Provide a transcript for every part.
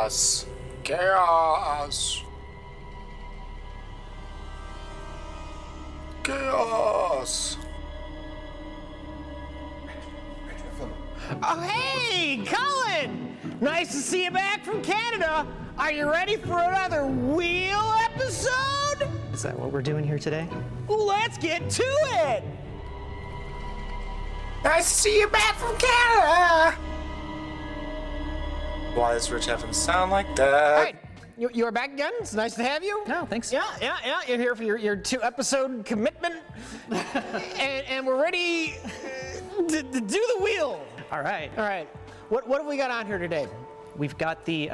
Chaos. Chaos. Chaos. Oh, hey, Colin! Nice to see you back from Canada. Are you ready for another wheel episode? Is that what we're doing here today? Let's get to it! Nice to see you back from Canada. Why does Rich Evans sound like that? All right, you are back again. It's nice to have you. No, thanks. Yeah. You're here for your 2-episode commitment, and we're ready to do the wheel. All right. All right. What have we got on here today? We've got the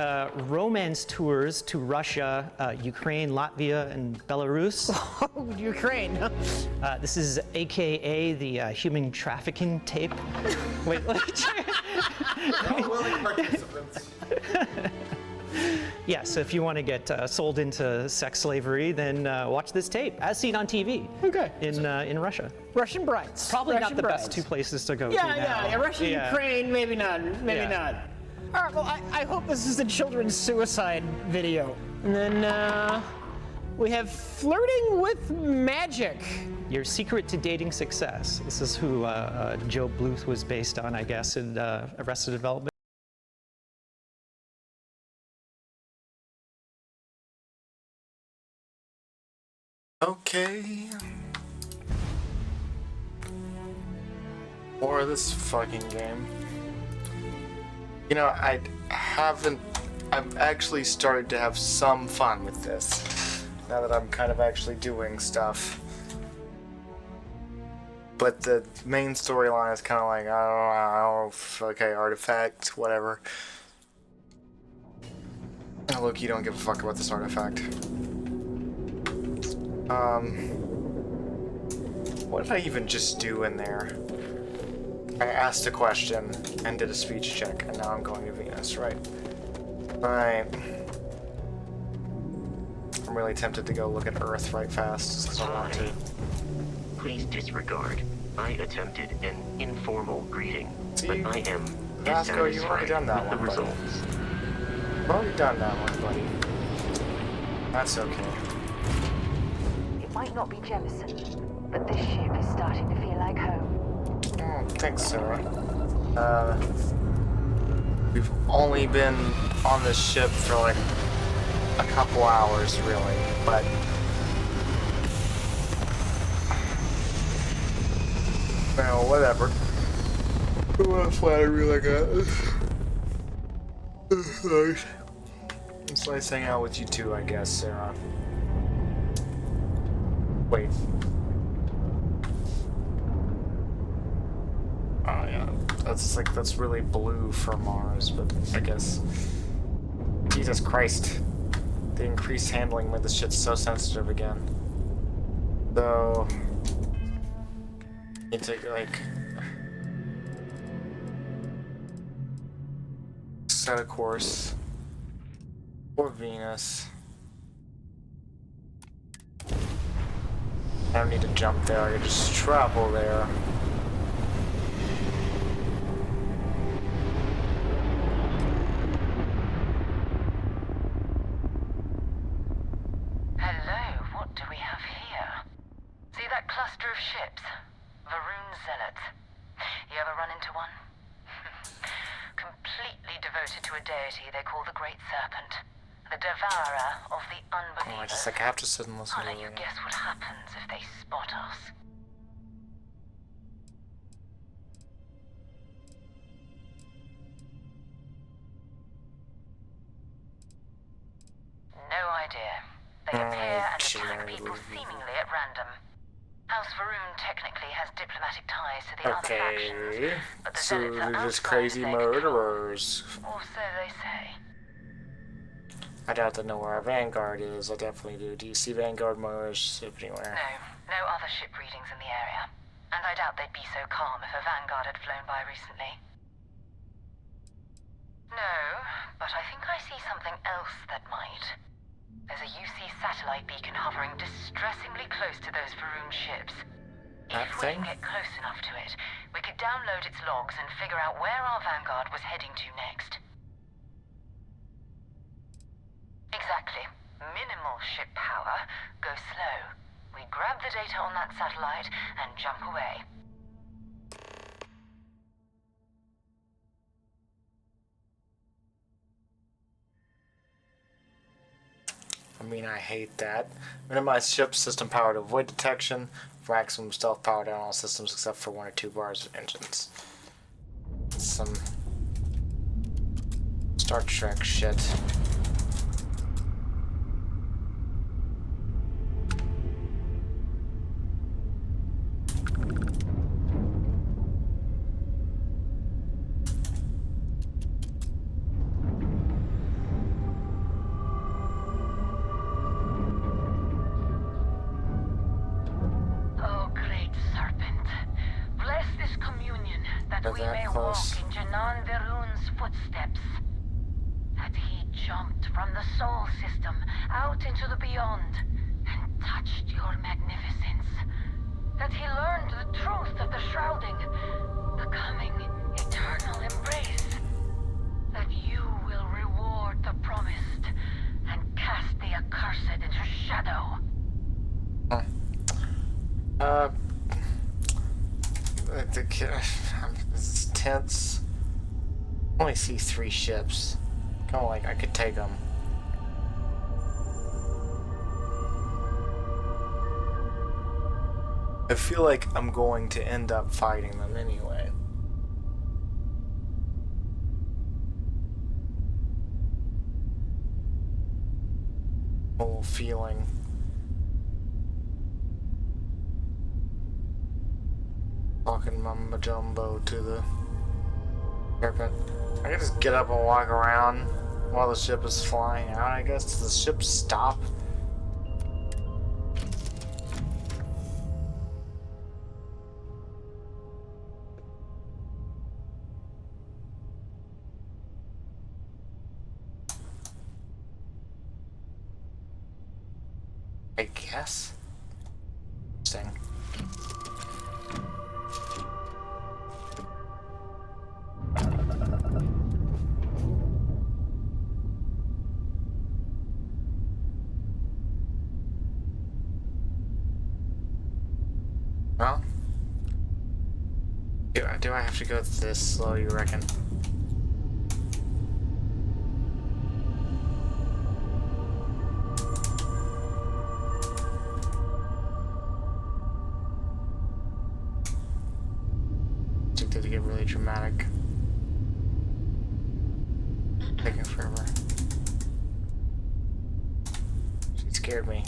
romance tours to Russia, Ukraine, Latvia, and Belarus. Oh, Ukraine. Huh? This is AKA the human trafficking tape. Wait, Willing participants. yeah, so if you want to get sold into sex slavery, then watch this tape, as seen on TV. Okay. In Russia. Russian brides. Probably Russian not the brides. best two places to go to Yeah, now. yeah. Russia, Ukraine, maybe not. Maybe Yeah. not. All right, well, I hope this is a children's suicide video. And then we have flirting with magic. Your secret to dating success. This is who Joe Bluth was based on, I guess, in Arrested Development. Okay. More of this fucking game. You know, I've actually started to have some fun with this. Now that I'm kind of actually doing stuff. But the main storyline is kind of like, I don't know, okay, artifact, whatever. Oh, look, you don't give a fuck about this artifact. What did I even just do in there? I asked a question and did a speech check, and now I'm going to Venus, right? Right. I'm really tempted to go look at Earth right fast, because I want to. Please disregard. I attempted an informal greeting, See, but I am Vasco, you've already dissatisfied done that with the one, buddy. results. I've already done that one, buddy. That's okay. It might not be Jemison, but this ship is starting to feel like home. Thanks, Sarah. We've only been on this ship for like a couple hours, really, but well, whatever. I want to flatter me like that. It's nice hanging out with you too, I guess, Sarah. Wait. Oh yeah, that's really blue for Mars, but I guess. Jesus Christ. The increased handling made this shit so sensitive again. Though need to like set a course for Venus. I don't need to jump there, I can just travel there. I have to sit and listen I'll to let you it. guess what happens if they spot us. No idea. They appear and attack people seemingly at random. House Varun technically has diplomatic ties to the other factions, Okay, but the so Zealots are they're just outside crazy of their control. murderers. Or so they say. I doubt to know where our Vanguard is. I definitely do. Do you see Vanguard motors ship anywhere? No other ship readings in the area. And I doubt they'd be so calm if a Vanguard had flown by recently. No, but I think I see something else that might. There's a UC satellite beacon hovering distressingly close to those Varun ships. That If we thing? can get close enough to it, we could download its logs and figure out where our Vanguard was heading to next. Exactly. Minimal ship power. Go slow. We grab the data on that satellite and jump away. I mean, I hate that. Minimize ship system power to avoid detection. Maximum stealth power down all systems except for 1 or 2 bars of engines. Some Star Trek shit. Oh, great serpent. Bless this communion that They're we that may close. walk in Janan Verun's footsteps. That he jumped from the Sol system out into the beyond and touched your magnificence. That he learned the truth of the shrouding, the coming eternal embrace. That you will reward the promised and cast the accursed into shadow. This is tense. I only see 3 ships. Kind of like I could take them. I feel like I'm going to end up fighting them anyway. Whole feeling. Talking mumbo jumbo to the serpent. I can just get up and walk around while the ship is flying out, I guess. Does the ship stop? I guess. Interesting. Well, do I have to go this slow, you reckon? Did it get really dramatic? Taking forever. She scared me.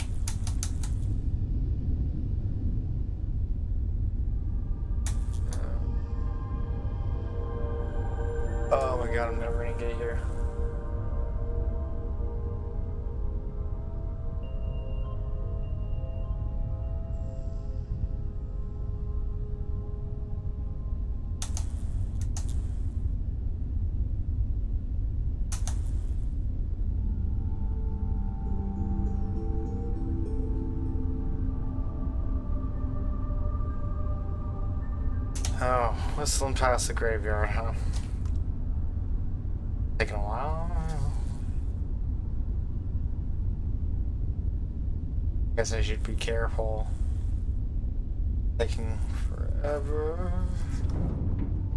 Oh my god, I'm never gonna get here. Oh, whistling past the graveyard, huh? Taking a while. Guess I should be careful. Taking forever.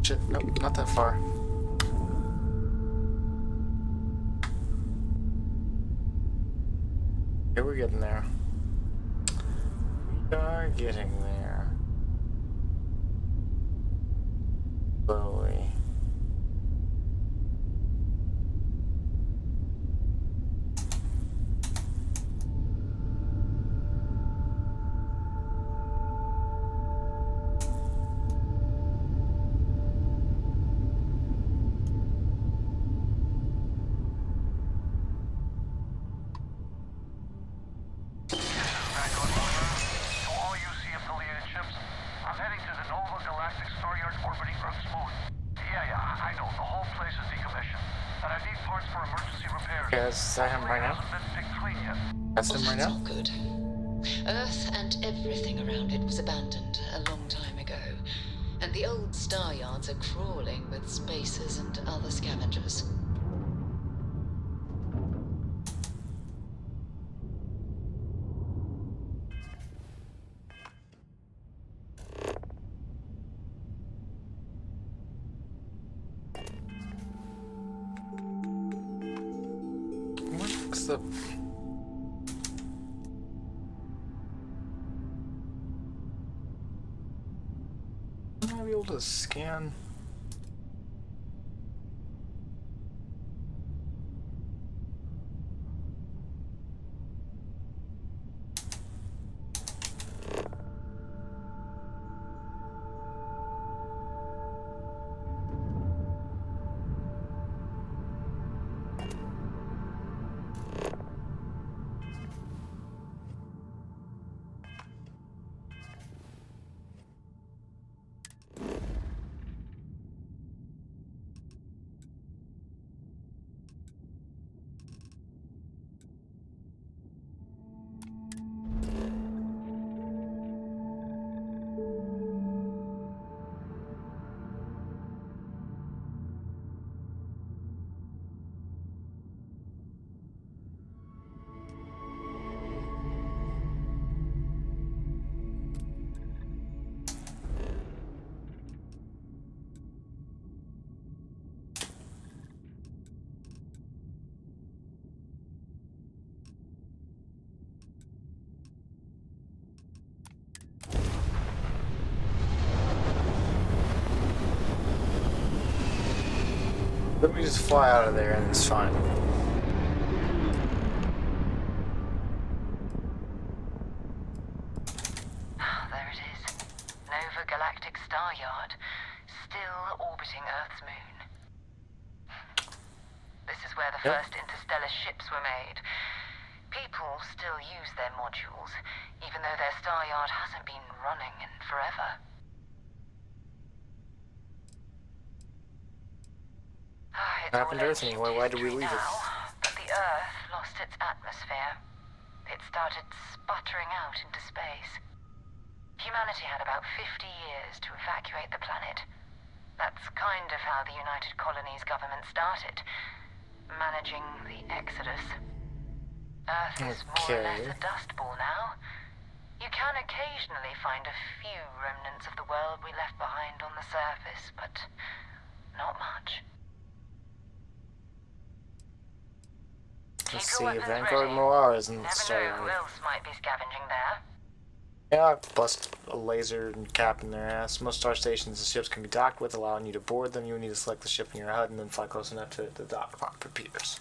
Shit, nope, not that far. Okay, we're getting there. We are getting there. Slowly. Is that him right now? That's him right That's now? not good. Earth and everything around it was abandoned a long time ago, and the old star yards are crawling with spacers and other scavengers. Where's the... Am I able to scan? Let me just fly out of there and it's fine. There it is. Nova Galactic Star Yard, still orbiting Earth's moon. This is where the first interstellar ships were made. People still use their modules, even though their star yard hasn't been running in forever. What happened to Earth anyway? Why did we leave it? But the Earth lost its atmosphere. It started sputtering out into space. Humanity had about 50 years to evacuate the planet. That's kind of how the United Colonies government started, managing the exodus. Earth is more or less a dust ball now. You can occasionally find a few remnants of the world we left behind on the surface, but not much. Let's see, Vanguard Moir isn't Never starting. know who else might be scavenging there. Yeah, I'll bust a laser and cap in their ass. Most star stations the ships can be docked with, allowing you to board them. You will need to select the ship in your HUD and then fly close enough to the dock cockpit computers.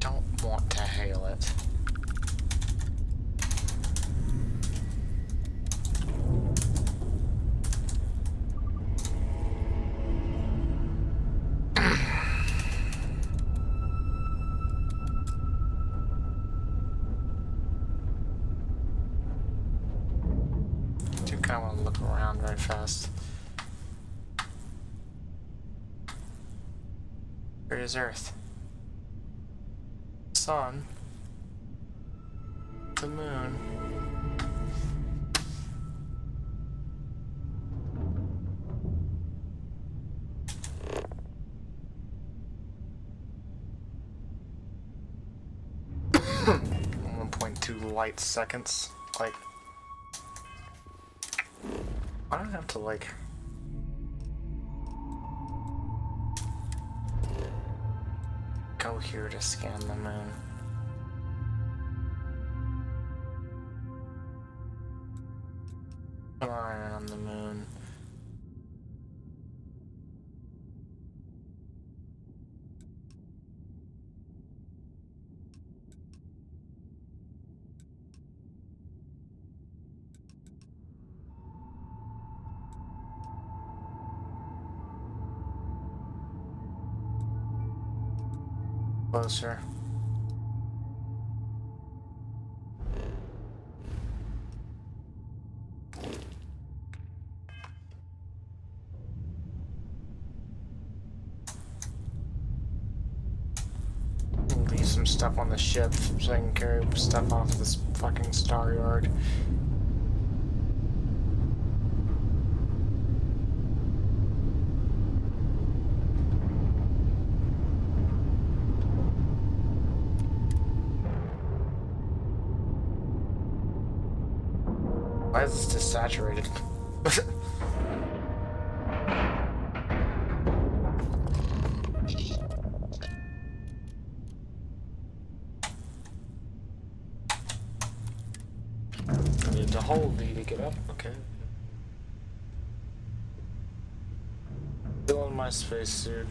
Don't want to hail it. I want to look around very fast. Where is Earth? Sun. The moon. .2 light seconds. Like, I don't have to, like... go here to scan the moon. Flying on the moon. Closer. Leave some stuff on the ship so I can carry stuff off this fucking star yard. Why is this just saturated? need to hold D to get up. Okay. Still in my spacesuit.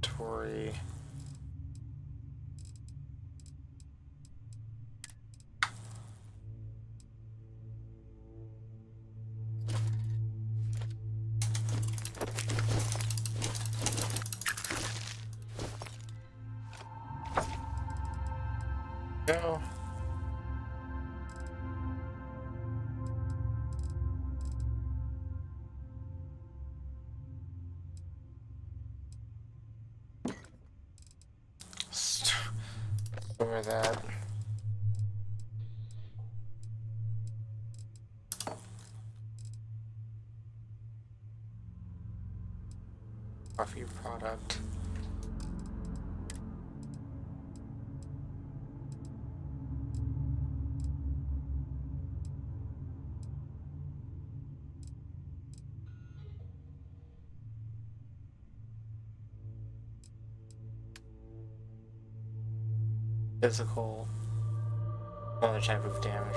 Tori. Go. Store that. Coffee product. Physical, another type of damage.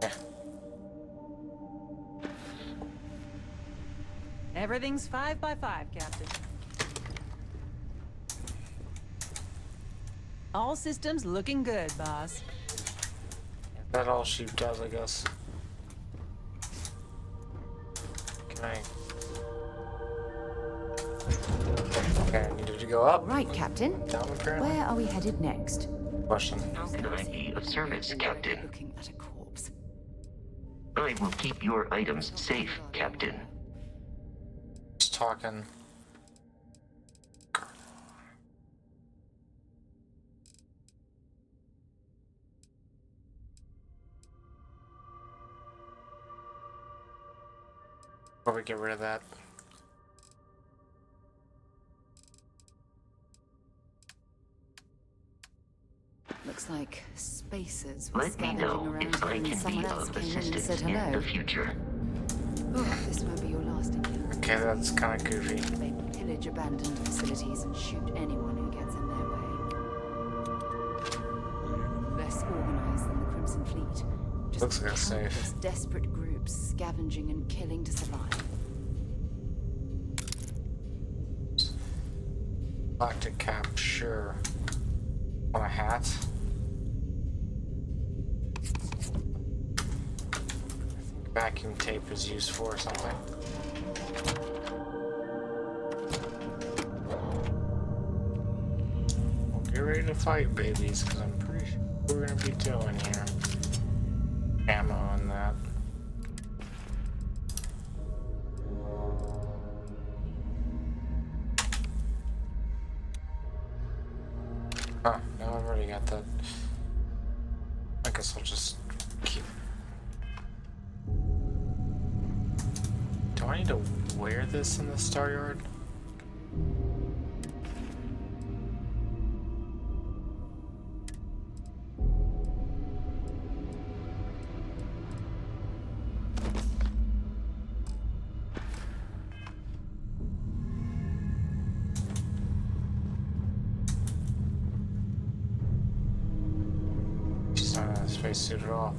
Yeah. Everything's 5 by 5, Captain. All systems looking good, boss. That all she does, I guess. Can I? Okay, I needed to go up. Right, Captain. Down apparently. Where are we headed next? Question. How can I be of service, Captain? Looking at a corpse. I will keep your items safe, Captain. Just talking. Probably get rid of that. Looks like spacers were Let me scavenging know around if here I and can someone be else of came in and said assistance in hello. the future. Oh, this won't be your last encounter. Okay, that's kind of goofy. They pillage abandoned facilities and shoot anyone who gets in their way. Less organized than the Crimson Fleet. Just Looks like it's countless safe. desperate groups scavenging and killing to survive. Lactic cap, sure. Want a hat? I think vacuum tape is used for something. Well, get ready to fight, babies, because I'm pretty sure we're gonna be doing here. Ammo and that. Huh, now I've already got that. I guess I'll just keep. Do I need to wear this in the Star Yard? She's not in a spacesuit at all.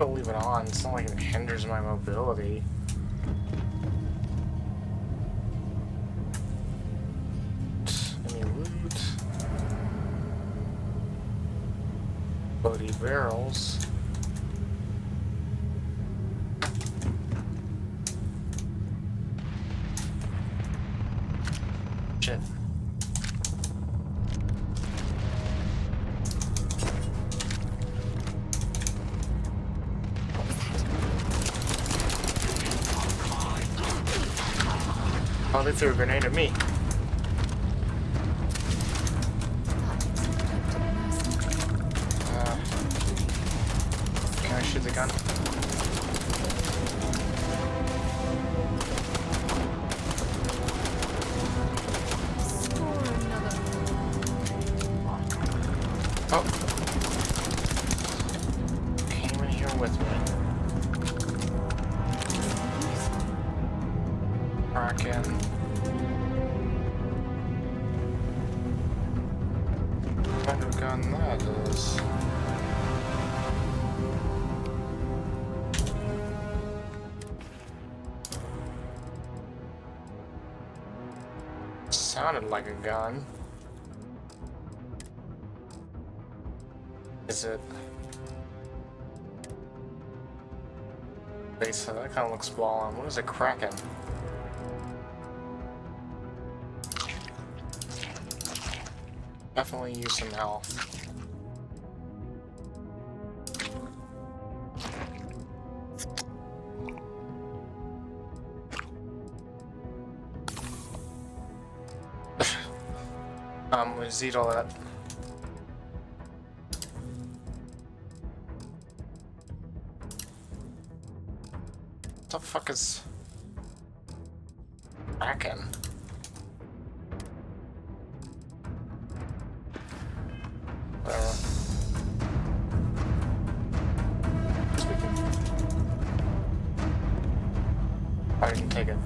I'll leave it on. It's not like it hinders my mobility. Any loot? Bloody barrels. Shit. Oh, they threw a grenade at me. Can I shoot the gun? Oh. Came in here with me. Kraken. What kind of gun that is? Sounded like a gun. Is it? Wait, so that kind of looks ballin'. What is a Kraken? Definitely use some health. We Z'd all that. What the fuck is Kraken? Whatever. I didn't take it.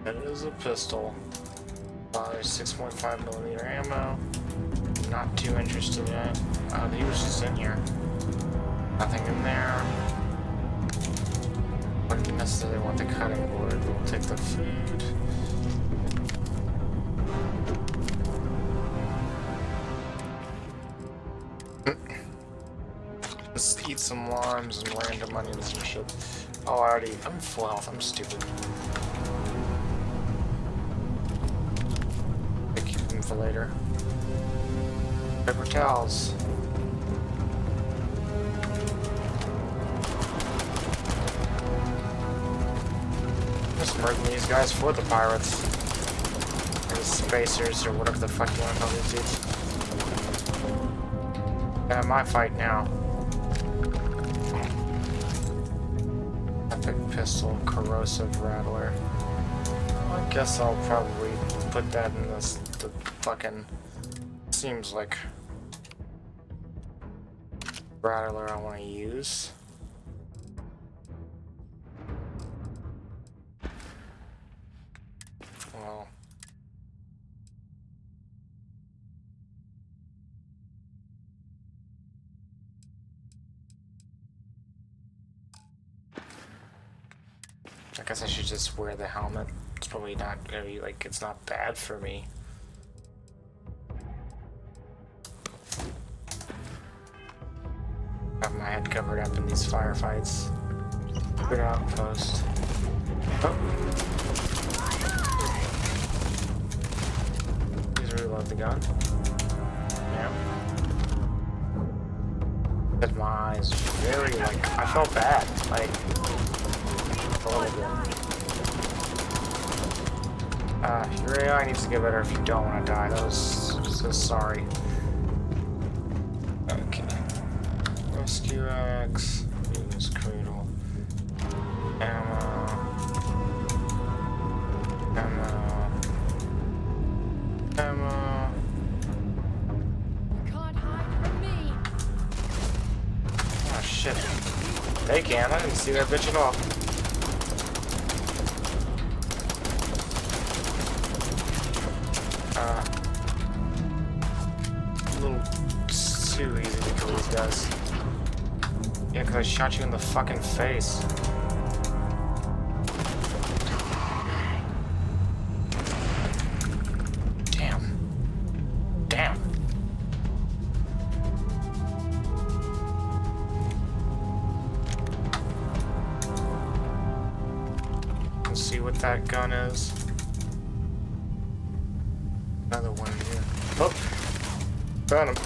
It is a pistol. There's 6.5mm ammo. Not too interested in it. He was just in here. Nothing in there. Wouldn't necessarily want the cutting board. We'll take the food. Let's eat some limes and random onions and shit. Oh, I'm full health. I'm stupid. I keep them for later. Paper towels. Just murdering these guys for the pirates. Or the spacers, or whatever the fuck you want to call these dudes. Yeah, my fight now. Epic pistol, corrosive rattler. I guess I'll probably put that in the fucking... Seems like rattler I want to use. Well, I guess I should just wear the helmet. It's probably not gonna be like, it's not bad for me. Have my head covered up in these firefights. Good outpost. Oh. Please reload the gun. Yeah. But my eyes very like, I felt bad. Like, a little bit. Your AI needs to get better if you don't want to die. That was so sorry. Okay. Rescue axe, Venus cradle, ammo, Can't hide from me. Oh shit. They can, I didn't see that bitch at all. A little too easy to kill these guys. Yeah, because I shot you in the fucking face. Damn. Damn. Let's see what that gun is. Another one here. Oh! Found him.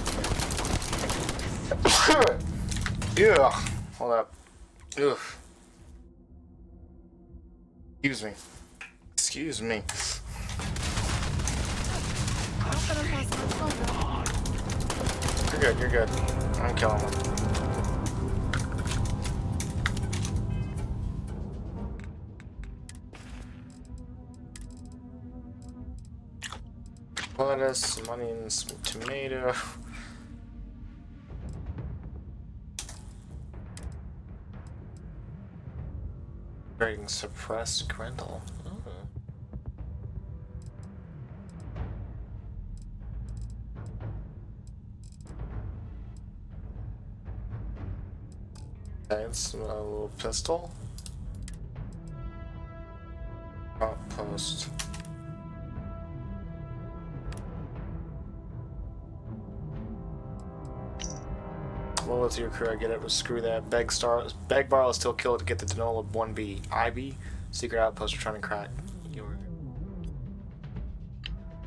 Ugh. Hold up. Ugh. Excuse me. Excuse me. You're good, you're good. I'm killing them. Lettuce, some onions, some tomato. Creating suppressed Grendel. Okay, it's a little pistol. Outpost. Well, with your crew, I get it, but screw that. Beg Barl is still killed to get the Denola 1B. IB, secret outpost we're trying to crack.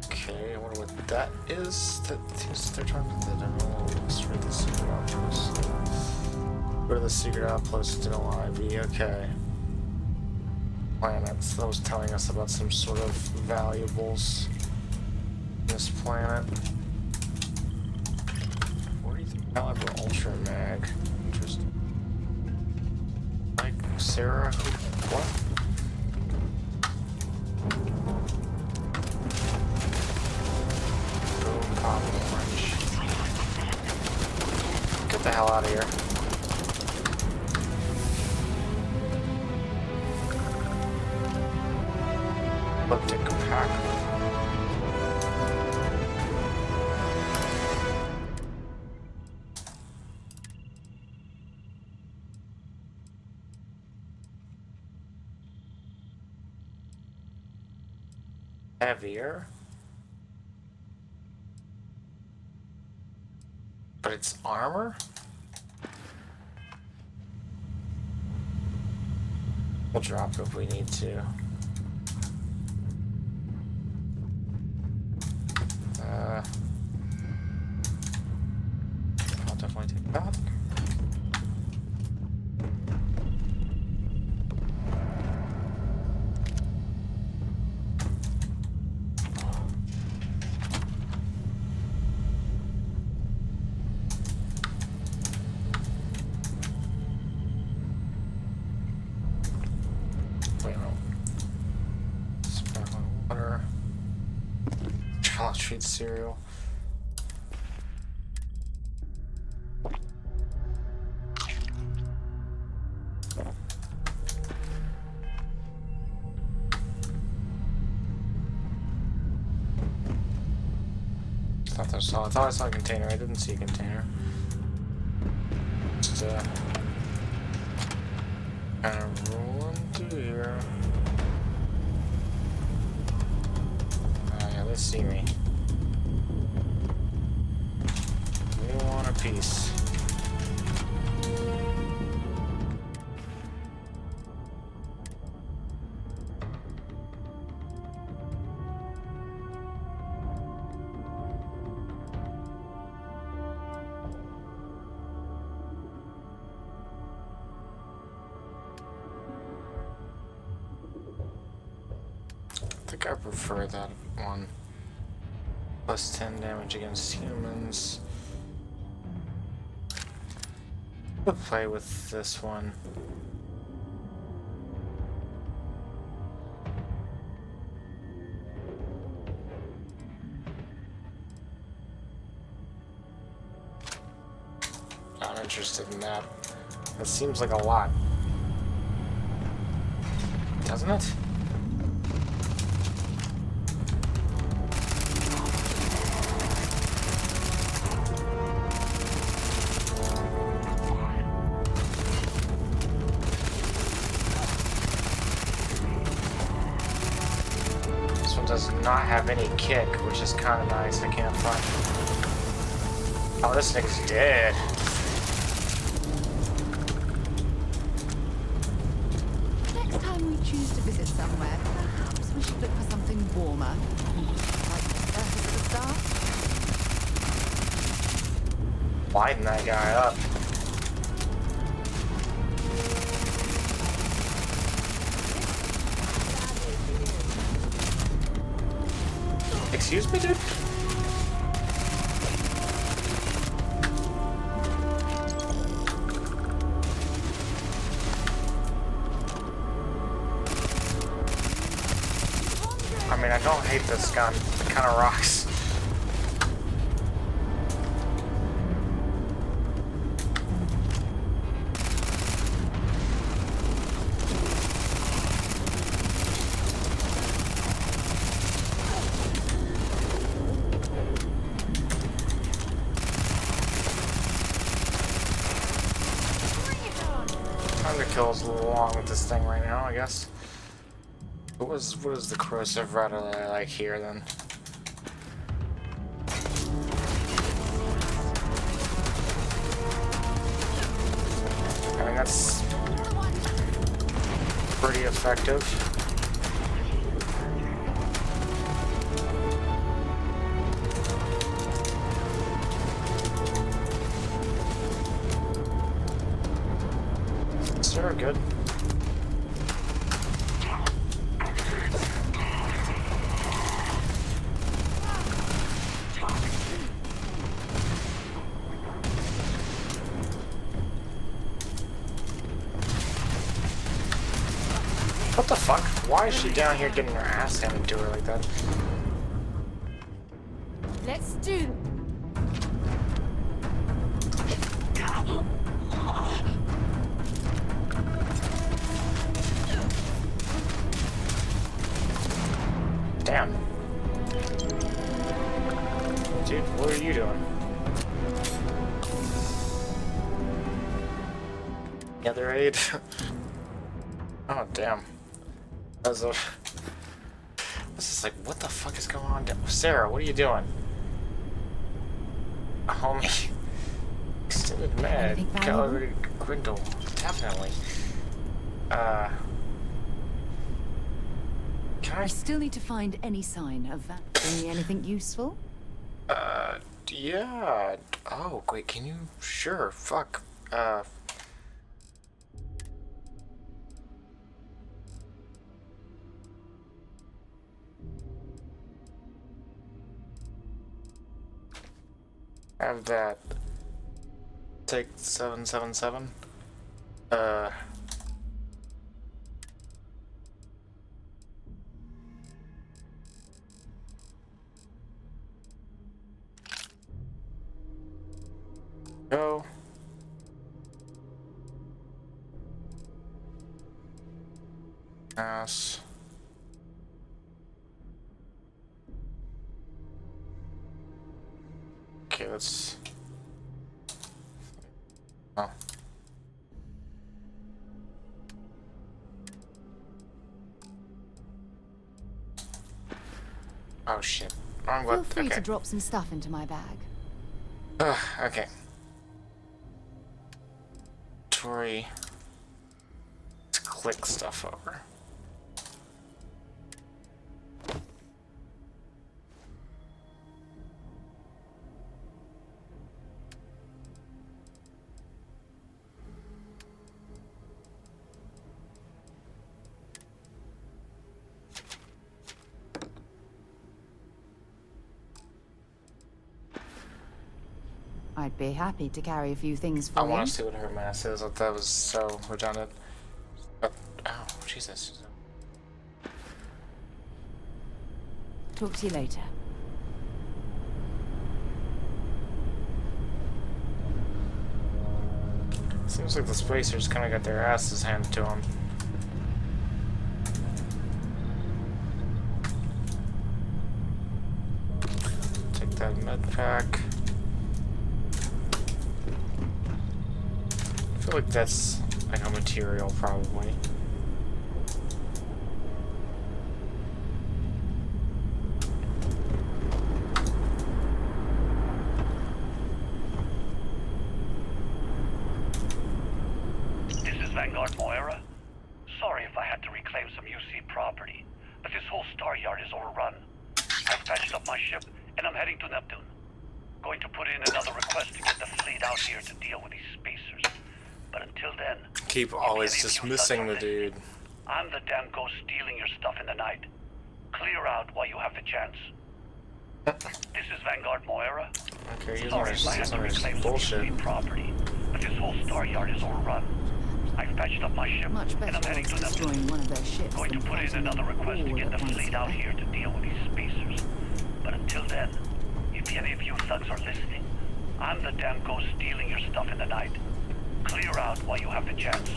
Okay, I wonder what that is. That seems they're trying to put the Denola. Let's read the secret outpost. Go to the secret outpost, Denola IB. Okay. Planets. That was telling us about some sort of valuables on this planet. Caliber Ultra Mag. Interesting. Like Sarah? What? Boom, pop, orange. Get the hell out of here. Elliptic pack. Heavier, but it's armor? We'll drop it if we need to. I'll definitely take that. Treat cereal. I thought I saw a container. I didn't see a container. Just kind of rolling through here. Yeah, they see me. They want a piece. I think I prefer that one. Plus 10 damage against humans. We'll play with this one. Not interested in that. That seems like a lot. Doesn't it? Does not have any kick, which is kind of nice. I can't find. Oh, this nigga's dead. Next time we choose to visit somewhere, perhaps we should look for something warmer. Like the surface of the star. Lighten that guy up. Excuse me, dude? I mean, I don't hate this gun. It kind of rocks. Time to kill is a little long with this thing right now, I guess. What is the corrosive rudder that I like here then? I mean, that's pretty effective. Sure, good. What the fuck? Why is she down here getting her ass handed to her like that? Let's do. Damn. Dude, what are you doing? Other aid? Oh, damn. That was a... This is like, what the fuck is going on? Sarah, what are you doing? Homie. Extended med. Gallery Grindle. Definitely. Can I... I still need to find any sign of that. Bring me anything useful? Yeah. Oh, wait, can you... Sure, fuck. Have that. Take 777. Go. Pass. Okay, let's... Oh. Oh shit. Wrong Feel one. free Okay. to drop some stuff into my bag. Okay. Tori. Let's click stuff over. I'd be happy to carry a few things for I you. want to see what her mass is. That was so redundant. But, oh, Jesus. Talk to you later. Seems like the spacers kind of got their asses handed to them. Take that med pack. I feel like that's like a material, probably. This is Vanguard Moira. Sorry if I had to reclaim some UC property, but this whole star yard is overrun. I've patched up my ship, and I'm heading to Neptune. Going to put in another request to get the fleet out here to deal with these spacers. But until then... Keep always dismissing the dude. I'm the damn ghost stealing your stuff in the night. Clear out while you have the chance. This is Vanguard Moira. Okay, he's Sorry if I had to reclaim some bullshit. UC property, but this whole star yard is overrun. I've patched up my ship, Much and I'm better heading off to Neptune. destroying one of their ships Going to than put in fighting another them request to all get the at once fleet out again. here to deal with these spacers. But until then, if any of you thugs are listening, I'm the damn ghost stealing your stuff in the night. Clear out while you have the chance.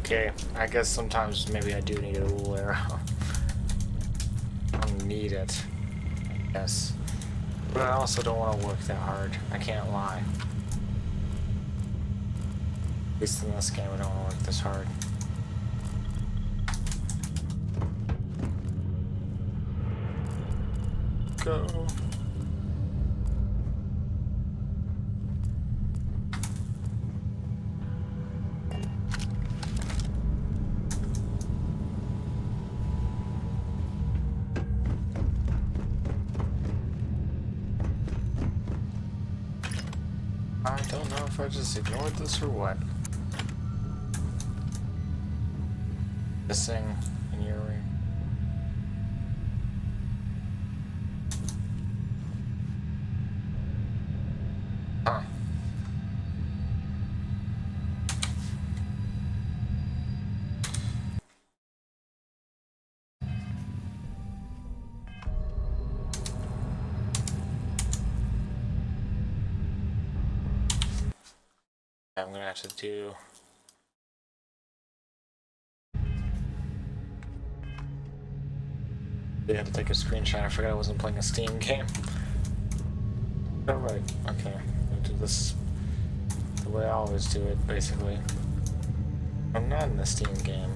Okay, I guess sometimes maybe I do need a little arrow. I need it. Yes. But I also don't want to work that hard. I can't lie. At least in this game, I don't want to work this hard. Go. I don't know if I just ignored this or what. Missing an earring. Huh. I'm gonna have to do. I had to take a screenshot. I forgot I wasn't playing a Steam game. Oh, right. Okay. I'll do this the way I always do it, basically. I'm not in the Steam game.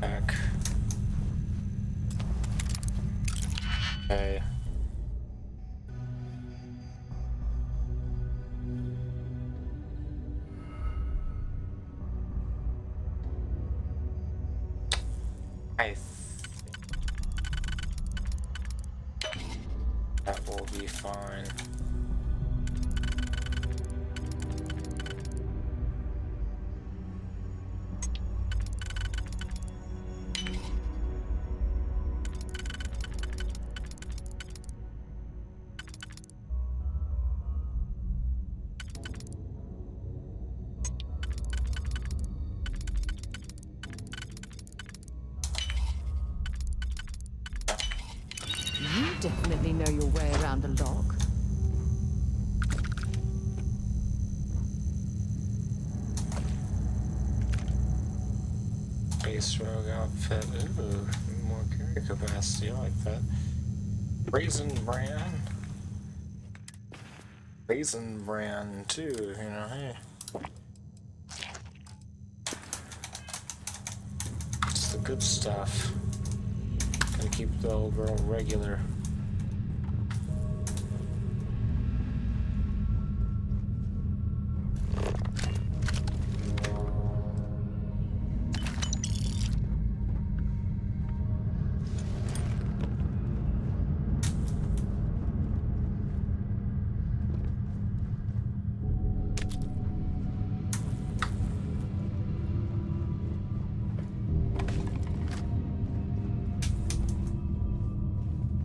Back. Okay. I think that will be fine. You definitely know your way around a lock. Base rogue outfit. Ooh, more carry capacity. I like that. Raisin bran. Raisin bran too. You know, hey. It's the good stuff. Gonna keep the old girl regular.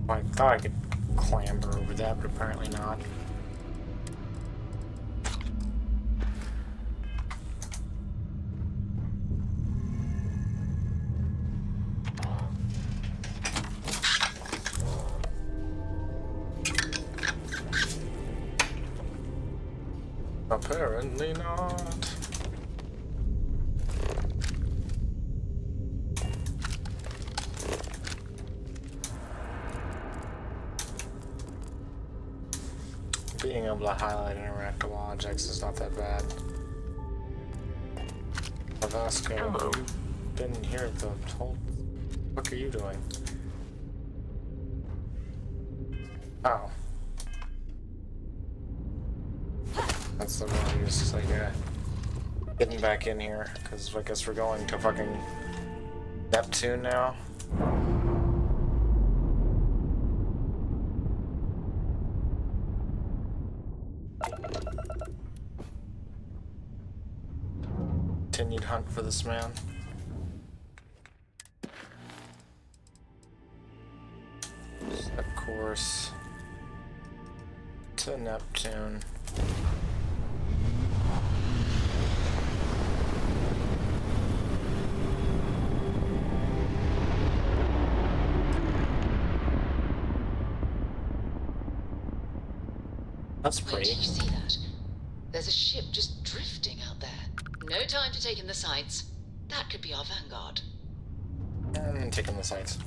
I thought I could clamber over that, but apparently not. Apparently not. Being able to highlight interactable objects is not that bad. Vasco, Hello. you've been here the whole... What are you doing? Oh. That's the one who's like, getting back in here, because I guess we're going to fucking Neptune now. Continued hunt for this man. Set course to Neptune. That's Wait, pretty. did you see that? There's a ship just drifting out there. No time to take in the sights. That could be our vanguard. I'm taking the sights.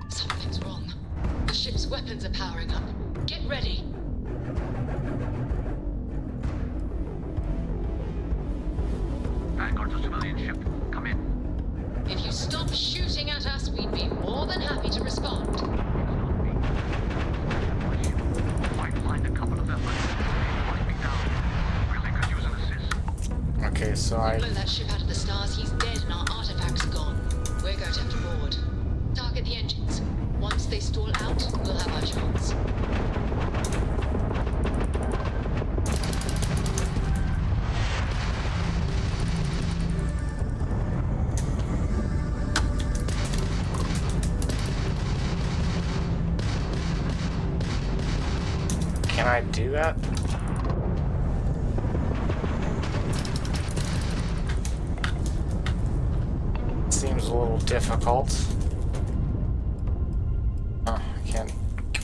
Something's wrong. The ship's weapons are powering up. Get ready. Vanguard to civilian ship. Come in. If you stop shooting at us, we'd be more than happy to respond. Might find a couple of them, but putting me down. Really could use an assist. Okay, so I... Blow that ship out of the stars, he's dead and our artifact's gone. We're going to have to board. Target the engines. Once they stall out, we'll have our chance. Can I do that? Seems a little difficult. I can't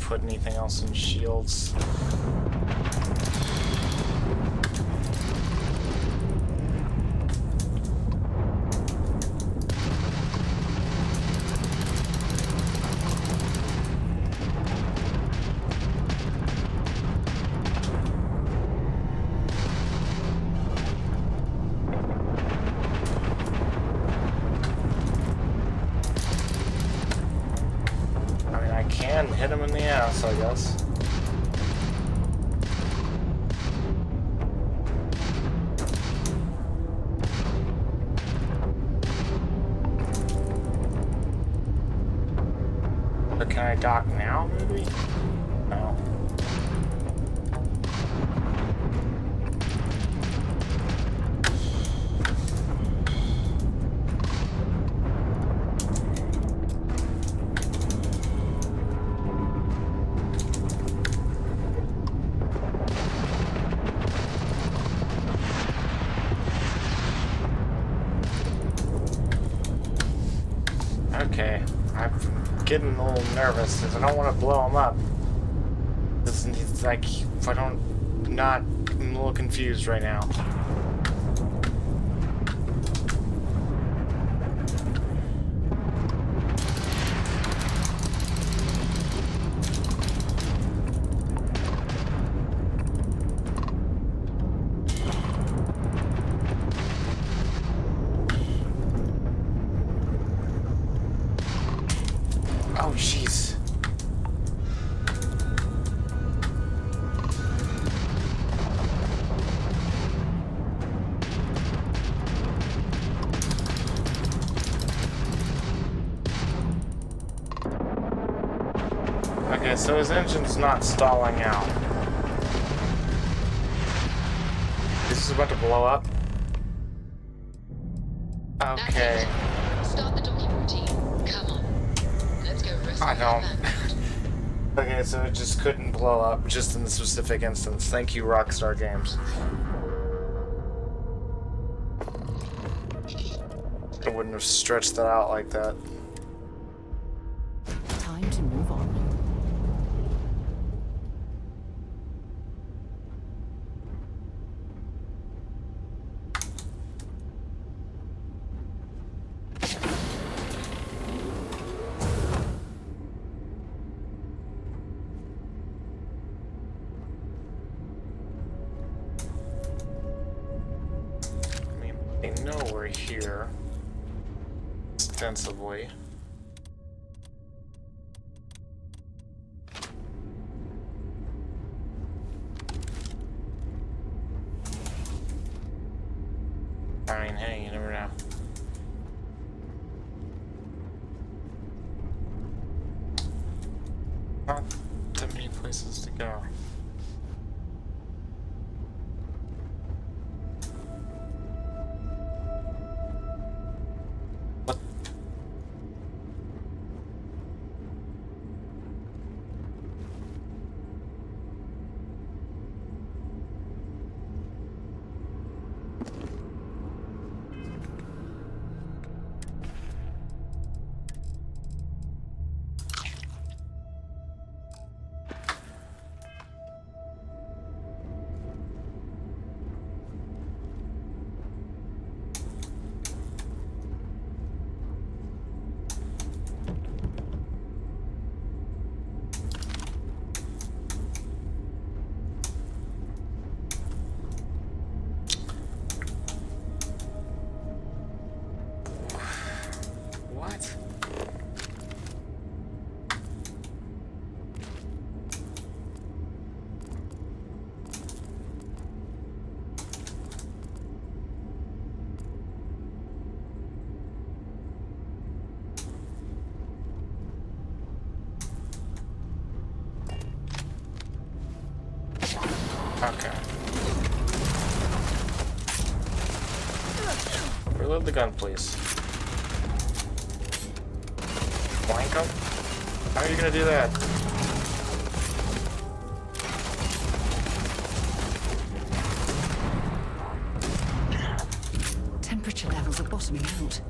put anything else in shields. Can hit him in the ass, I guess. But can I dock now, maybe? No. Okay, I'm getting a little nervous because I don't want to blow him up. This is like, if I don't, I'm a little confused right now. Oh, jeez. Okay, so his engine's not stalling out. Is this about to blow up? Okay. Start the docking routine. Come on. Let's go rescue I that don't. man. Okay, so it just couldn't blow up just in the specific instance. Thank you, Rockstar Games. I wouldn't have stretched that out like that. Time to move on. I mean, they know we're here. Ostensibly. I mean, hey, you never know. Not that many places to go. What? What? Okay. Reload the gun, please. Blank him? How are you gonna do that? Temperature levels are bottoming out.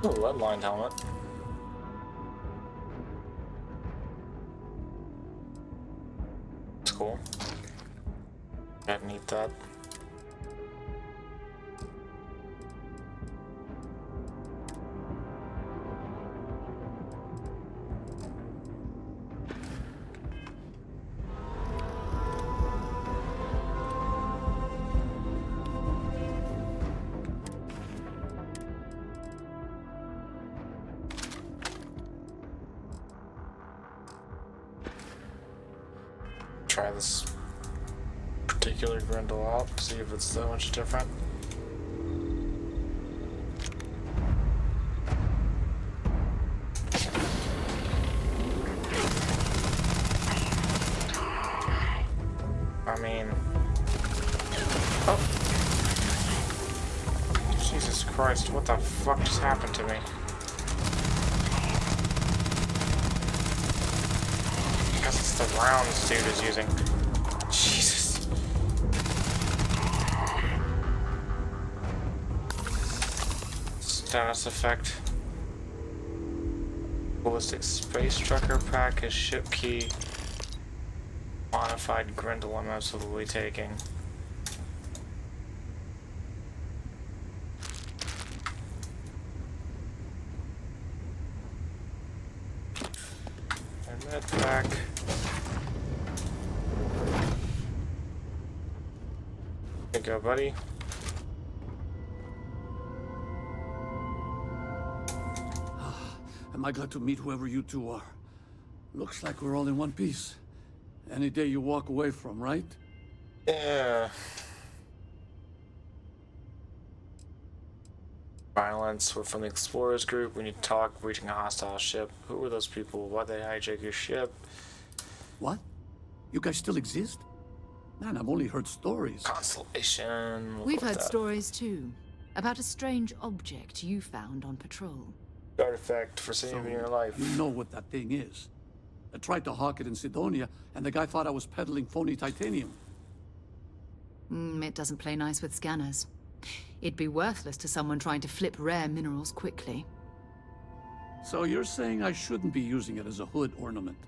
Ooh, lead-lined helmet. That's cool. I didn't need that. Try this particular Grendel out, see if it's that much different. I mean... Oh! Jesus Christ, what the fuck just happened to me? I guess it's the rounds dude is using. Jesus. Status effect. Ballistic space trucker pack is ship key. Modified Grendel I'm absolutely taking. And med pack. There you go, buddy. Am I glad to meet whoever you two are? Looks like we're all in one piece. Any day you walk away from, right? Yeah. Violence. We're from the Explorers group. We need to talk. Reaching a hostile ship. Who were those people? Why'd they hijack your ship? What? You guys still exist? Man, I've only heard stories. Constellation. Look We've at heard that. stories too, about a strange object you found on patrol. Artifact for saving your life. You know what that thing is. I tried to hawk it in Sidonia, and the guy thought I was peddling phony titanium. It doesn't play nice with scanners. It'd be worthless to someone trying to flip rare minerals quickly. So you're saying I shouldn't be using it as a hood ornament?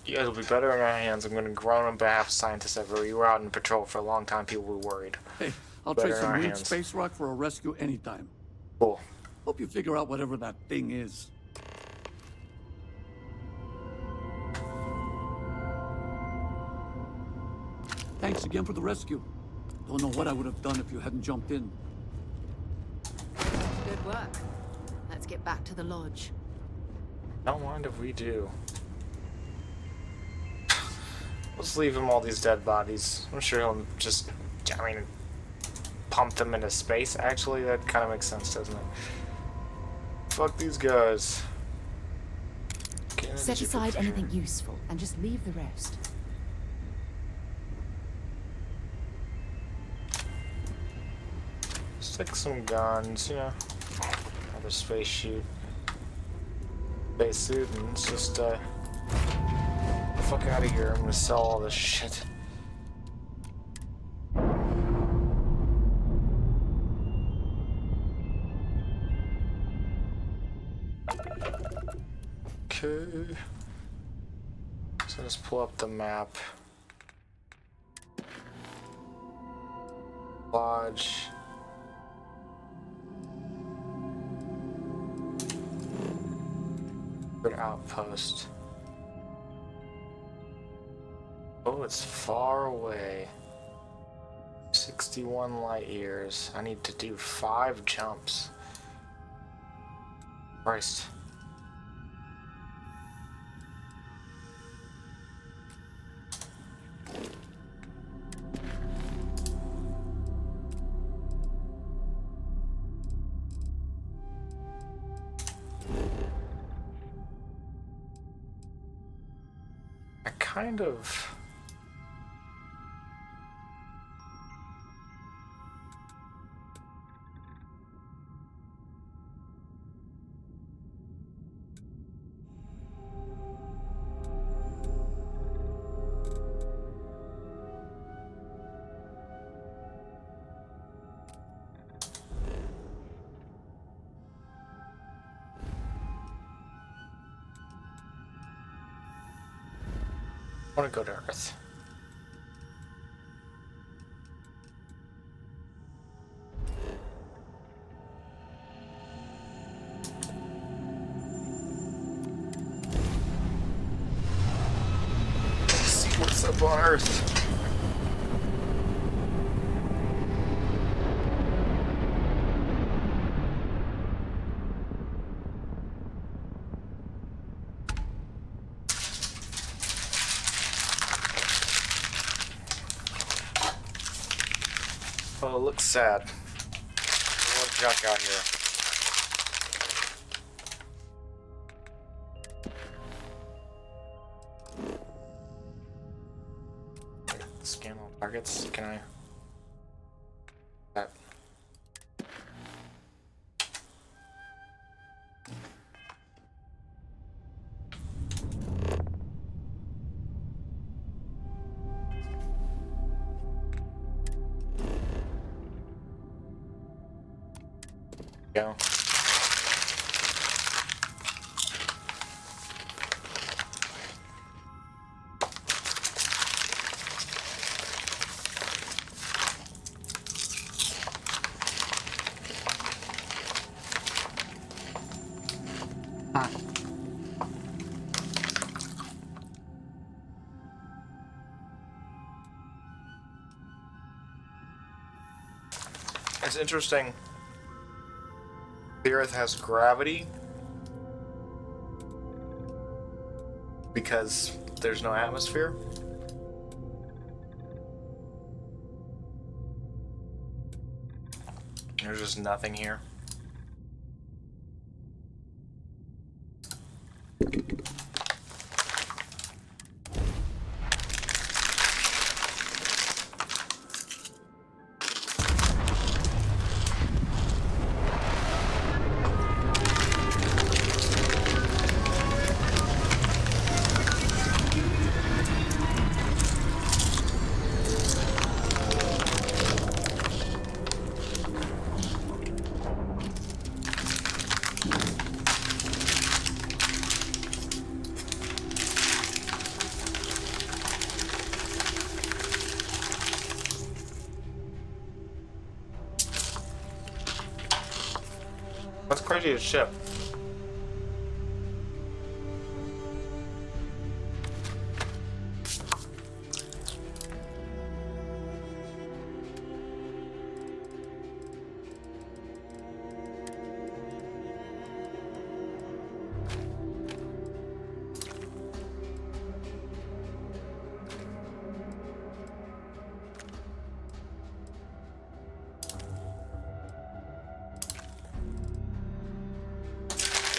You guys will be better in our hands. I'm going to groan on behalf of scientists everywhere. You were out in patrol for a long time. People were worried. Hey, I'll Better trade in some our weird hands. space rock for a rescue anytime. Cool. Hope you figure out whatever that thing is. Thanks again for the rescue. Don't know what I would have done if you hadn't jumped in. Good work. Let's get back to the lodge. Don't mind if we do. Let's leave him all these dead bodies. I'm sure he'll just, pump them into space. Actually, that kind of makes sense, doesn't it? Fuck these guys. Set aside anything useful and just leave the rest. Stick some guns, another space suit. Space suit, and let's just, the fuck out of here. I'm gonna sell all this shit. Okay. So let's pull up the map. Lodge. Good outpost. Oh, it's far away. 61 light years. I need to do 5 jumps. Christ. I kind of... I want to go to Earth. Let's see what's up on Earth. Oh, it looks sad. There's a lot of junk out here. Scan all targets. Can I? That. Go. It's interesting. The Earth has gravity, because there's no atmosphere. There's just nothing here. That's crazy as shit.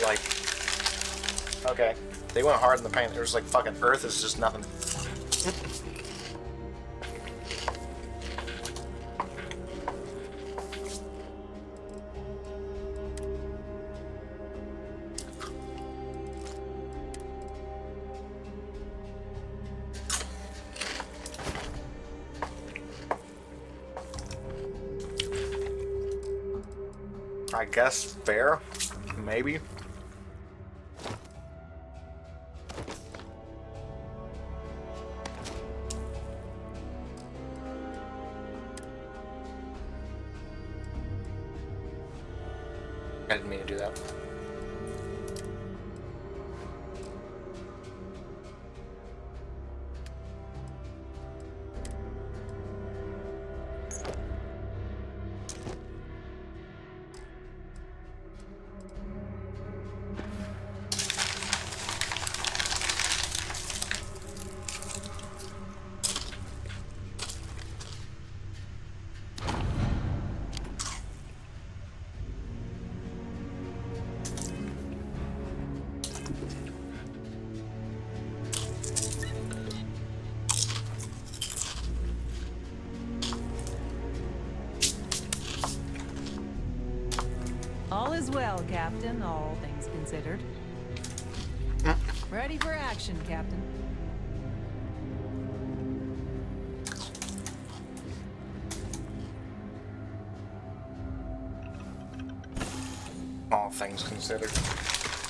Like, okay, they went hard in the paint. There's like fucking Earth is just nothing. I guess fair, maybe. I didn't mean to do that. All is well, Captain, all things considered. Ready for action, Captain. All things considered.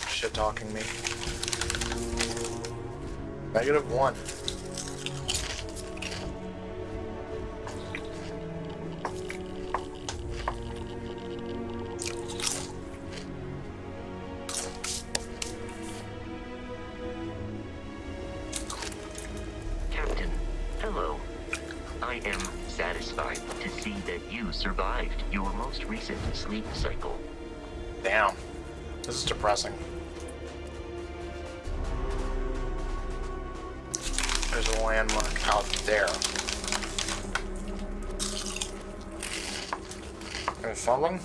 Shit talking me. -1. Captain, hello. I am satisfied to see that you survived your most recent sleep cycle. Damn. This is depressing. There's a landmark out there. There's something?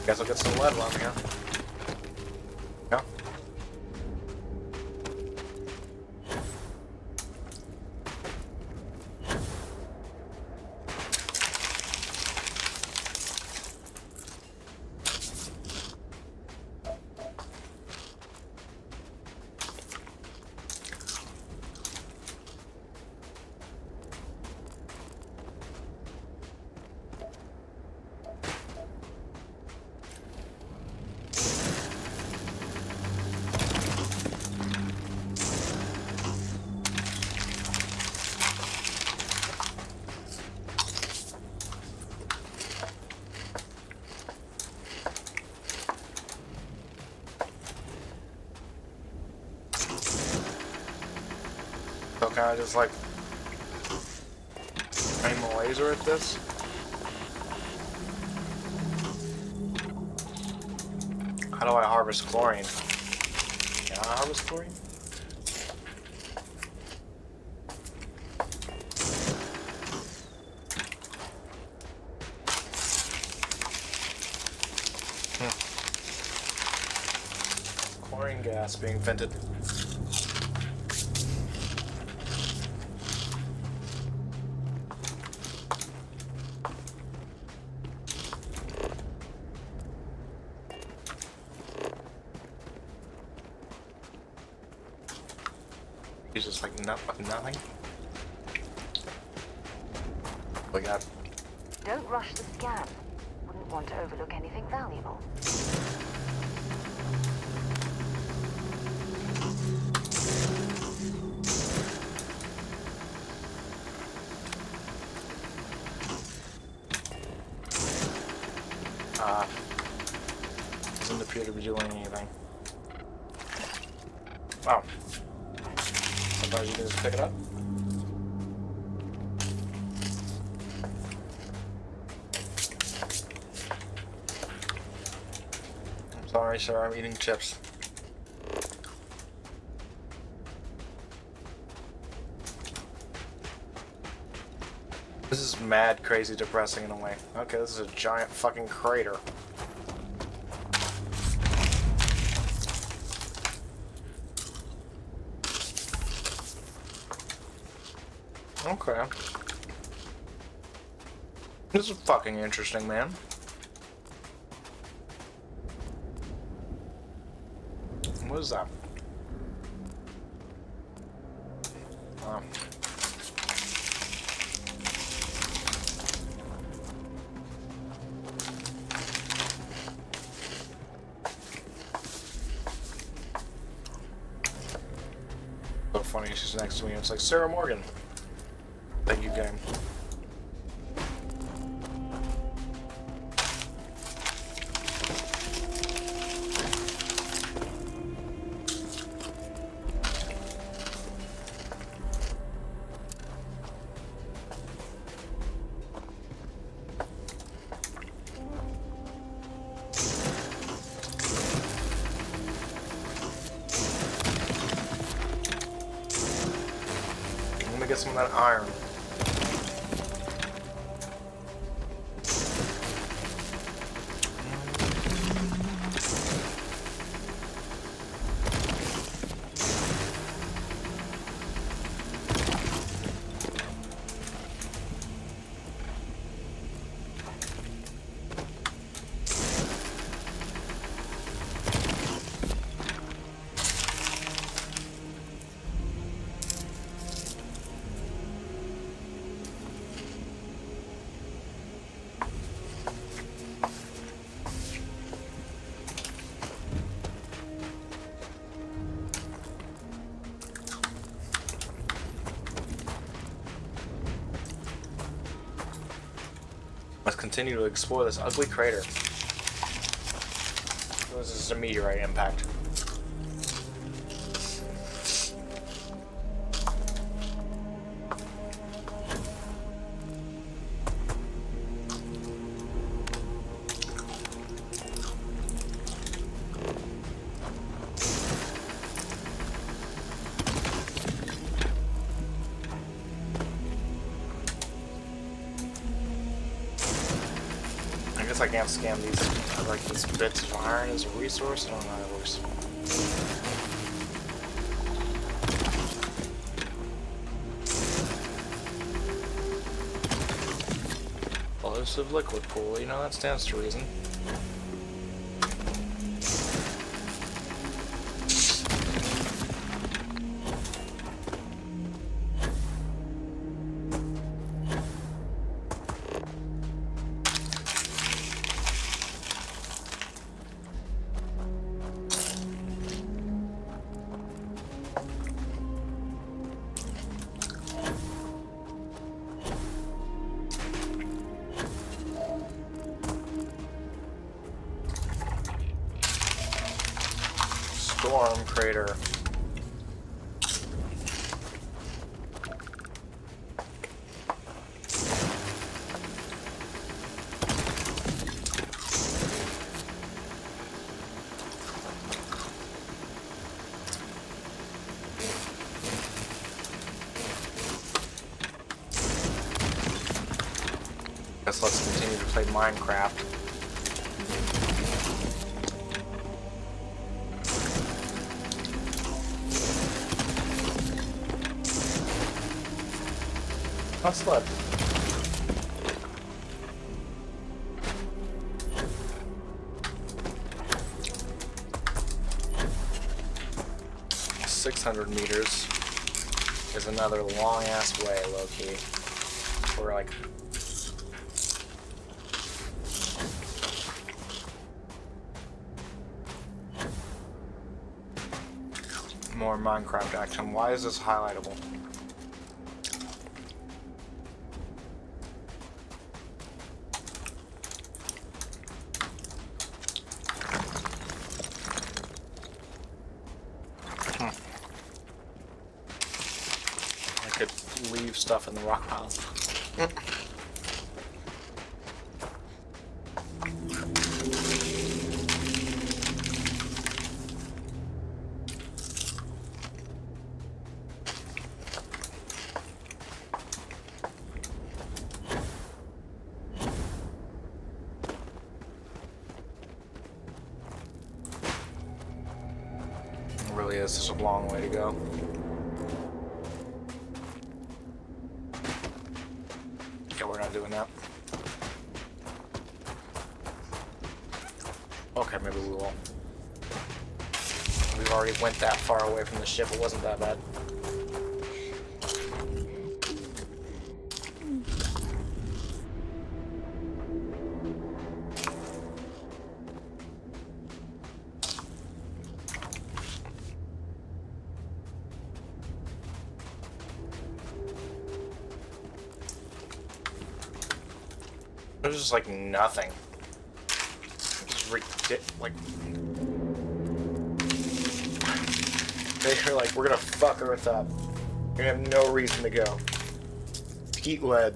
Guess I'll get some lead on here. Yeah. can I just, like, aim a laser at this? How do I harvest chlorine? Can I harvest chlorine? Chlorine gas being vented. He's just like nothing. We got. Don't rush the scan. Wouldn't want to overlook anything valuable. Doesn't appear to be doing anything. Wow. Sometimes you can just pick it up. I'm sorry, sir, I'm eating chips. This is mad, crazy, depressing in a way. Okay, this is a giant fucking crater. Okay. This is fucking interesting, man. What is that? Oh. So funny, she's next to me. It's like Sarah Morgan. Thank you, game. Let me get some of that iron. Must continue to explore this ugly crater. This is a meteorite impact. I can't scan these, like, these bits of iron as a resource. I don't know how that works. Elusive liquid pool, you know, that stands to reason. Storm crater. played Minecraft. I'll slip. $600 is another long ass way, low key. We're like more Minecraft action. Why is this highlightable? I could leave stuff in the rock piles. It really is such a long way to go. Yeah, we're not doing that. Okay, maybe we will. We've already went that far away from the ship. It wasn't that bad. There's just like nothing. Just like they're like, we're gonna fuck Earth up. We have no reason to go. Eat lead.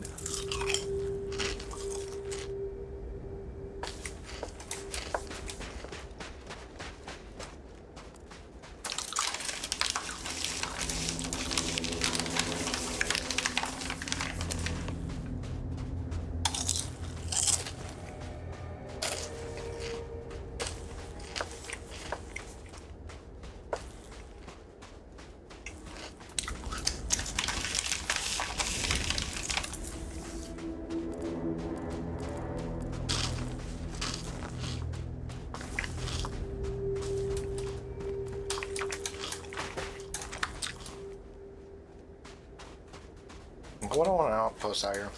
What do I want an outpost out here?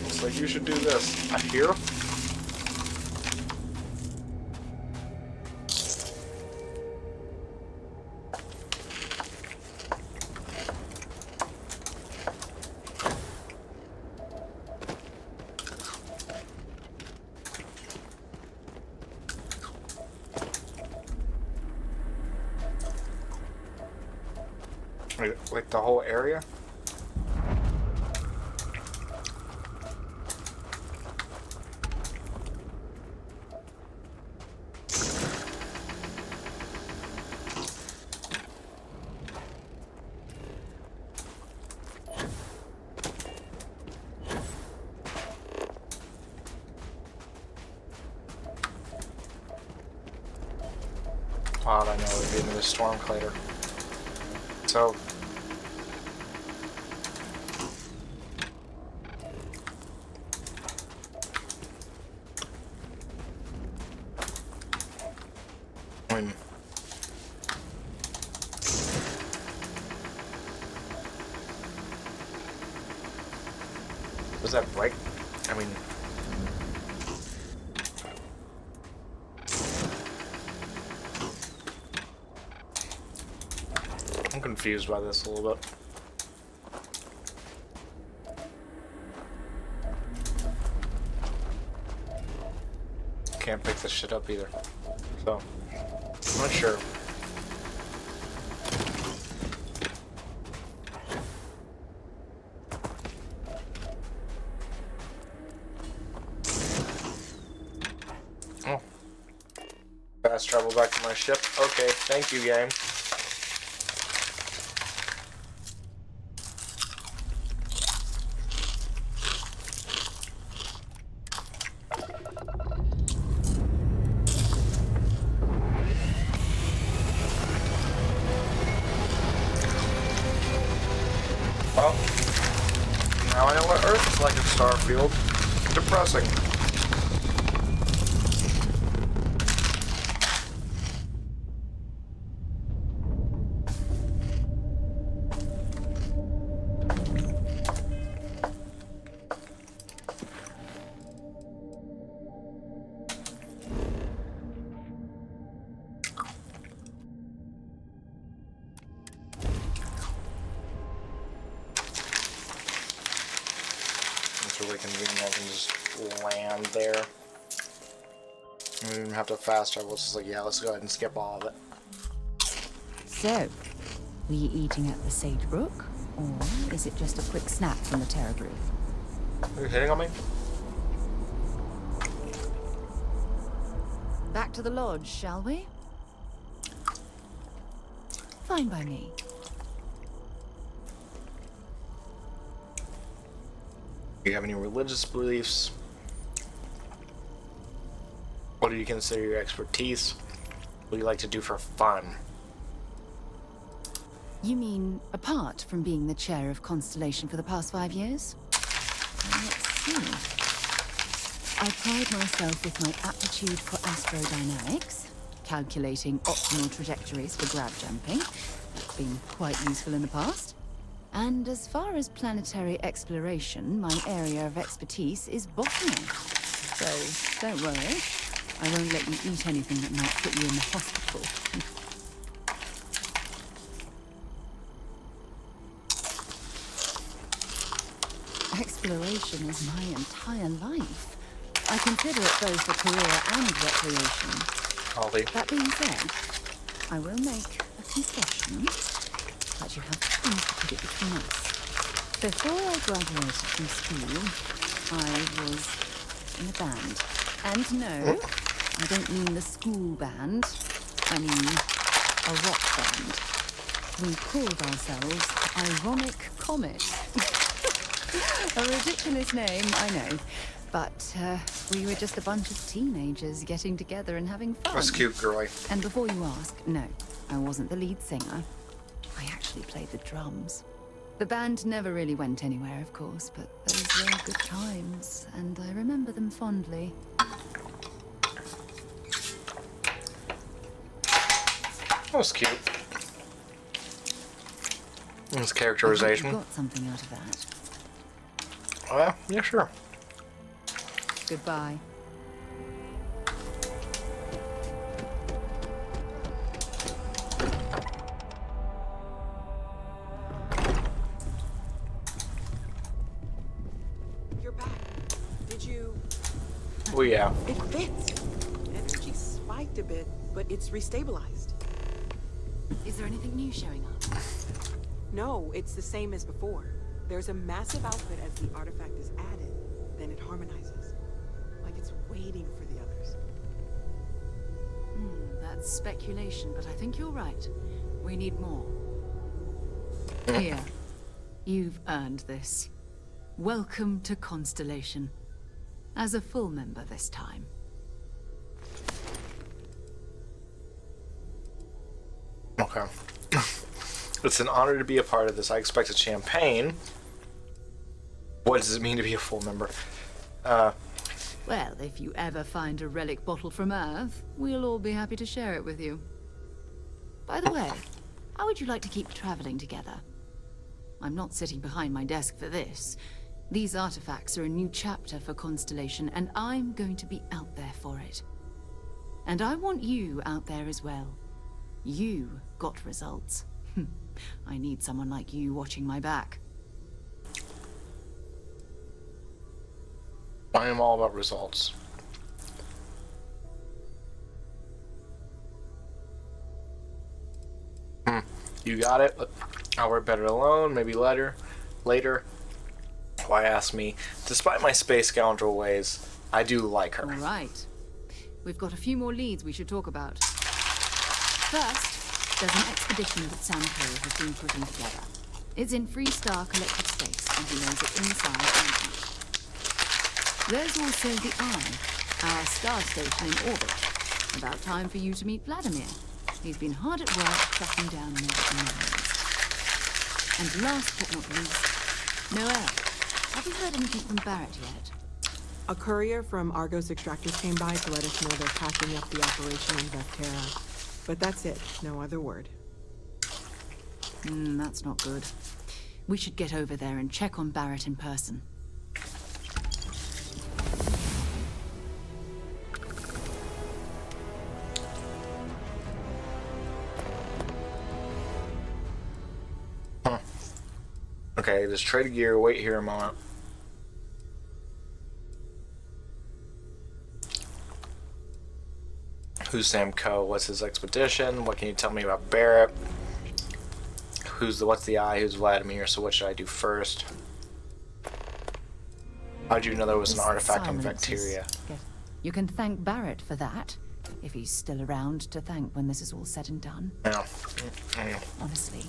It's like you should do this. Out here? Like the whole area? Odd, I know it would be another storm crater. So was that right? I mean, I'm confused by this a little bit. Can't pick this shit up either. So, I'm not sure. Oh. Fast travel back to my ship. Okay, thank you, game. Starfield. Depressing. It's really convenient. I can just land there. I don't even have to fast travel. It's just like, yeah, let's go ahead and skip all of it. So, were you eating at the Sagebrook, or is it just a quick snap from the Terra Groove? Are you hitting on me? Back to the lodge, shall we? Fine by me. Do you have any religious beliefs? What do you consider your expertise? What do you like to do for fun? You mean apart from being the chair of Constellation for the past 5 years? Let's see. I pride myself with my aptitude for astrodynamics, calculating optimal trajectories for grab jumping. That's been quite useful in the past. And as far as planetary exploration, my area of expertise is botany. So, don't worry. I won't let you eat anything that might put you in the hospital. Exploration is my entire life. I consider it both a career and recreation. Holly. That being said, I will make a confession, but you have to promise to put it between us. Before I graduated from school, I was in a band. And no, I don't mean the school band. I mean a rock band. We called ourselves Ironic Comet. A ridiculous name, I know. But we were just a bunch of teenagers getting together and having fun. That's cute, girly. And before you ask, no, I wasn't the lead singer. I actually played the drums. The band never really went anywhere, of course, but those were good times, and I remember them fondly. That was cute. This characterization. I hope you got something out of that. Yeah, sure. Goodbye. You're back. Did you... Oh, yeah. It fits. Energy spiked a bit, but it's restabilized. Is there anything new showing up? No, it's the same as before. There's a massive output as the artifact is added, then it harmonizes. Like it's waiting for the others. That's speculation, but I think you're right. We need more. Here. You've earned this. Welcome to Constellation. As a full member this time. Okay. It's an honor to be a part of this. I expected champagne. What does it mean to be a full member? Well, if you ever find a relic bottle from Earth, we'll all be happy to share it with you. By the way, how would you like to keep traveling together? I'm not sitting behind my desk for this. These artifacts are a new chapter for Constellation, and I'm going to be out there for it. And I want you out there as well. You got results. I need someone like you watching my back. I am all about results. You got it. I'll work better alone, maybe later. Why ask me? Despite my space scoundrel ways, I do like her. All right. We've got a few more leads we should talk about. First, there's an expedition that Samco has been putting together. It's in Freestar collected space, and he knows it inside and out. There's also the Eye, our star station in orbit. About time for you to meet Vladimir. He's been hard at work tracking down more anomalies. And last but not least, Noel, Have we heard anything from Barrett yet? A courier from Argos Extractors came by to let us know they're patching up the operation on Vectera. But that's it. No other word. That's not good. We should get over there and check on Barrett in person. Huh. Okay, just trade gear, wait here a moment. Who's Sam Coe? What's his expedition? What can you tell me about Barrett? What's the eye? Who's Vladimir? So what should I do first? How did you know there was an artifact on Vecteria? You can thank Barrett for that, if he's still around to thank when this is all said and done. Yeah. Honestly,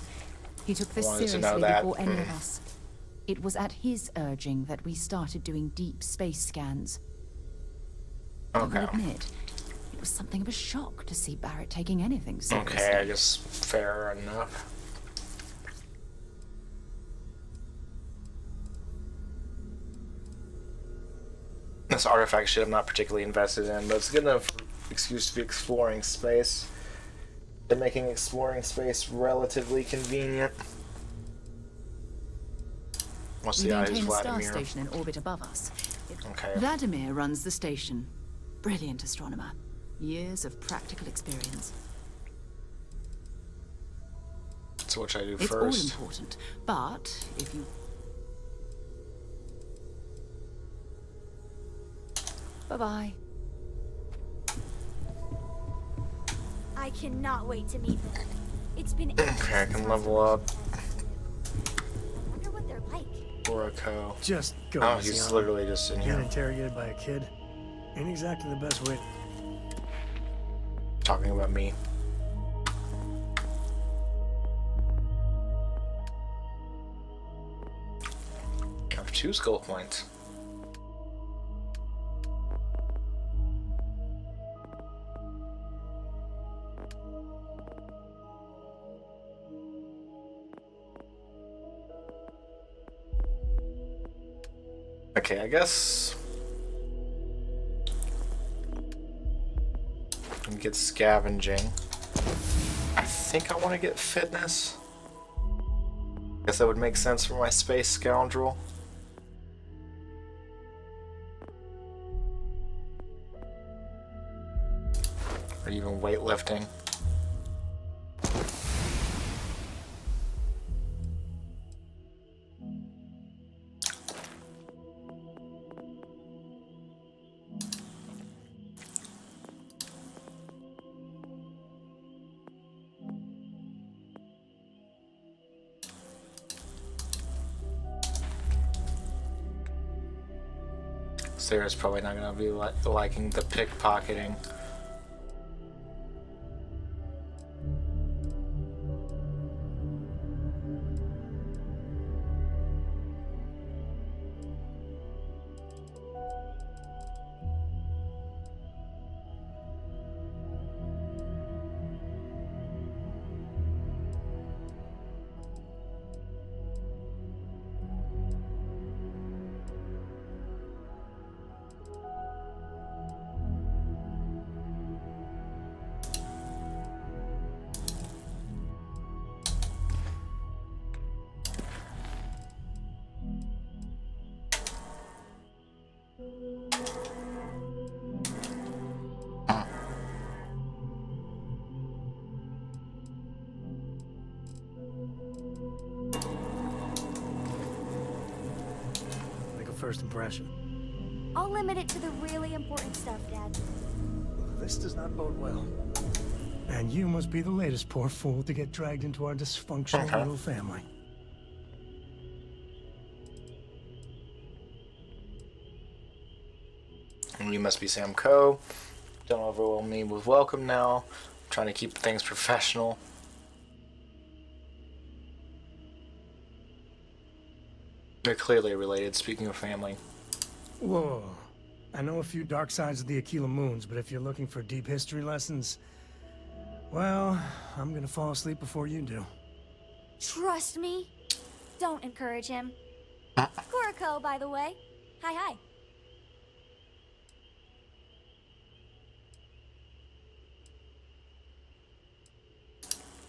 he took this Wanted to seriously know that. before any of us. It was at his urging that we started doing deep space scans. I will admit, it was something of a shock to see Barrett taking anything seriously. Okay, I guess fair enough. This artifact shit I'm not particularly invested in, but it's good enough excuse to be exploring space. They're making exploring space relatively convenient. What's the eye? Who's Vladimir? We maintain a Vladimir? star station in orbit above us. Okay. Vladimir runs the station. Brilliant astronomer. Years of practical experience. So what should I do It's first? all important, but if you... Bye-bye. I cannot wait to meet them. It's been Okay, I can level up. I wonder what they're like. Oraco. Just go. Oh, he's literally just in Being here interrogated by a kid ain't exactly the best way. talking about me. I have 2 skill points. Okay, I guess I can get scavenging. I think I want to get fitness. Guess that would make sense for my space scoundrel. Or even weightlifting. Sarah's probably not gonna be liking the pickpocketing. Like a first impression. I'll limit it to the really important stuff, Dad. This does not bode well. And you must be the latest poor fool to get dragged into our dysfunctional little family. And you must be Sam Coe. Don't overwhelm me with welcome now. I'm trying to keep things professional. They're clearly related, speaking of family. Whoa. I know a few dark sides of the Aquila Moons, but if you're looking for deep history lessons, well, I'm gonna fall asleep before you do. Trust me. Don't encourage him. Corico, by the way. Hi.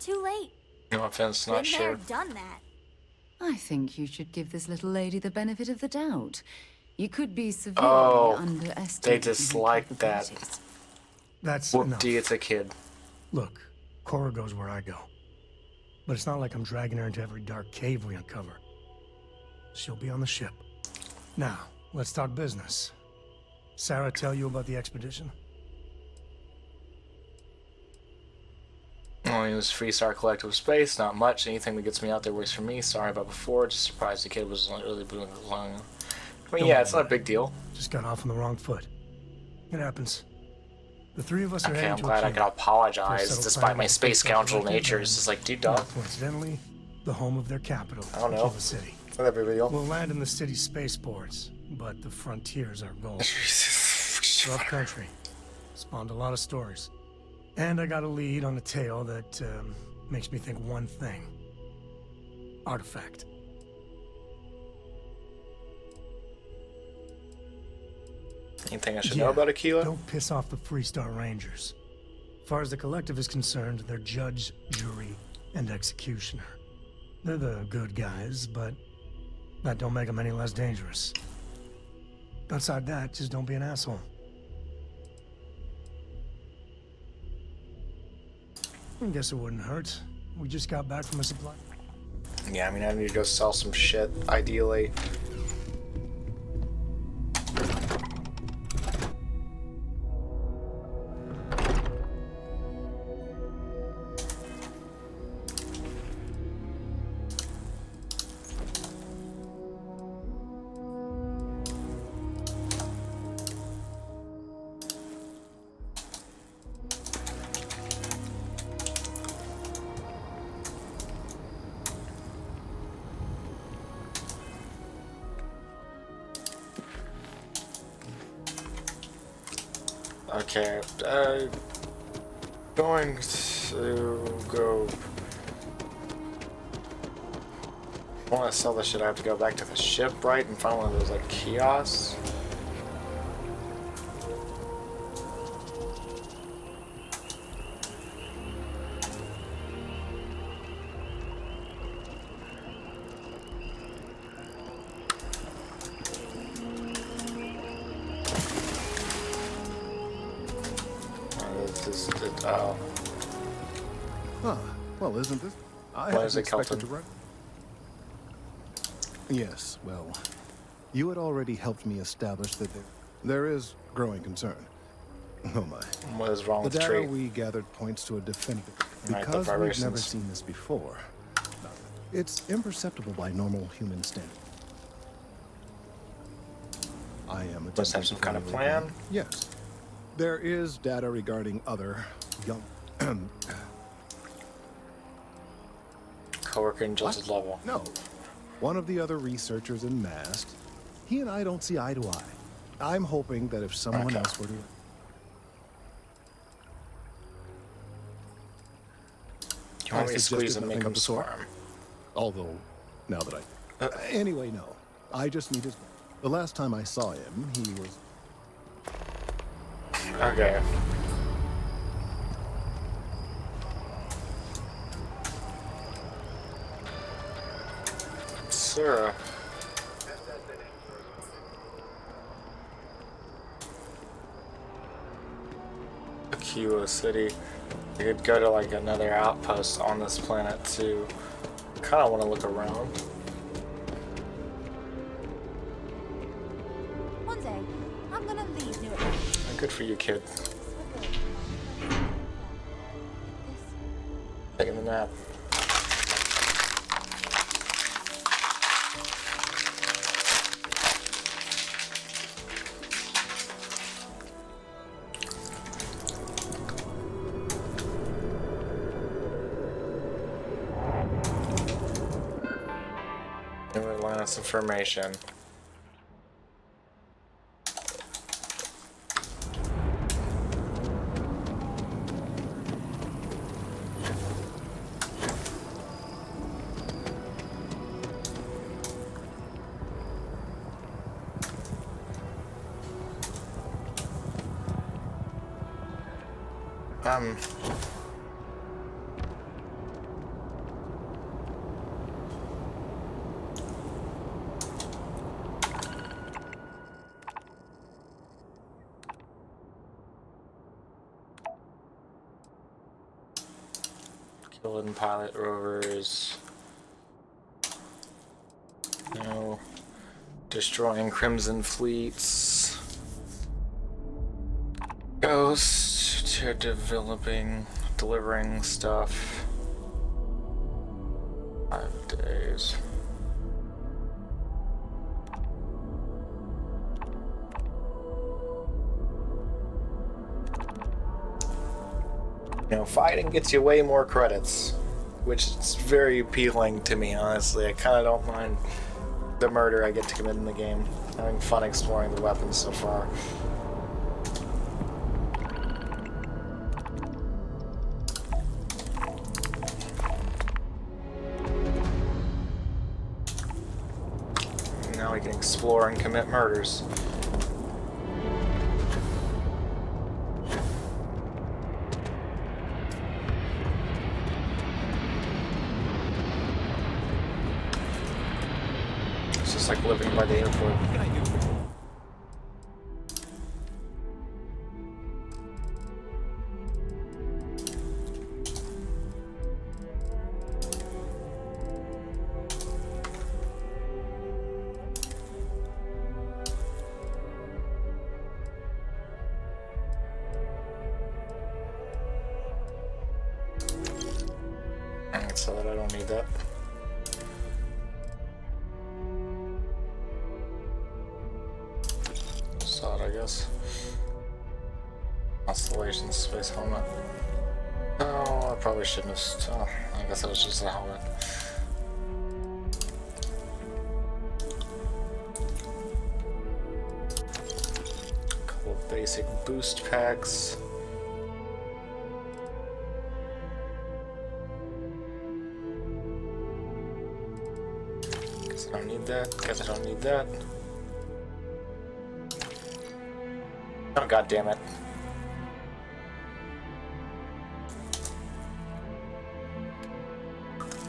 Too late. No offense, not Been there, sure. done that. I think you should give this little lady the benefit of the doubt. You could be severely Oh, underestimating they her dislike that. capabilities. That's enough. Whoop-dee, it's a kid. Look, Cora goes where I go. But it's not like I'm dragging her into every dark cave we uncover. She'll be on the ship. Now, let's talk business. Sarah tell you about the expedition? Only use Freestar Collective Space, not much. Anything that gets me out there works for me. Sorry about before, just surprised the kid was really moving along. I mean, yeah, it's not a big deal. Just got off on the wrong foot. It happens. The three of us are Okay, heading I'm to glad I Akira. can apologize, Settle despite plan my with the space Freestar scoundrel Collective nature. and, It's just like, dude, well, dog. coincidentally, the home of their capital, I don't know. Akila City. It's not that big of a deal. We'll land in the city's spaceports, but the frontier's our goal. Rough country. Spawned a lot of stories. And I got a lead on a tale that makes me think one thing. Artifact. Anything I should know about Aquila? Don't piss off the Freestar Rangers. As far as the collective is concerned, they're judge, jury, and executioner. They're the good guys, but that don't make them any less dangerous. Outside that, just don't be an asshole. I guess it wouldn't hurt. We just got back from a supply. Yeah, I mean, I need to go sell some shit, ideally. Okay, going to go. I want to sell this shit. I have to go back to the ship, right, and find one of those like kiosks. Huh. Well, isn't this? I Why is hadn't it Kelton? expected to run. Yes, well, you had already helped me establish that there is growing concern. Oh my. What is wrong the with the data tree? we gathered points to a definitive. Right, the Because we've never vibrations. seen this before, it's imperceptible by normal human standards. I am Must have some kind of plan. Yes. There is data regarding other young Coworker in Jilted level. No. One of the other researchers in Mask. He and I don't see eye to eye. I'm hoping that if someone Okay. else were to... You want me to I squeeze suggested and make nothing him of the sort. swarm? Although, now that anyway, no. I just need his... The last time I saw him, he was... Okay. Sir. Aquila City. We could go to like another outpost on this planet too. Kind of want to look around. One day, I'm gonna leave New Atlantis. Good for you, kid. Taking a nap. New Atlantis information. Killing pilot rovers. No. Destroying Crimson fleets. Ghost to delivering stuff. 5 days. You know, fighting gets you way more credits, which is very appealing to me, honestly. I kind of don't mind the murder I get to commit in the game. Having fun exploring the weapons so far. Now we can explore and commit murders. It's just like living by the airport. So that I don't need that. Saw it, I guess. Constellation space helmet. Oh, I probably shouldn't have. Oh, I guess it was just a helmet. Couple of basic boost packs. Guess I don't need that. Guess I don't need that. Oh, god damn it.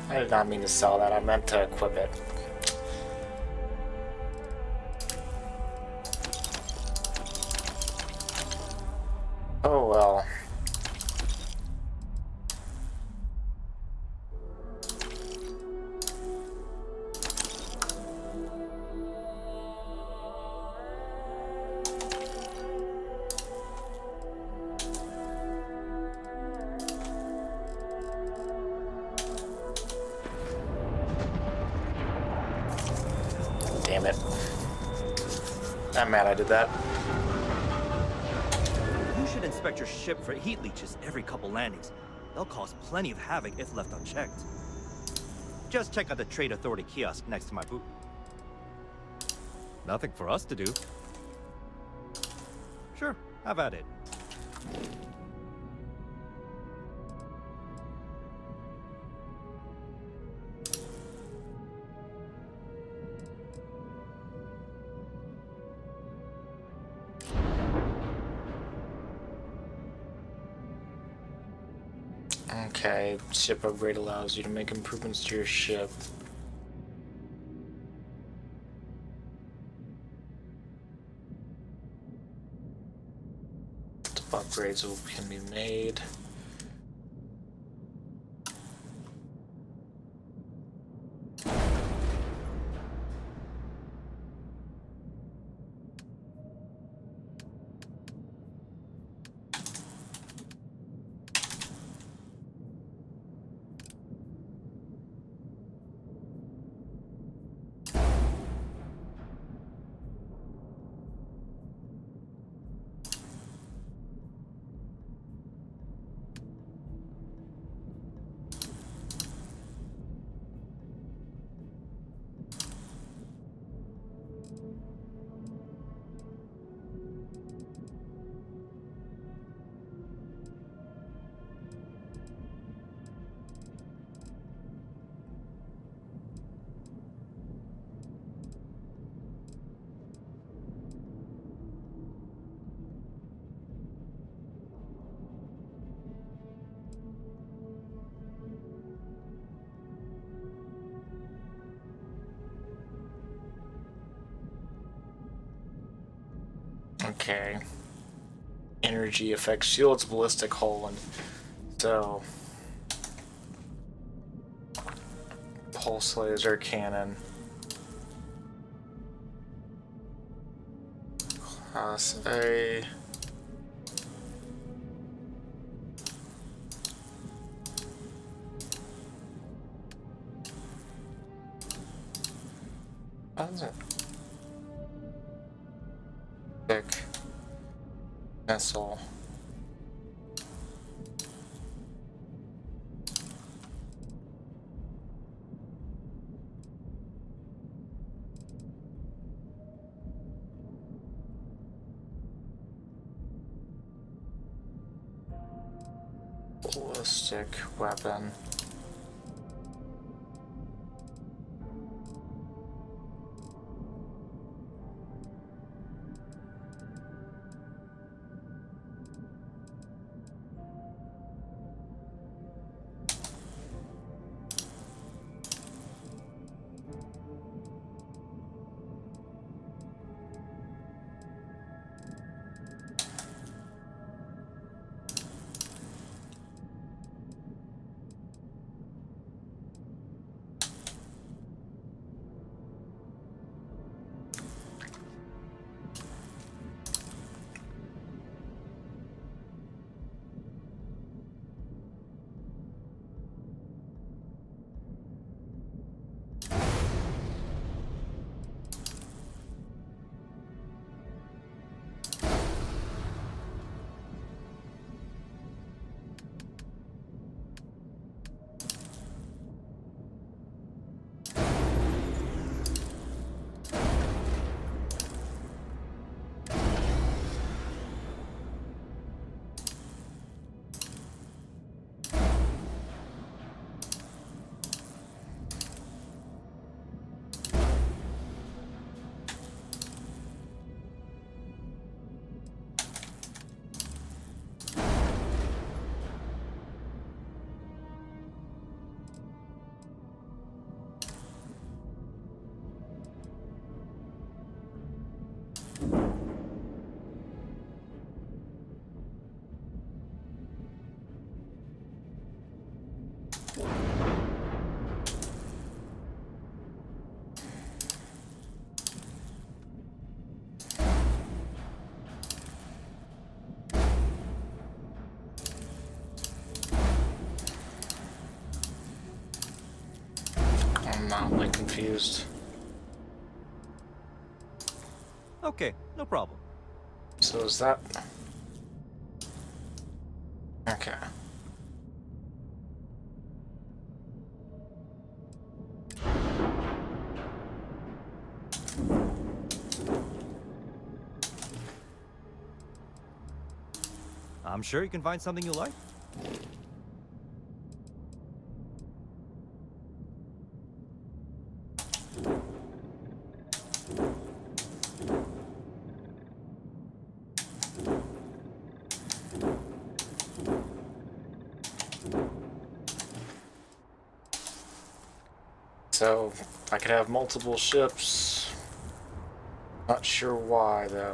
I did not mean to sell that. I meant to equip it. Oh well. Damn it. I'm mad I did that. You should inspect your ship for heat leeches every couple landings. They'll cause plenty of havoc if left unchecked. Just check out the Trade Authority kiosk next to my booth. Nothing for us to do. Sure, have at it. Okay, ship upgrade allows you to make improvements to your ship. Upgrades can be made. Okay. Energy affects shields, ballistic hull, and so pulse laser cannon. Class A. What is it? Thick missile. Ballistic weapon. I'm mildly confused. Okay, no problem. So is that... Okay. I'm sure you can find something you like. So, I could have multiple ships. Not sure why, though.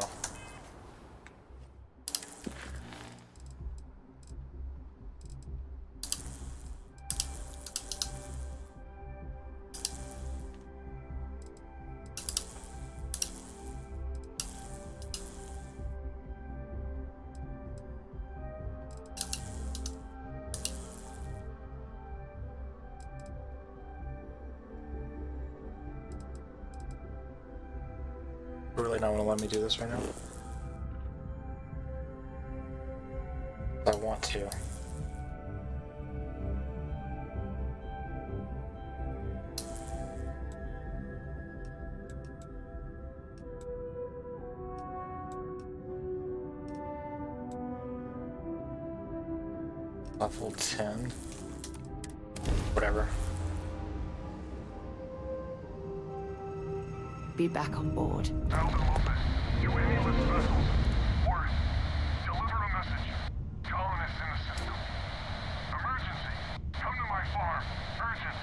Really not want to let me do this right now. I want to. Level 10. Whatever. Be back on board. Alpha Lopez, you aimless vessels. Worse, deliver a message. Colonists in the system. Emergency. Come to my farm. Urgent.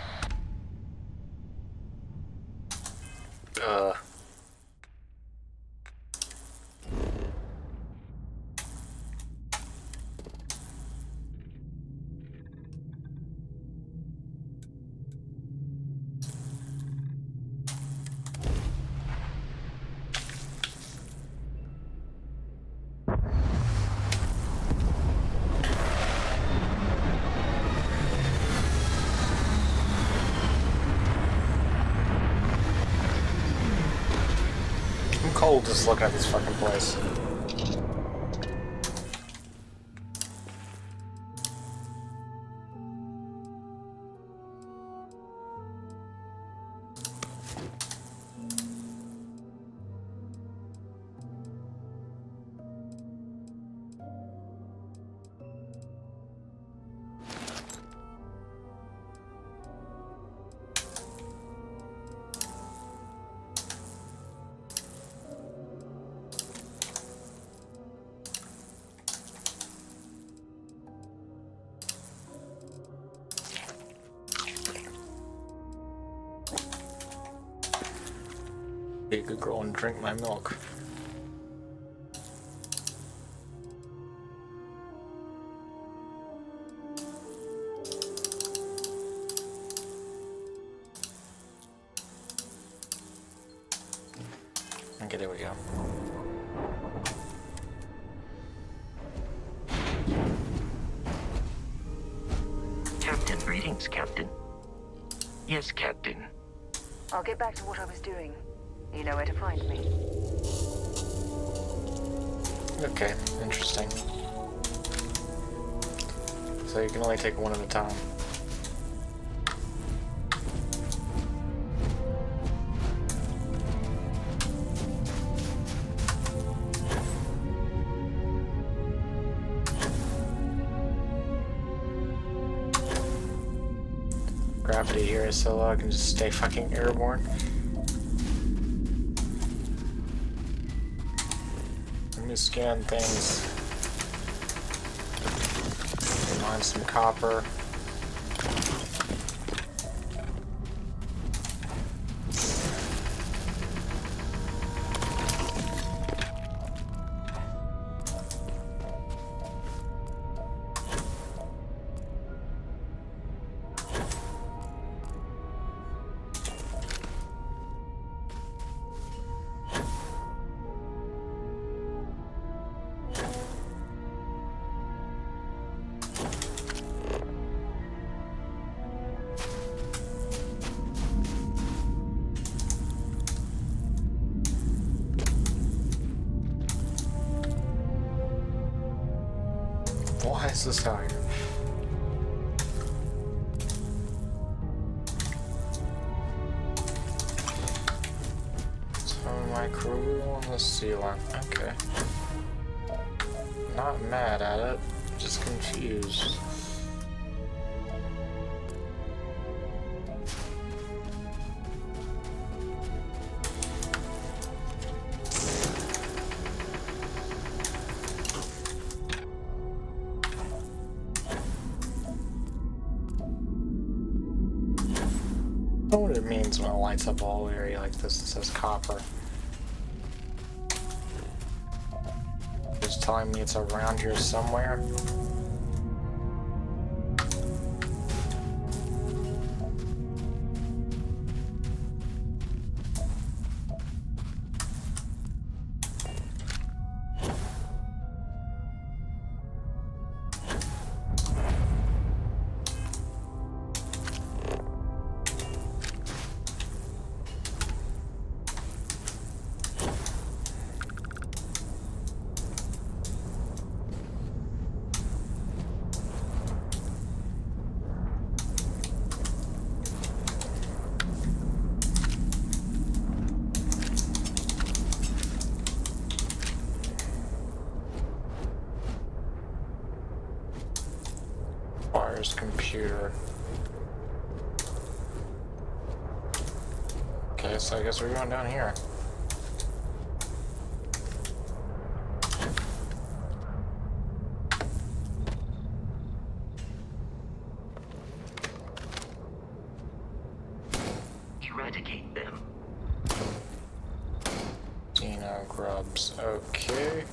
cold just looking at this fucking place. Be a good girl and drink my milk. Okay, there we go. Captain, greetings, Captain. Yes, Captain. I'll get back to what I was doing. You know where to find me. Okay, interesting. So you can only take one at a time. Gravity here is so low I can just stay fucking airborne. Let me scan things. Mine some copper. Why is this out here? So my crew on the ceiling. Okay. Not mad at it, just confused. I don't know what it means when it lights up a whole area like this. It says copper. It's telling me it's around here somewhere. Computer. Okay, so I guess we're going down here. Eradicate them. Dino grubs. Okay.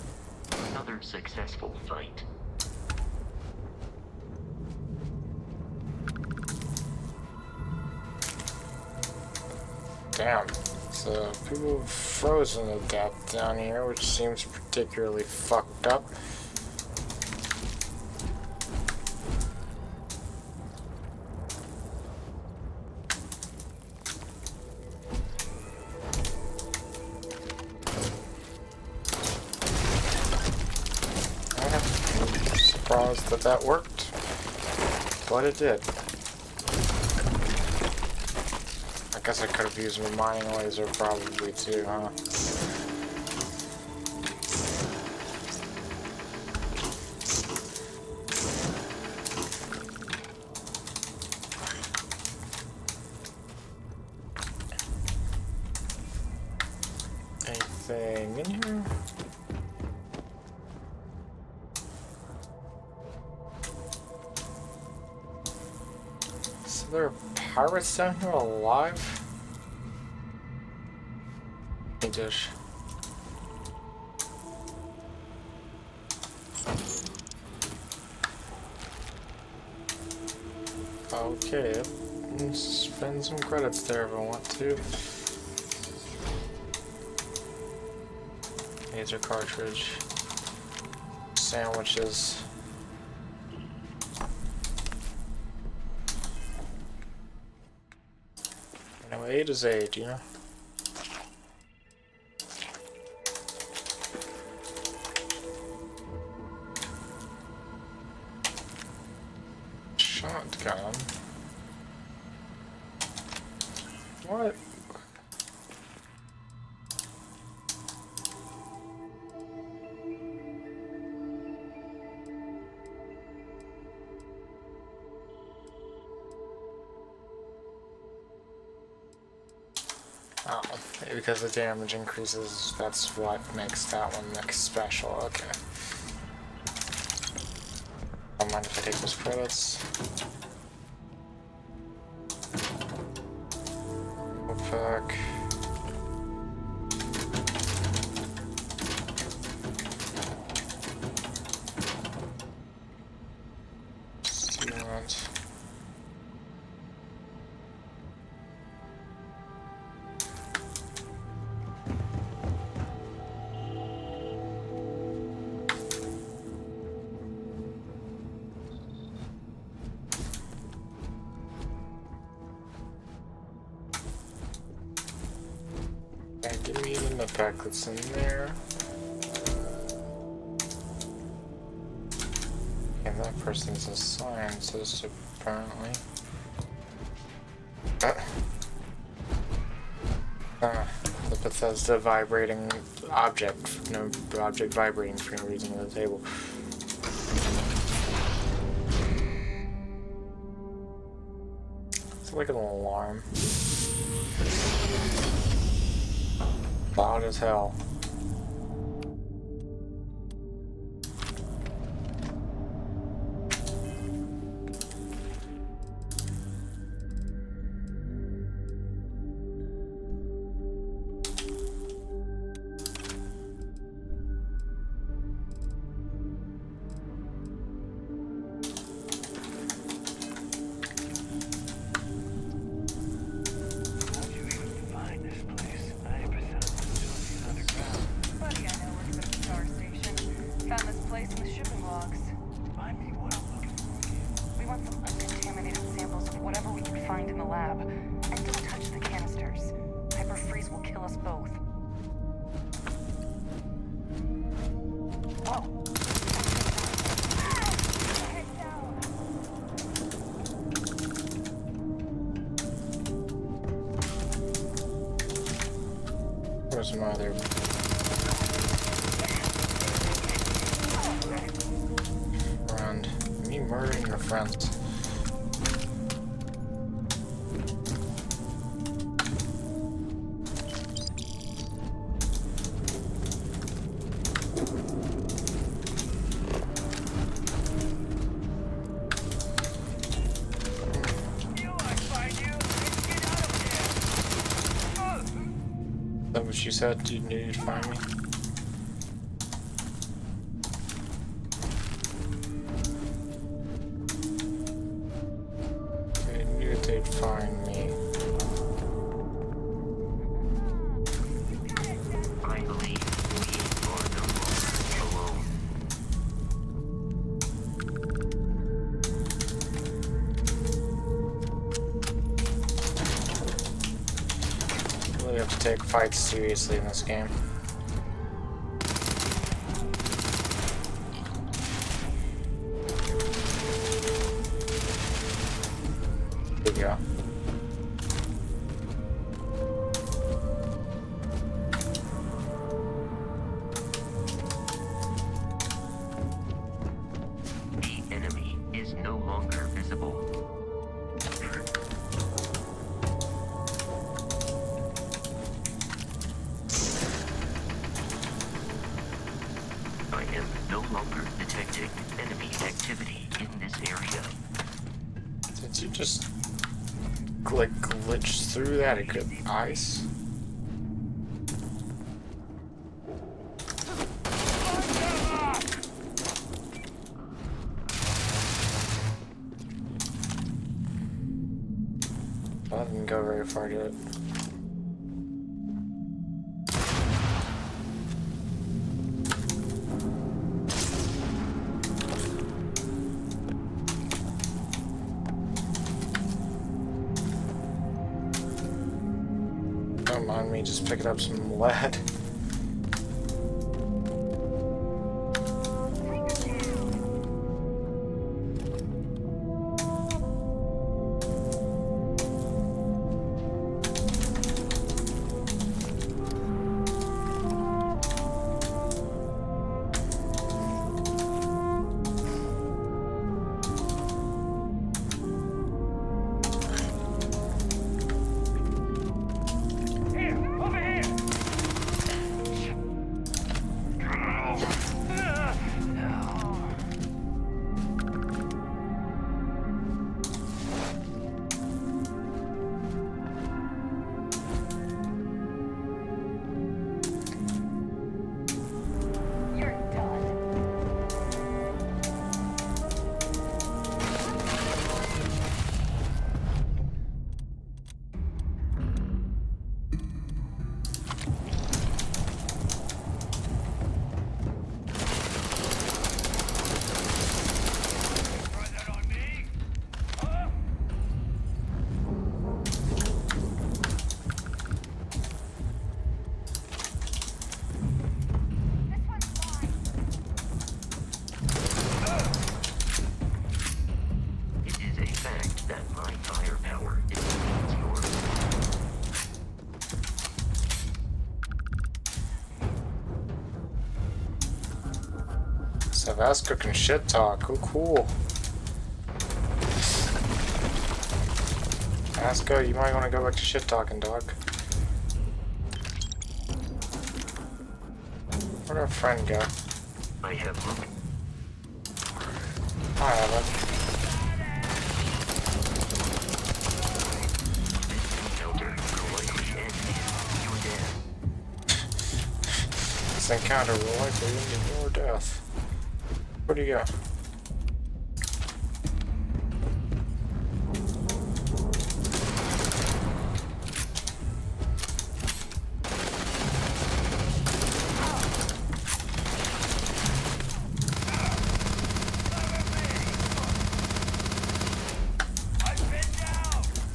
Another successful fight. Damn. So people have frozen to death down here, which seems particularly fucked up. surprised that that worked, but it did. I guess I could have used my mining laser probably too, huh? Anything in here? So there are pirates down here alive? Hey, dish. Okay, spend some credits there if I want to. Laser cartridge. Sandwiches. Now A to Z, you know? Shotgun. What? Oh, because the damage increases, that's what makes that one special, okay. I don't mind if I take those credits. Back. Sealant. Give me the pack that's in there. And that person's a scientist, apparently. The Bethesda vibrating object. No object vibrating for any reason on the table. It's like an alarm. Loud as hell. Where's my other friend? Me murdering your friends. Is that what you said? You knew you'd find me? I knew they'd find me. I believe we are no longer alone. You really have to take fights seriously in this game. you go. The enemy is no longer visible. I am no longer detecting enemy activity in this area. Did you just like glitch through that? It could ice. I didn't go very far, did it? Don't mind me just picking up some lead. That's cooking shit talk. Oh, cool. Asko, you might want to go back to shit talking, dog. Where'd our friend go? I have looked. I haven't. This encounter will likely end in your death. Where'd he go?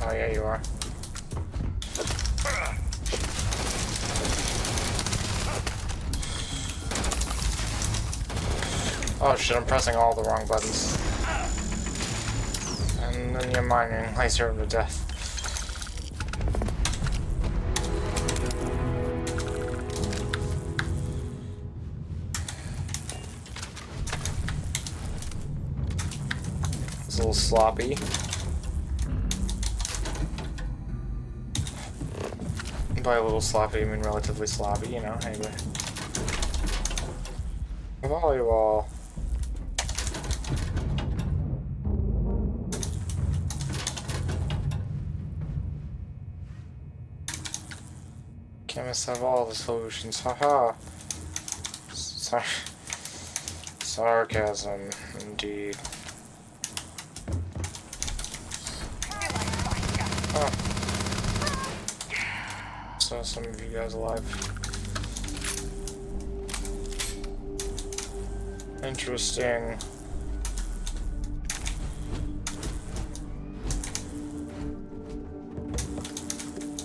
Oh yeah, you are. Oh shit, I'm pressing all the wrong buttons. And then you're mining laser him to death. It's a little sloppy. By a little sloppy, I mean relatively sloppy, you know, anyway. Volleyball. Chemists have all the solutions, haha. Sarcasm, indeed. Oh. So some of you guys alive. Interesting.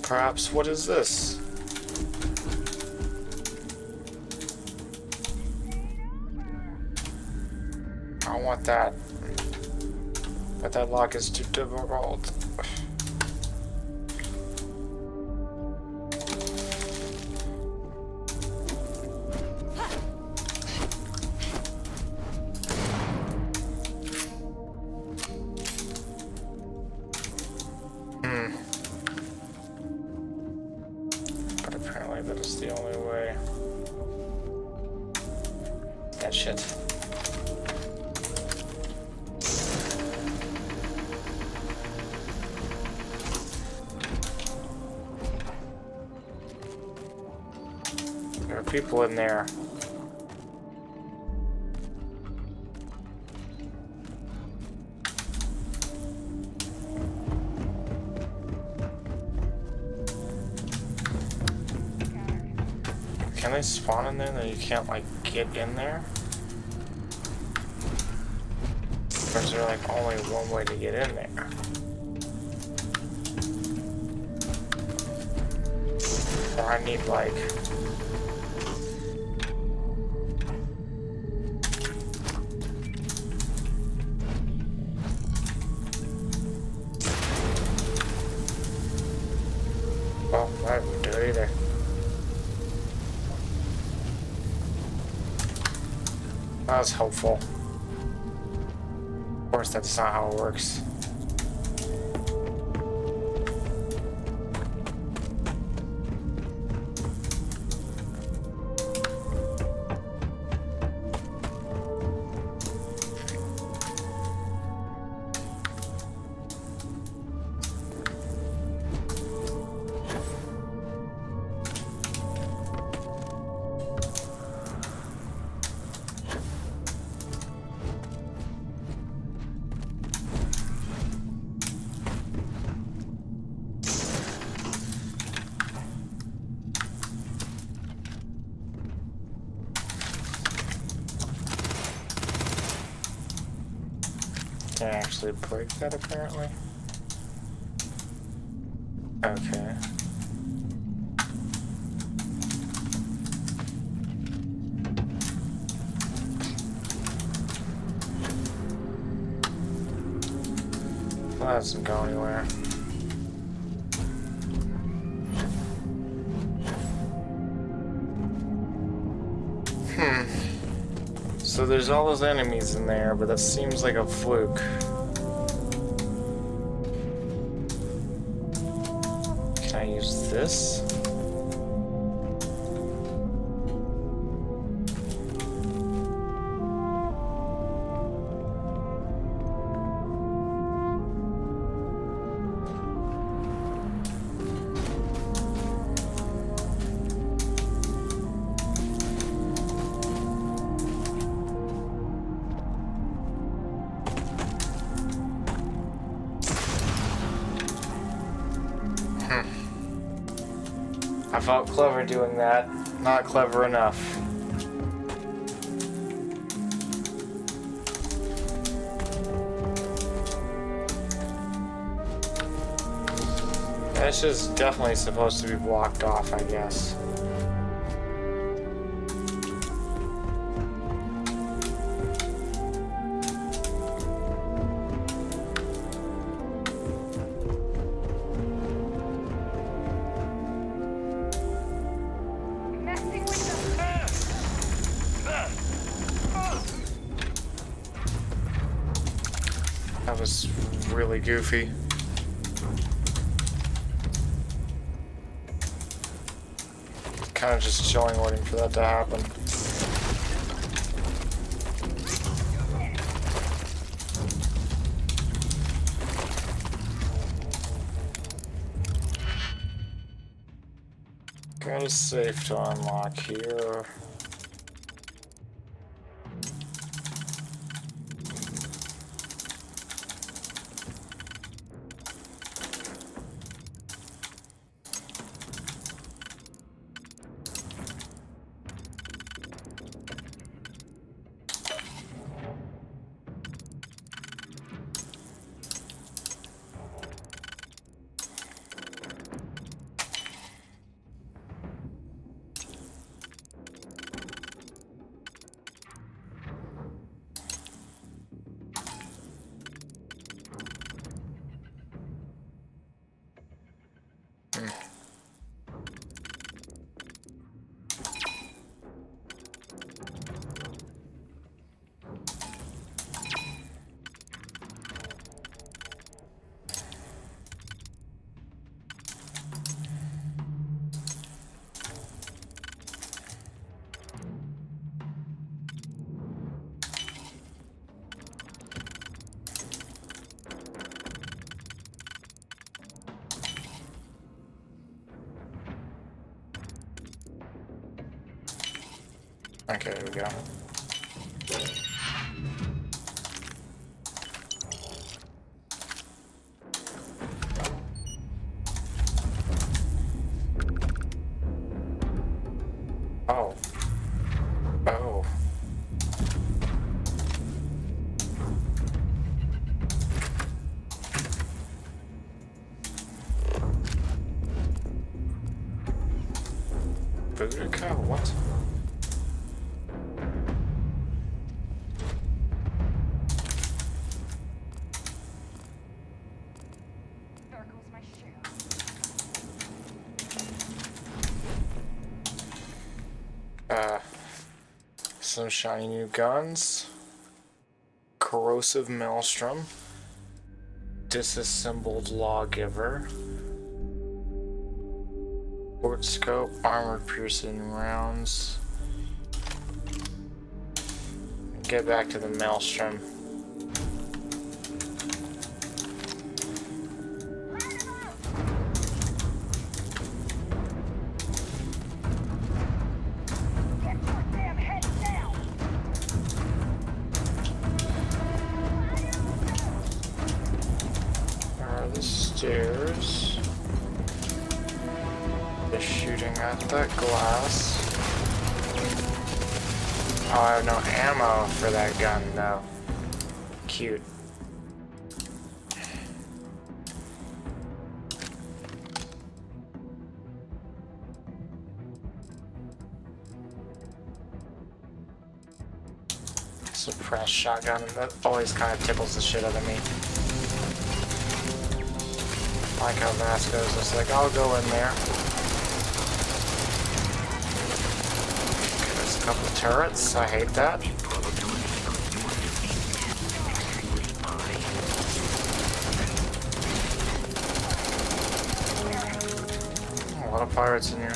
Perhaps, what is this? I want that. But that lock is too difficult. people in there. Can they spawn in there that you can't, like, get in there? Or is there, like, only one way to get in there? Or I need, like... Well, I wouldn't do it either. That was helpful. Of course, that's not how it works. Can I actually break that, apparently? Okay. Well, that doesn't go anywhere. So there's all those enemies in there, but that seems like a fluke. Can I use this? I felt clever doing that. Not clever enough. This is definitely supposed to be blocked off, I guess. That was really goofy. Kind of just chilling, waiting for that to happen. Got a safe to unlock here. Okay, there we go. Oh. Oh. Boudica? What? Some shiny new guns. Corrosive Maelstrom. Disassembled Lawgiver. Port scope, armor piercing rounds. Get back to the Maelstrom. Stairs. They're shooting at that glass. Oh, I have no ammo for that gun, though. Cute. Suppressed shotgun, that always kind of tickles the shit out of me. I like how Vasco's just like, I'll go in there. Okay, there's a couple of turrets. I hate that. A lot of pirates in here.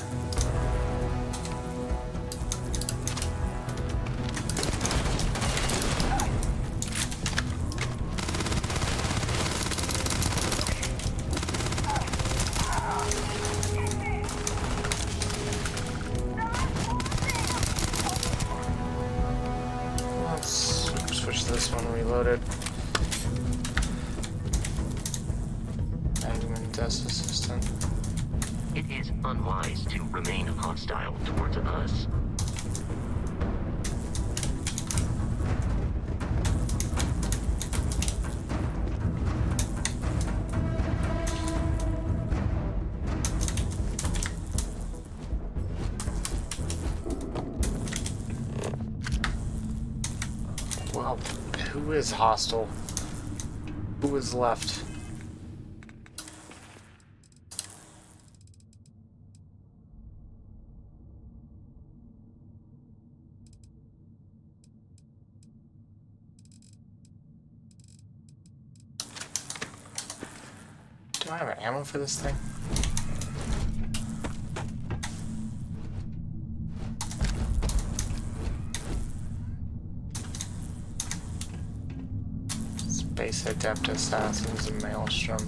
This one reloaded. Admin desk assistant. It is unwise to remain hostile towards us. Well, who is hostile? Who is left? Do I have ammo for this thing? Space Adept Assassins and Maelstrom.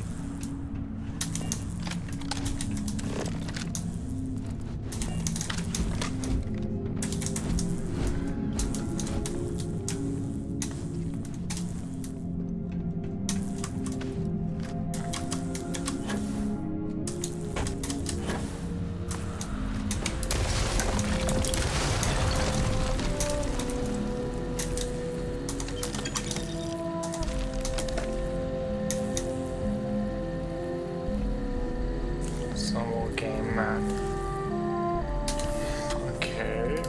Some old game map. Okay.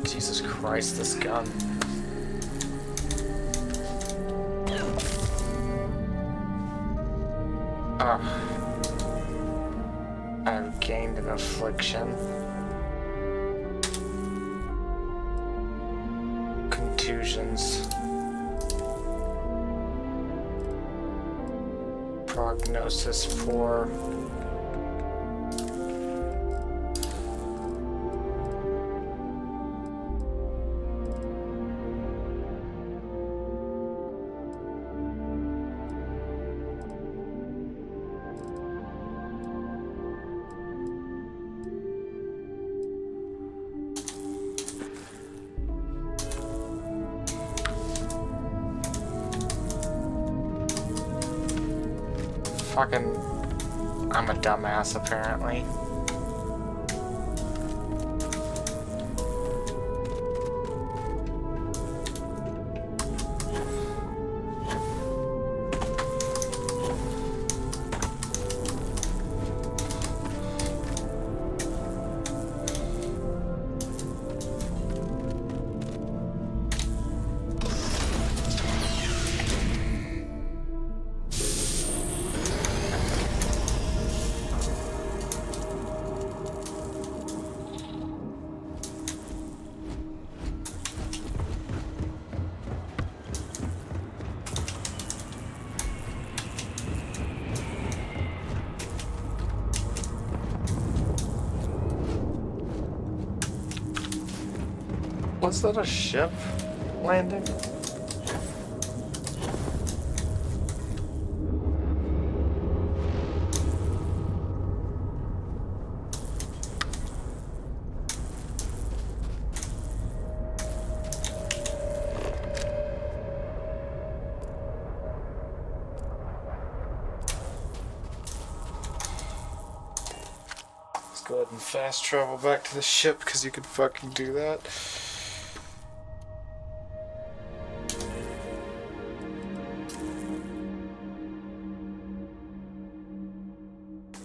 Jesus Christ, this gun. I've gained an affliction. Contusions. Prognosis for... Fucking... I'm a dumbass, apparently. Was that a ship landing? Let's go ahead and fast travel back to the ship because you could fucking do that.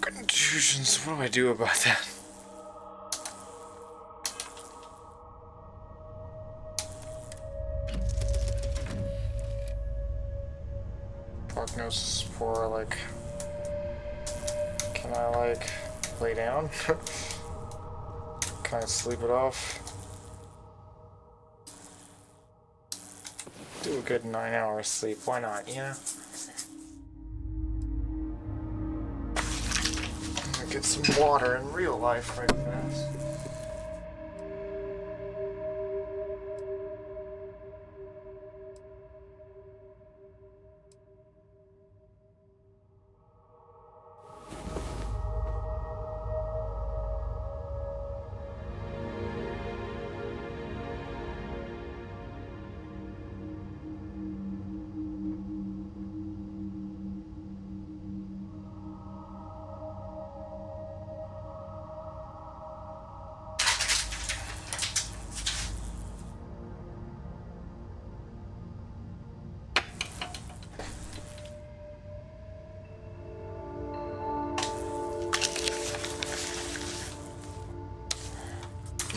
Contusions, what do I do about that? Prognosis for, like... Can I, like, lay down? Can I sleep it off? Do a good 9 hours sleep, why not, yeah? Get some water in real life right fast.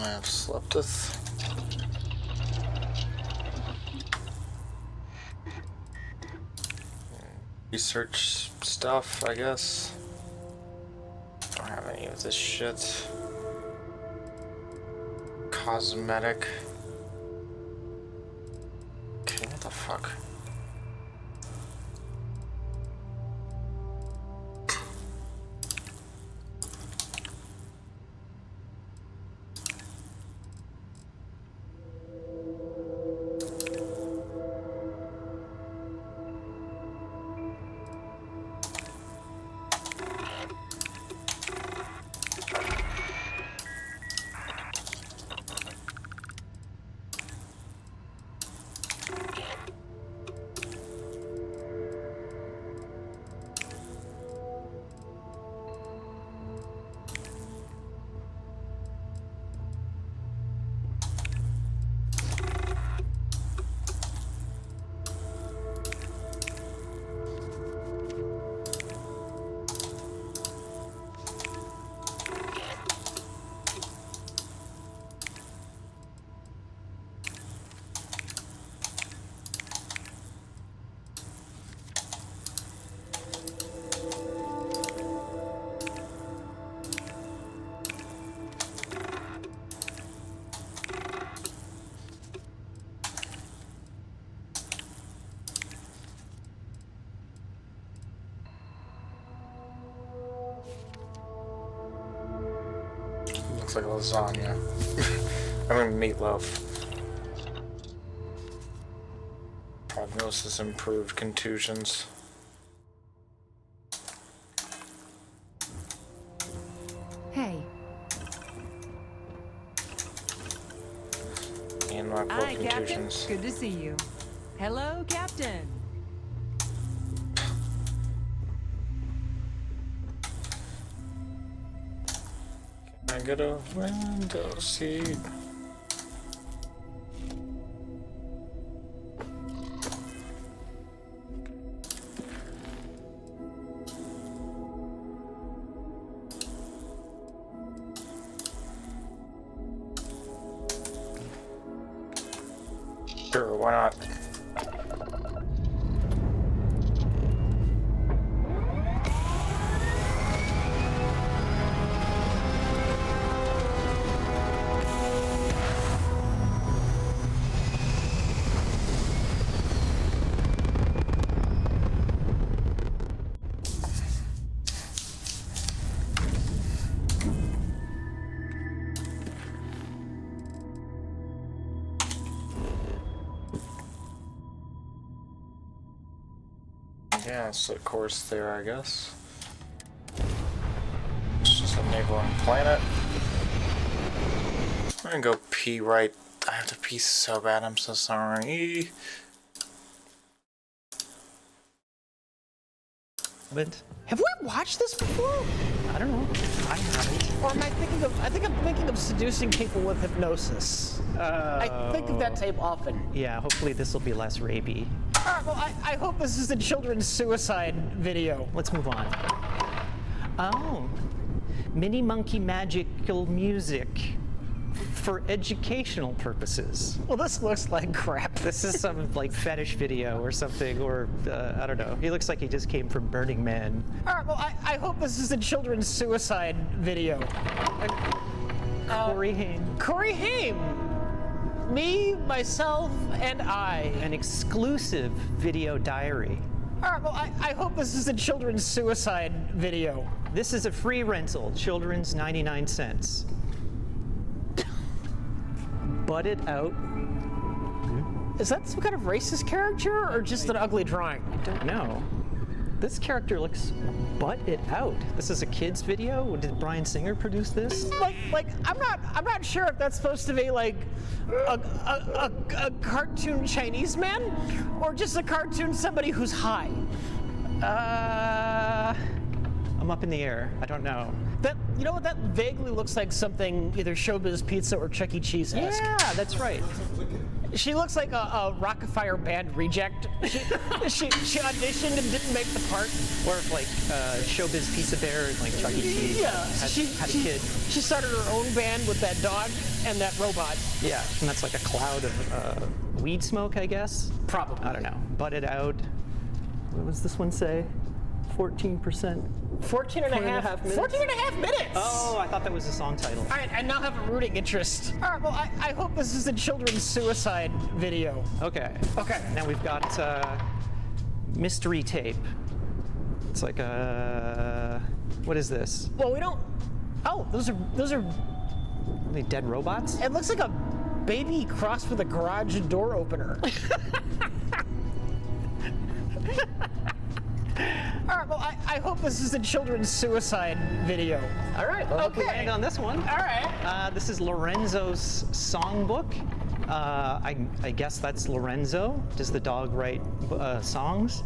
I have sleepteth. Research stuff, I guess. Don't have any of this shit. Cosmetic. Okay, what the fuck? looks like lasagna. I mean meatloaf. Prognosis improved, contusions. Hey. And my Hi, Captain. contusions. Good to see you. Hello, Captain. Can I get a window seat? Sure, why not? Yeah, it's a course there, I guess. It's just a neighboring planet. I'm gonna go pee right. I have to pee so bad, I'm so sorry. But have we watched this before? I don't know. I haven't. Or am I thinking of? I think I'm thinking of seducing people with hypnosis. I think of that tape often. Yeah, hopefully this will be less rapey. All right, well, I hope this is a children's suicide video. Let's move on. Oh, Mini Monkey Magical Music for educational purposes. Well, this looks like crap. This is some like fetish video or something, or I don't know. He looks like he just came from Burning Man. All right, well, I hope this is a children's suicide video. Corey Haim. Corey Haim. Me, myself, and I. An exclusive video diary. All right, well, I hope this is a children's suicide video. This is a free rental, children's 99 cents. Butt it out. Is that some kind of racist character or just an ugly drawing? I don't know. This character looks butt it out. This is a kid's video? Did Bryan Singer produce this? Like I'm not sure if that's supposed to be like a cartoon Chinese man or just a cartoon somebody who's high. I'm up in the air. I don't know. That, you know what, that vaguely looks like something either Showbiz Pizza or Chuck E. Cheese-esque. Yeah, that's right. She looks like a Rockafire band reject. She auditioned and didn't make the part. Or if like Showbiz Pizza Bear and like Chuck E. Cheese had a kid. She started her own band with that dog and that robot. Yeah, and that's like a cloud of weed smoke, I guess. Probably. I don't know. Butt it out. What does this one say? 14%. 14 and a half minutes. Oh, I thought that was a song title. All right, I now have a rooting interest. All right, well, I hope this is a children's suicide video. Okay. Okay. Now we've got mystery tape. It's like what is this? Well, we don't. Oh, those are. Are they dead robots? It looks like a baby crossed with a garage door opener. All right, well, I hope this is a children's suicide video. All right, well, okay. we land on this one. All right. This is Lorenzo's songbook. I guess that's Lorenzo. Does the dog write songs?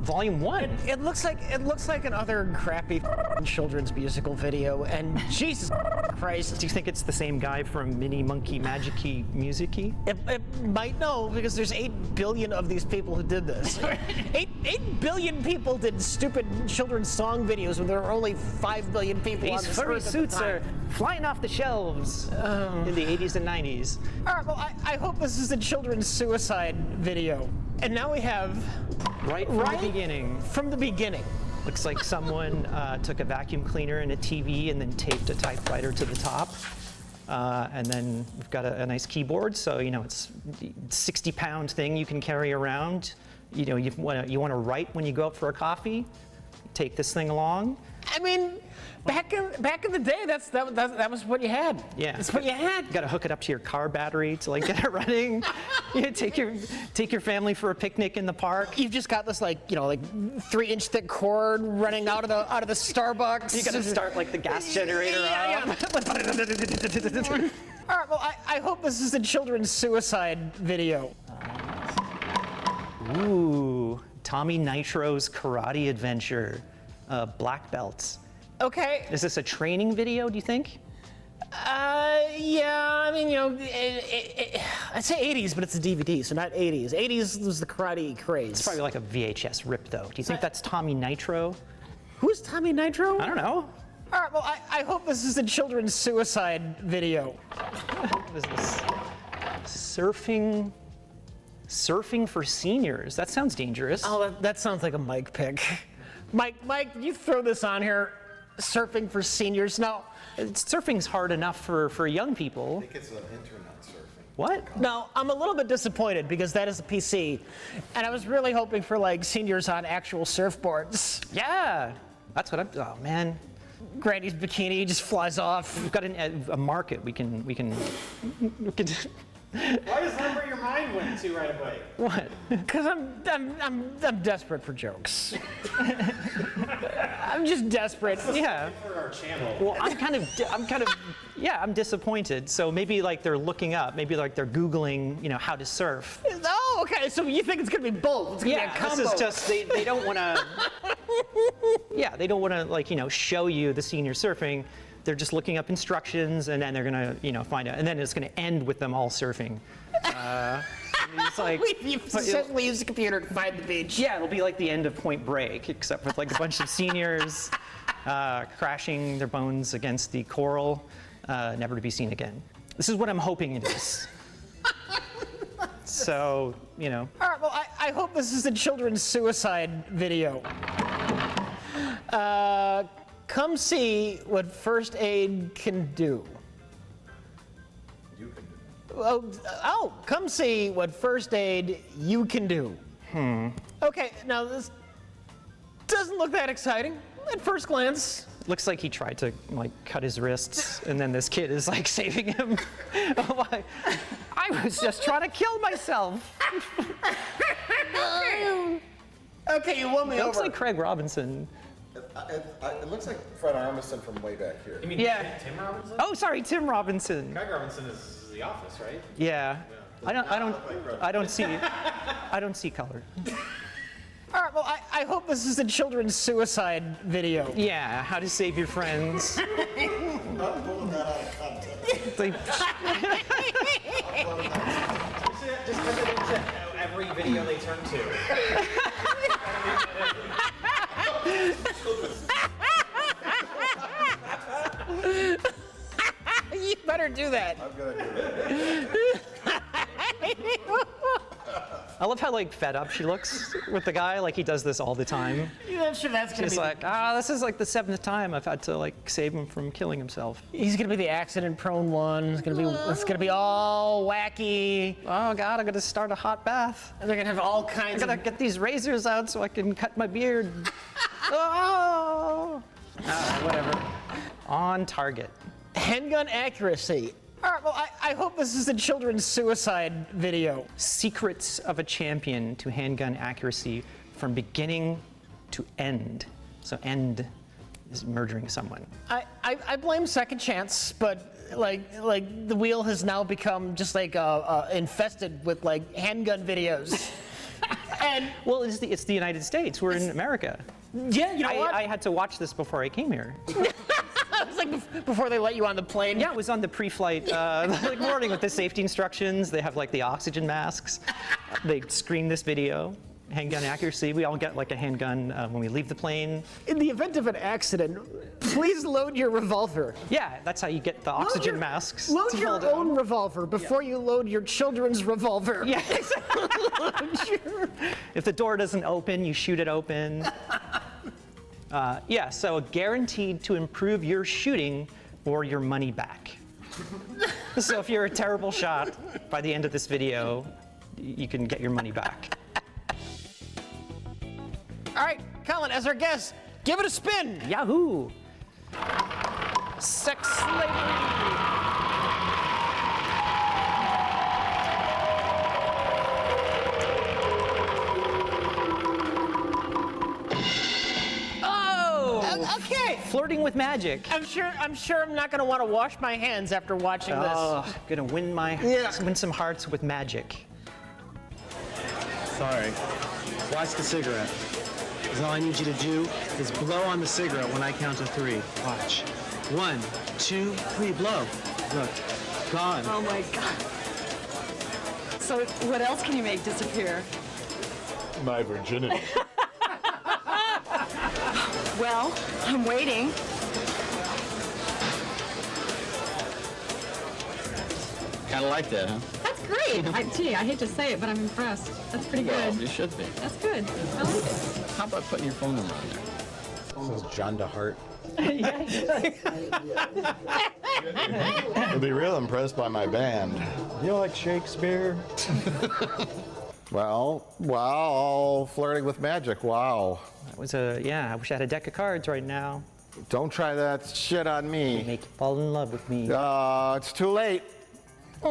Volume 1. It looks like another crappy children's musical video, and Jesus Christ. Do you think it's the same guy from Mini Monkey Magic-y Music-y? It might know, because there's 8 billion of these people who did this. 8 billion people did stupid children's song videos when there were only 5 billion people on These this furry earth at suits the time. are flying off the shelves in the 80s and 90s. All right, well, I hope this is a children's suicide video. And now we have... Right from the beginning. From the beginning. Looks like someone took a vacuum cleaner and a TV and then taped a typewriter to the top. And then we've got a nice keyboard, so you know it's a 60-pound thing you can carry around. You know, you want to write when you go out for a coffee. take this thing along. I mean, back in the day, that was what you had. Yeah. That's what you had. You got to hook it up to your car battery to like get it running. You take your family for a picnic in the park. You've just got this like 3-inch thick cord running out of the Starbucks. You got to start like the gas generator up. All right. Well, I hope this is a children's suicide video. Ooh, Tommy Nitro's karate adventure, black belts. Okay. Is this a training video, do you think? Yeah, I mean, I'd say 80s, but it's a DVD, so not 80s. 80s was the karate craze. It's probably like a VHS rip, though. Do you think that's Tommy Nitro? Who's Tommy Nitro? I don't know. All right, well, I hope this is a children's suicide video. What is this? Surfing for seniors. That sounds dangerous. Oh, that sounds like a Mike pick. Mike, you throw this on here. Surfing for seniors. No. Surfing's hard enough for young people. I think it's internet surfing. What? No, I'm a little bit disappointed because that is a PC. And I was really hoping for like seniors on actual surfboards. Yeah. That's what I'm, oh man. Granny's bikini just flies off. We've got a market we can Why is that where your mind went to right away? What? Because I'm desperate for jokes. I'm just desperate. Yeah. For our channel. Well, I'm kind of yeah, I'm disappointed. So maybe like they're looking up, maybe like they're Googling, how to surf. Oh, okay. So you think it's gonna be both? It's gonna be a combo. This is just they don't want to. Yeah, they don't want to like show you the senior surfing. They're just looking up instructions, and then they're gonna, find out, and then it's gonna end with them all surfing. It's like you essentially use the computer to find the beach. Yeah, it'll be like the end of Point Break, except with like a bunch of seniors crashing their bones against the coral, never to be seen again. This is what I'm hoping it is. So, All right. Well, I hope this is a children's suicide video. Come see what first aid can do. You can do. Oh, come see what first aid you can do. Okay, now this doesn't look that exciting at first glance. Looks like he tried to like cut his wrists, and then this kid is like saving him. Oh, I was just trying to kill myself. Okay, you won me over. Looks like Craig Robinson. It looks like Fred Armisen from way back here. You mean Tim Robinson? Oh, sorry, Tim Robinson. Craig Robinson is The Office, right? Yeah. I don't see color. All right, well, I hope this is a children's suicide video. Yeah, how to save your friends. I'm not pulling that out of context. Just put it into every video they turn to. You better do that. I'm gonna do it. I love how like fed up she looks with the guy. Like he does this all the time. I'm sure that's gonna He's be. like, this is like the 7th time I've had to like save him from killing himself. He's gonna be the accident-prone one. It's gonna be all wacky. Oh God, I'm gonna start a hot bath. And they're gonna have all kinds. I gotta get these razors out so I can cut my beard. Oh. Whatever. On target. Handgun accuracy. All right, well, I hope this is a children's suicide video. Secrets of a champion to handgun accuracy from beginning to end. So end is murdering someone. I blame Second Chance, but like the wheel has now become just like infested with like handgun videos. And well, it's the United States. We're in America. Yeah, you know what? I had to watch this before I came here. It's like before they let you on the plane. Yeah, it was on the pre-flight like warning with the safety instructions. They have like the oxygen masks. They screen this video. Handgun accuracy. We all get like a handgun when we leave the plane. In the event of an accident, please load your revolver. Yeah, that's how you get the oxygen masks. Load your own revolver before you load your children's revolver. Yeah, if the door doesn't open, you shoot it open. Yeah, so guaranteed to improve your shooting or your money back. So if you're a terrible shot, by the end of this video, you can get your money back. All right, Colin, as our guest, Give it a spin. Yahoo! Sex slavery. Okay. Flirting with magic. I'm sure I'm not gonna want to wash my hands after watching Oh, this. gonna win win some hearts with magic. Sorry. Watch the cigarette. Because all I need you to do is blow on the cigarette when I count to 3. Watch. 1, 2, 3, blow. Look, gone. Oh my god. So what else can you make disappear? My virginity. Well, I'm waiting. Kind of like that, huh? That's great. Gee, I hate to say it, but I'm impressed. That's pretty good. You should be. That's good. I like it. How about putting your phone number on there? This is John DeHart. You'll be real impressed by my band. You like Shakespeare? Well, wow, flirting with magic, wow. That was I wish I had a deck of cards right now. Don't try that shit on me. Make you fall in love with me. It's too late. He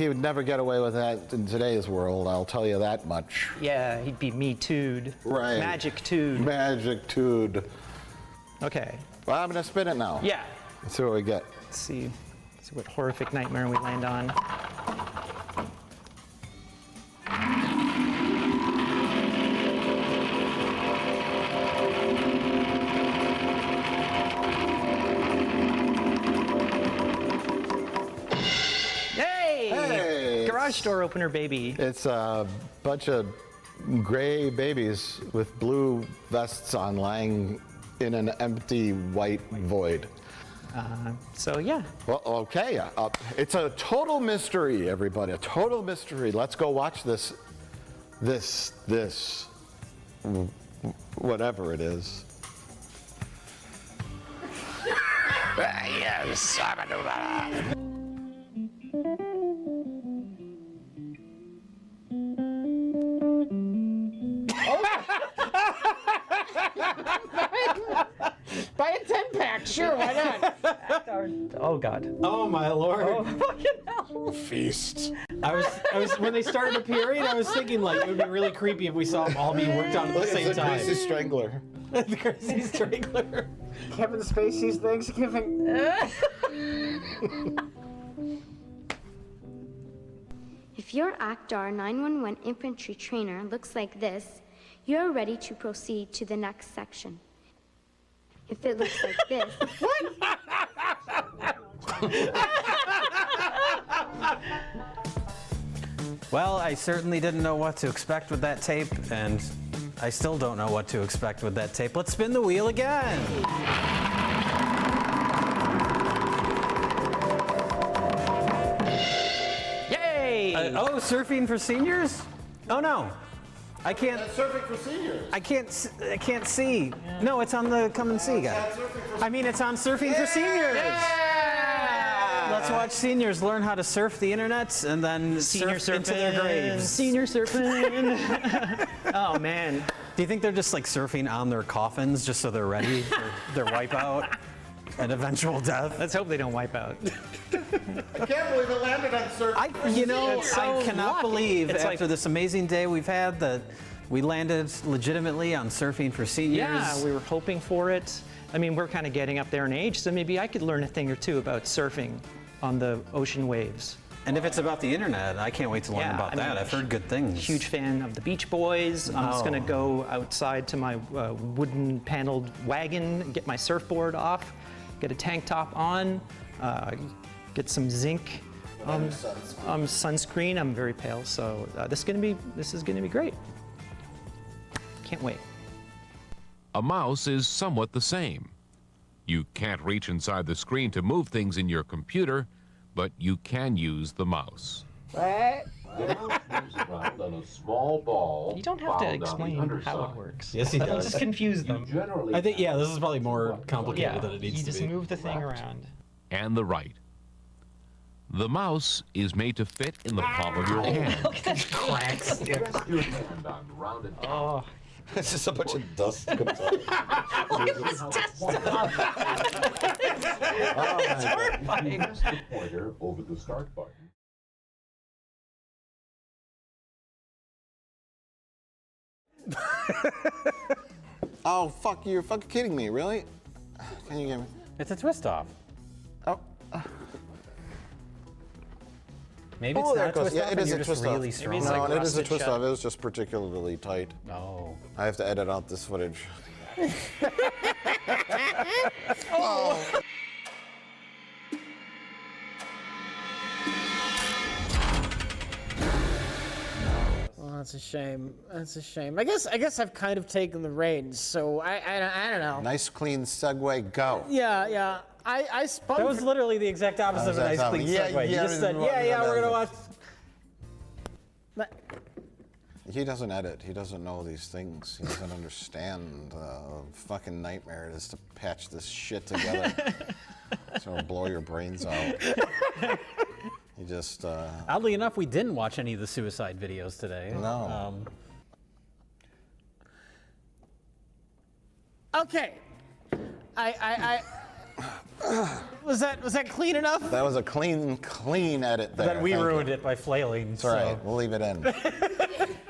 would never get away with that in today's world, I'll tell you that much. Yeah, he'd be me too'd. Right. Magic-too'd. Magic-too'd. Okay. Well, I'm gonna spin it now. Yeah. Let's see what we get. Let's see what horrific nightmare we land on. Hey! Garage door opener, baby. It's a bunch of gray babies with blue vests on lying in an empty white void. So yeah. Well, okay. It's a total mystery, everybody. A total mystery. Let's go watch this, whatever it is. Yes, Buy a 10-pack, sure, why not? Oh God. Oh my lord. Oh fucking hell. Feast. I was when they started appearing, I was thinking like it would be really creepy if we saw them all being worked on at the same time. Greasy Strangler. The Greasy Strangler. Kevin Spacey's Thanksgiving. If your Actar 911 infantry trainer looks like this, you're ready to proceed to the next section. If it looks like this... Well, I certainly didn't know what to expect with that tape, and I still don't know what to expect with that tape. Let's spin the wheel again. Yay! Oh, surfing for seniors? Oh no. I can't. That's surfing for seniors. I can't see. Yeah. No, it's on the come and see guy. I mean, it's on Surfing for Seniors. Yeah! Let's watch seniors learn how to surf the internet and then surf into their graves. Senior surfing. Oh man. Do you think they're just like surfing on their coffins just so they're ready for their wipeout and eventual death? Let's hope they don't wipe out. I can't believe it landed on surfing. I cannot believe it's after this amazing day we've had that we landed legitimately on Surfing for Seniors. Yeah, we were hoping for it. I mean, we're kind of getting up there in age, so maybe I could learn a thing or two about surfing on the ocean waves. And if it's about the internet, I can't wait to learn about that. I've heard good things. Huge fan of the Beach Boys. I'm just going to go outside to my wooden paneled wagon, get my surfboard off, get a tank top on, get some zinc sunscreen. I'm very pale, so this is gonna be great. Can't wait. A mouse is somewhat the same. You can't reach inside the screen to move things in your computer, but you can use the mouse. What? On a small ball. You don't have to explain how it works. Yes, he does. Just confuse them. I think, yeah, this is probably more complicated than it needs to be. You just move the thing around. And the right. The mouse is made to fit in the palm of your hand. Cracks. Oh. It's just a bunch of dust comes out. Look at this dust. It's horrifying. Press the pointer over the start button. Oh, fuck, you're fucking kidding me, really? Can you give me? It's a twist off. Oh. Maybe it's not a twist Yeah, off it and is you're a just twist really off. strong. No, it is a twist off. It was just particularly tight. Oh. I have to edit out this footage. Oh. Well, that's a shame. That's a shame. I guess I've kind of taken the reins, so I don't know. Nice, clean segue, go. Yeah. I spun. That was literally the exact opposite of a nice clean segue. You just said, yeah, we're gonna watch. He doesn't edit. He doesn't know these things. He doesn't understand the fucking nightmare it is to patch this shit together. So it'll blow your brains out. He just. Oddly enough, we didn't watch any of the suicide videos today. No. Okay. Was that clean enough? That was a clean edit there. Then we Thank ruined you. it by flailing. It's all right. We'll leave it in.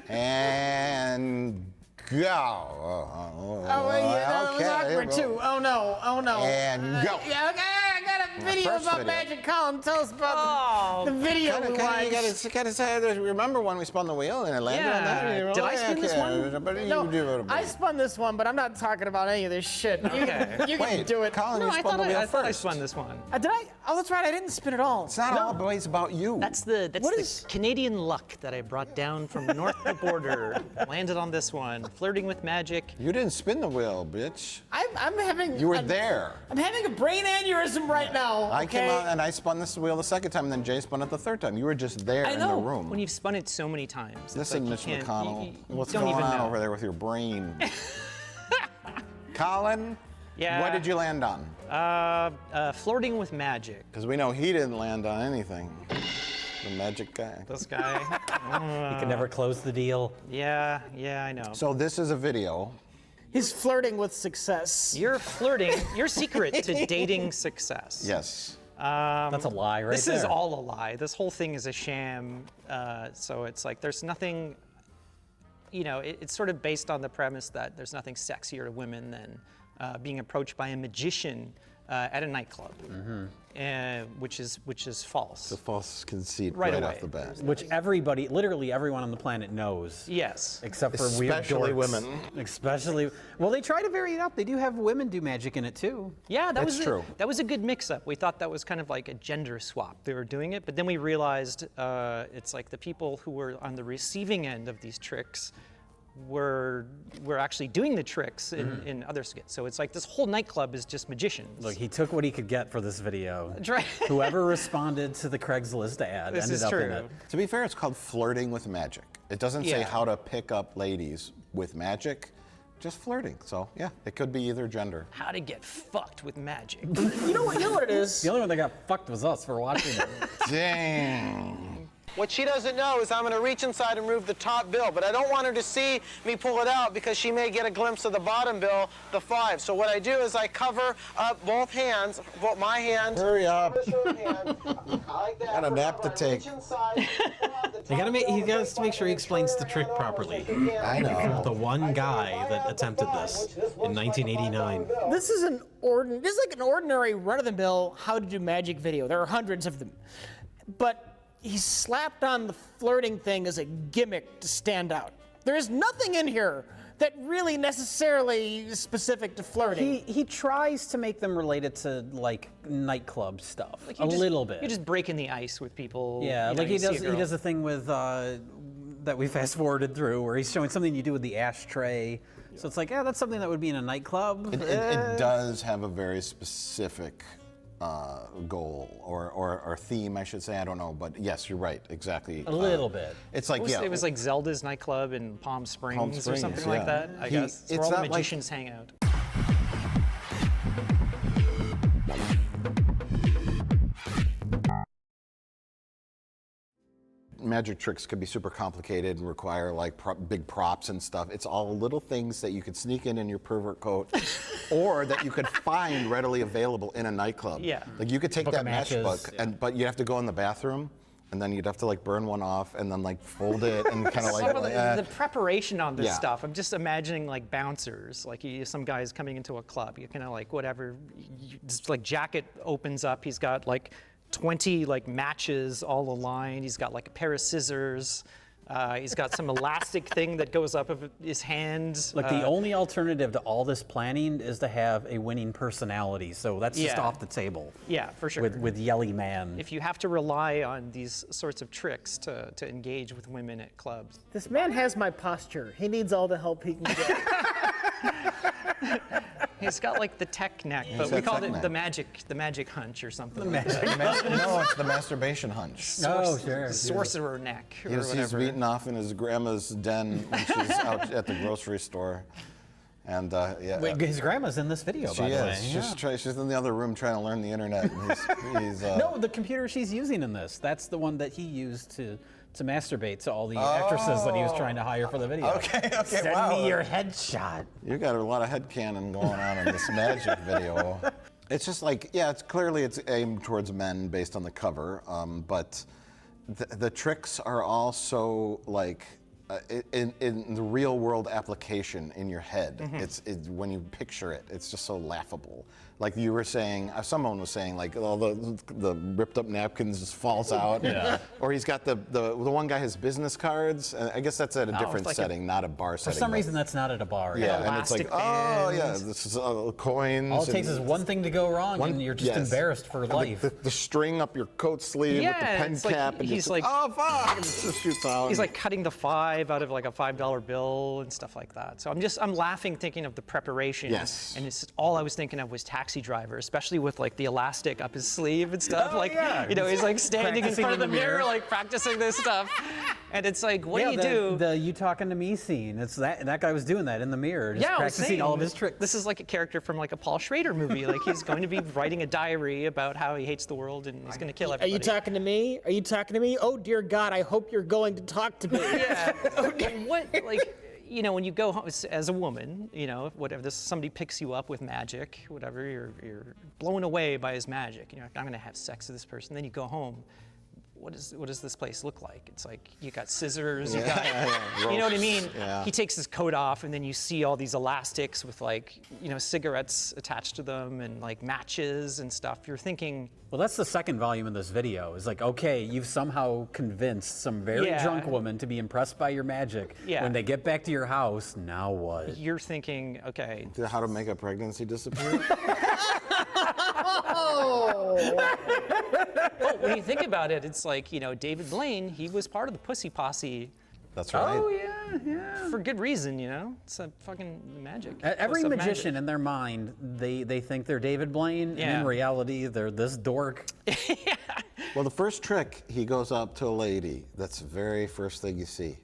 And go. Oh, that was awkward too. Oh no. And go. Yeah, okay. I got a video First about video. Magic Colin. Tell us about the video we watched. You gotta say, remember when we spun the wheel and it landed on that? Did I spin this one? But No, I spun this one, but I'm not talking about any of this shit. You can do it. Colin, No, you I spun the wheel thought I first. spun this one. Did I? Oh, that's right. I didn't spin at all. It's not always about you. That's the Canadian luck that I brought down from north of the border. Landed on this one, flirting with magic. You didn't spin the wheel, bitch. I'm having. You were there. I'm having a brain aneurysm right now. I okay? came out and I spun this wheel the second time, and then Jay spun it the third time. You were just there in the room. When you've spun it so many times. it's Listen, like Mitch McConnell, you what's don't going even on know. over there with your brain? Colin, Yeah. what did you land on? Flirting with magic. Because we know he didn't land on anything. The magic guy. This guy. He can never close the deal. Yeah, I know. So this is a video. He's flirting with success. You're flirting. Your secret to dating success. Yes. That's a lie, right This there. is all a lie. This whole thing is a sham. So it's like there's nothing. It's sort of based on the premise that there's nothing sexier to women than being approached by a magician at a nightclub, which is false. The false conceit Right right away. off the bat. Which everybody, literally everyone on the planet knows. Yes. Except for weird Especially dorks. women. Especially, well, they try to vary it up. They do have women do magic in it too. Yeah, That's true. That was a good mix-up. We thought that was kind of like a gender swap. They were doing it, but then we realized it's like the people who were on the receiving end of these tricks were actually doing the tricks in other skits. So it's like this whole nightclub is just magicians. Look, he took what he could get for this video. That's right. Whoever responded to the Craigslist ad This ended is up in true. it. To be fair, it's called flirting with magic. It doesn't say Yeah. how to pick up ladies with magic, just flirting. So yeah, it could be either gender. How to get fucked with magic. You know what it is? The only one that got fucked was us for watching it. Dang. What she doesn't know is I'm going to reach inside and remove the top bill, but I don't want her to see me pull it out because she may get a glimpse of the bottom bill, the 5. So what I do is I cover up both hands, both my hand. Hurry up. Her hand, like that. Got a nap to take. Reach inside, He has to make sure he explains the trick properly. I know. The one guy that attempted this in 1989. This is like an ordinary run-of-the-mill how to do magic video. There are hundreds of them, but he slapped on the flirting thing as a gimmick to stand out. There is nothing in here that really necessarily is specific to flirting. He tries to make them related to like nightclub stuff Like a little bit. You're just breaking the ice with people. Yeah, you know, like you he see a does. He girl. does a thing with that we fast forwarded through, where he's showing something you do with the ashtray. So it's like, yeah, that's something that would be in a nightclub. It does have a very specific goal or theme, I should say. I don't know, but yes, you're right. Exactly. A little bit. It's like It was like Zelda's nightclub in Palm Springs, or Springs, something yeah. like that. I guess it's where it's all the not like- magicians hang out. magic tricks could be super complicated and require like big props and stuff. It's all little things that you could sneak in your pervert coat, or that you could find readily available in a nightclub. Yeah. Like you could take Book that of matchbook, matches. but you have to go in the bathroom, and then you'd have to like burn one off, and then like fold it, and kind of Some like. of the preparation on this Yeah. stuff, I'm just imagining like bouncers, like some guy's coming into a club, you kind of like whatever, just like jacket opens up, he's got like 20 like matches all aligned, he's got like a pair of scissors, he's got some elastic thing that goes up of his hand. Look, the only alternative to all this planning is to have a winning personality, so that's just Yeah. off the table. Yeah, for sure. With Yelly Man. If you have to rely on these sorts of tricks to engage with women at clubs. This man has my posture. He needs all the help he can get. He's got like the tech neck, He's but got we called tech it neck. the magic hunch or something. No, it's the masturbation hunch. Sorcerer neck or He's whatever. beaten off in his grandma's den when she's out at the grocery store. And yeah. Wait, his grandma's in this video, She by the way. is. She's in the other room trying to learn the internet. And he's No, the computer she's using in this. That's the one that he used to masturbate to all the actresses that he was trying to hire for the video. Okay, Send wow. me your headshot. You got a lot of headcanon going on in this magic video. It's just like, yeah, it's clearly aimed towards men based on the cover, but the tricks are also like in the real world application in your head. Mm-hmm. When you picture it, it's just so laughable. Like you were saying, someone was saying, like all the ripped up napkins just falls out. Yeah. Or he's got the one guy has business cards. I guess that's at a different like setting, not a bar For setting. some but- reason, that's not at a bar. Yeah, and it's like, oh yeah, this is coins. All it takes and is one thing to go wrong, and you're just embarrassed for And life. The string up your coat sleeve with the pen it's like cap, and he's just, like, oh fuck, and it just shoots out. He's like cutting the 5 out of like a $5 bill and stuff like that. So I'm laughing thinking of the preparation. Yes. And it's all I was thinking of was Taxi Driver, especially with like the elastic up his sleeve and stuff. Oh, like, yeah. you know, he's like standing in Practicing front of the in the mirror, mirror. like practicing this stuff. And it's like, what do you do? The you talking to me scene. It's that guy was doing that in the mirror, just I was practicing saying, all of his tricks. This is like a character from like a Paul Schrader movie. Like he's going to be writing a diary about how he hates the world and he's going to kill Are everybody. you talking to me? Are you talking to me? Oh dear God, I hope you're going to talk to me. Yeah. And what, like, you know, when you go home as a woman, you know, whatever, somebody picks you up with magic, whatever, you're blown away by his magic. You're like, I'm gonna have sex with this person. Then you go home. What does this place look like? It's like you got scissors, you got, you know what I mean? Yeah. He takes his coat off, and then you see all these elastics with like, you know, cigarettes attached to them and like matches and stuff. You're thinking, Well, that's the second volume of this video. Is like, okay, you've somehow convinced some very Yeah. drunk woman to be impressed by your magic. Yeah. When they get back to your house, now what? you're thinking, okay, How to make a pregnancy disappear? well, when you think about it, it's like, you know, David Blaine, he was part of the Pussy Posse. That's right. Oh yeah, yeah. For good reason, you know? It's a fucking magic. Every Plus of magician in their mind, they think they're David Blaine, and Yeah. in reality, they're this dork. Well, the first trick, he goes up to a lady. That's the very first thing you see.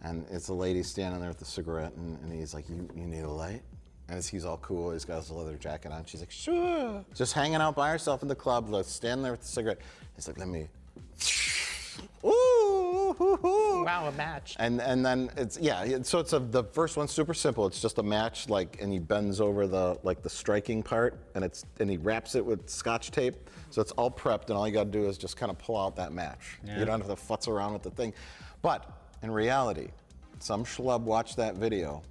And it's a lady standing there with a cigarette, and he's like, you need a light? And he's all cool, he's got his leather jacket on. She's like, sure. Just hanging out by herself in the club, like, standing there with the cigarette. He's like, let me. Ooh, hoo, hoo. Wow, a match. And then it's, yeah, so it's the first one's super simple. It's just a match, like, and he bends over the striking part, and he wraps it with Scotch tape. So it's all prepped, and all you gotta do is just kind of pull out that match. Yeah. You don't have to futz around with the thing. But in reality, some schlub watched that video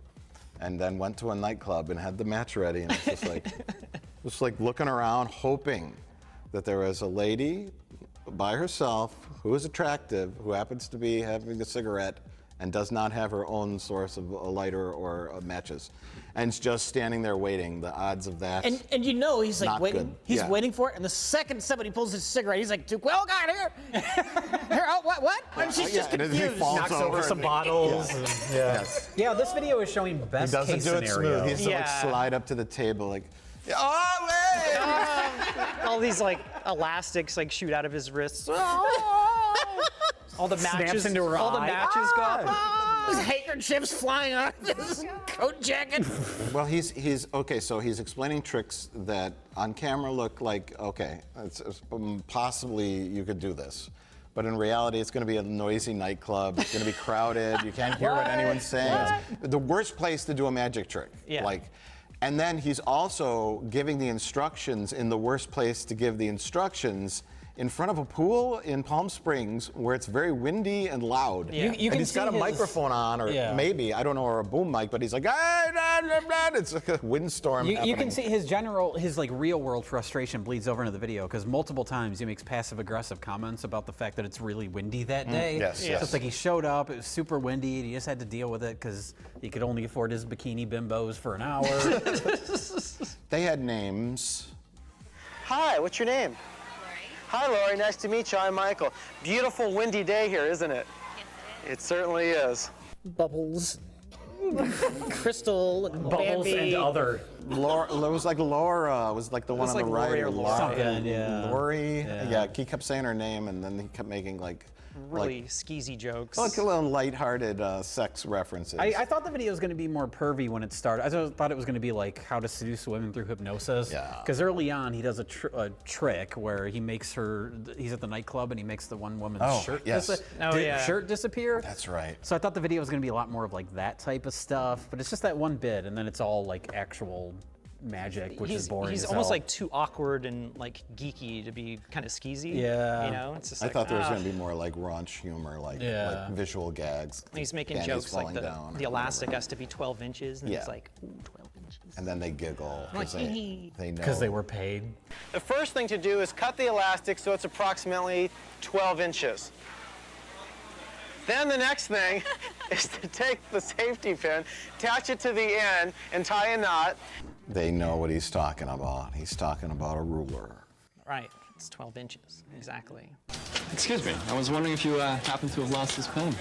and then went to a nightclub and had the match ready, and it's just like looking around, hoping that there was a lady by herself who is attractive, who happens to be having a cigarette and does not have her own source of a lighter or matches, and is just standing there waiting. The odds of that. And you know he's like Not waiting. good. He's Yeah. waiting for it, and the second somebody pulls his cigarette, he's like, "Well, God, here, here, oh, what?" And she's just and then he confused. falls Knocks over some bottles. and- Yes. Yeah, this video is showing He best doesn't case do it scenario. smooth. He has to like Yeah. slide up to the table like, oh wait! All these like elastics like shoot out of his wrists. All the Snaps matches, into her all the eye. matches go up. His handkerchiefs flying out of his coat jacket. Well, he's okay. So he's explaining tricks that on camera look like okay, possibly you could do this, but in reality, it's going to be a noisy nightclub. It's going to be crowded. You can't hear what anyone's saying. It's the worst place to do a magic trick. Yeah. And then he's also giving the instructions in the worst place to give the instructions, in front of a pool in Palm Springs where it's very windy and loud. You and can he's got a see his- microphone on, or maybe, I don't know, or a boom mic, but he's like, ah, blah, blah, blah. It's like a windstorm You happening. can see his like real world frustration bleeds over into the video because multiple times he makes passive aggressive comments about the fact that it's really windy that day. Yes, So yes. it's like he showed up, it was super windy, and he just had to deal with it because he could only afford his bikini bimbos for an hour. They had names. Hi, what's your name? Hi, Lori. Nice to meet you. I'm Michael. Beautiful, windy day here, isn't it? Yes, it is. It certainly is. Bubbles. Crystal. Bubbles Bambi. and other. Laura, it was like Laura, was like the one on the right. Lori or Laura. Something, yeah. Lori. Yeah. Yeah, he kept saying her name, and then he kept making like Really skeezy jokes. like a little lighthearted sex references. I thought the video was going to be more pervy when it started. I thought it was going to be like how to seduce women through hypnosis. Yeah. Because early on he does a trick where he makes her. He's at the nightclub and he makes the one woman's shirt shirt disappear. That's right. So I thought the video was going to be a lot more of like that type of stuff, but it's just that one bit, and then it's all like actual magic, which is boring. He's as almost hell. like too awkward and like geeky to be kind of skeezy. Yeah. You know, it's just I like, thought there was going to be more like raunch humor, like visual gags. He's making panties jokes like falling down the or elastic whatever. has to be 12 inches, and he's like, ooh, 12 inches. And then they giggle because they know. Because they were paid. The first thing to do is cut the elastic so it's approximately 12 inches. Then the next thing is to take the safety pin, attach it to the end, and tie a knot. They know what he's talking about. He's talking about a ruler. Right, it's 12 inches, exactly. Excuse me, I was wondering if you happen to have lost this pen.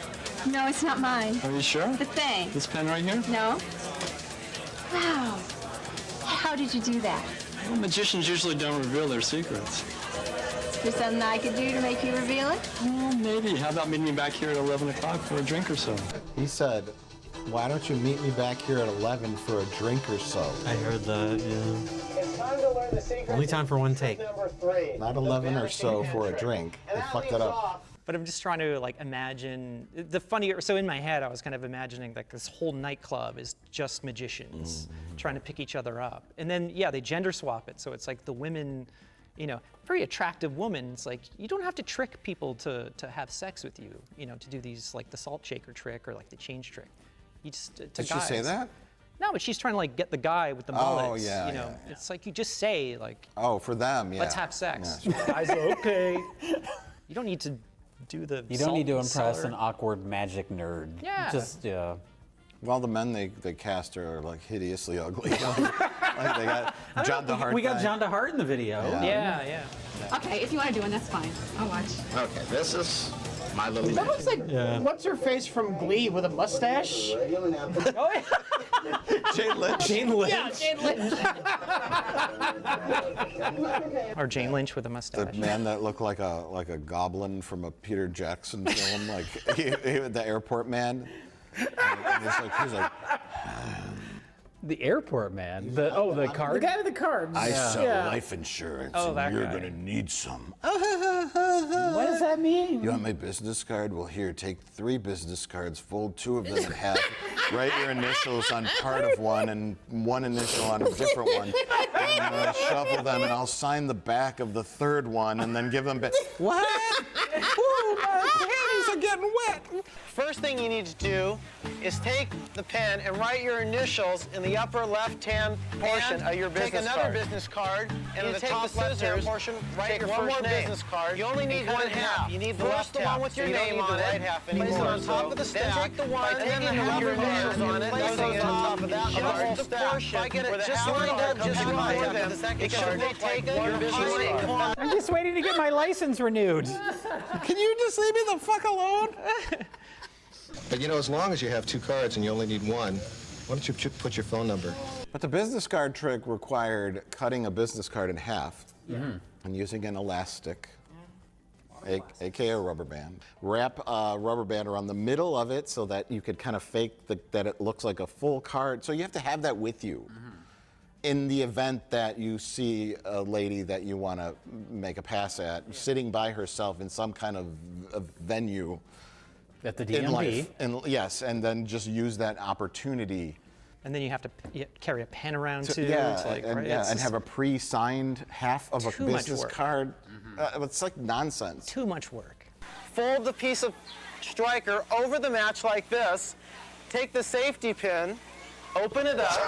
No, it's not mine. Are you sure? The thing. This pen right here? No. Wow. How did you do that? Well, magicians usually don't reveal their secrets. Is there something I could do to make you reveal it? Well, maybe. How about meeting me back here at 11 o'clock for a drink or so? He said, why don't you meet me back here at 11 for a drink or so? I heard that, yeah. It's time to learn the secret. Only time for one take. Number 3. Not 11 or so for a drink. They fucked it up. But I'm just trying to like imagine the funnier. So in my head, I was kind of imagining like this whole nightclub is just magicians trying to pick each other up, and then they gender swap it. So it's like the women, you know, very attractive woman. It's like you don't have to trick people to have sex with you, you know, to do these like the salt shaker trick or like the change trick. You just to Did guys. she say that? No, but she's trying to like get the guy with the mullets. yeah, you know, yeah. it's like you just say like, Oh, for them, yeah. let's have sex. Yeah. Guys, okay. You don't need to do the. You don't need to impress cellar. an awkward magic nerd. Yeah. Just Well, the men they cast are like hideously ugly. Like they got John DeHart. We got John DeHart in the video. Yeah. Okay, if you want to do one, that's fine. I'll watch. Okay, this is my little That looks like what's her face from Glee with a mustache. Jane Lynch. Jane Lynch. Yeah, Jane Lynch. Or Jane Lynch with a mustache. The man that looked like a goblin from a Peter Jackson film, like the airport man. And he's like The airport man. The card. The guy with the cards. I sell Yeah. life insurance, Oh, and that you're guy. gonna need some. What does that mean? You want my business card? Well, here, take 3 business cards, fold 2 of them in half, write your initials on part of one and one initial on a different one, and shuffle them, and I'll sign the back of the 3rd one, and then give them back. What? Ooh, my panties are getting wet. First thing you need to do is take the pen and write your initials in the upper left-hand portion of your business card. Take another business card and in the top left-hand portion, write your one more business card. You only need one half. You need the left one with your name on it. Place it on top of the stack. Then take the one and then your initials on it. Place it on top of that whole portion. I get it just lined up just before them. It should look like one business card. I'm just waiting to get my license renewed. Can you just leave me the fuck alone? But you know, as long as you have 2 cards and you only need one, why don't you put your phone number? But the business card trick required cutting a business card in half and using an elastic, aka a rubber band. Wrap a rubber band around the middle of it so that you could kind of fake that it looks like a full card. So you have to have that with you. in the event that you see a lady that you want to make a pass at sitting by herself in some kind of venue at the in DMV. life, and yes, and then just use that opportunity. And then you have to carry a pen around too. Yeah, It's like, and, right? yeah, It's and just have a pre-signed half of a too much business work. card. It's like nonsense. Too much work. Fold the piece of striker over the match like this. Take the safety pin, open it up.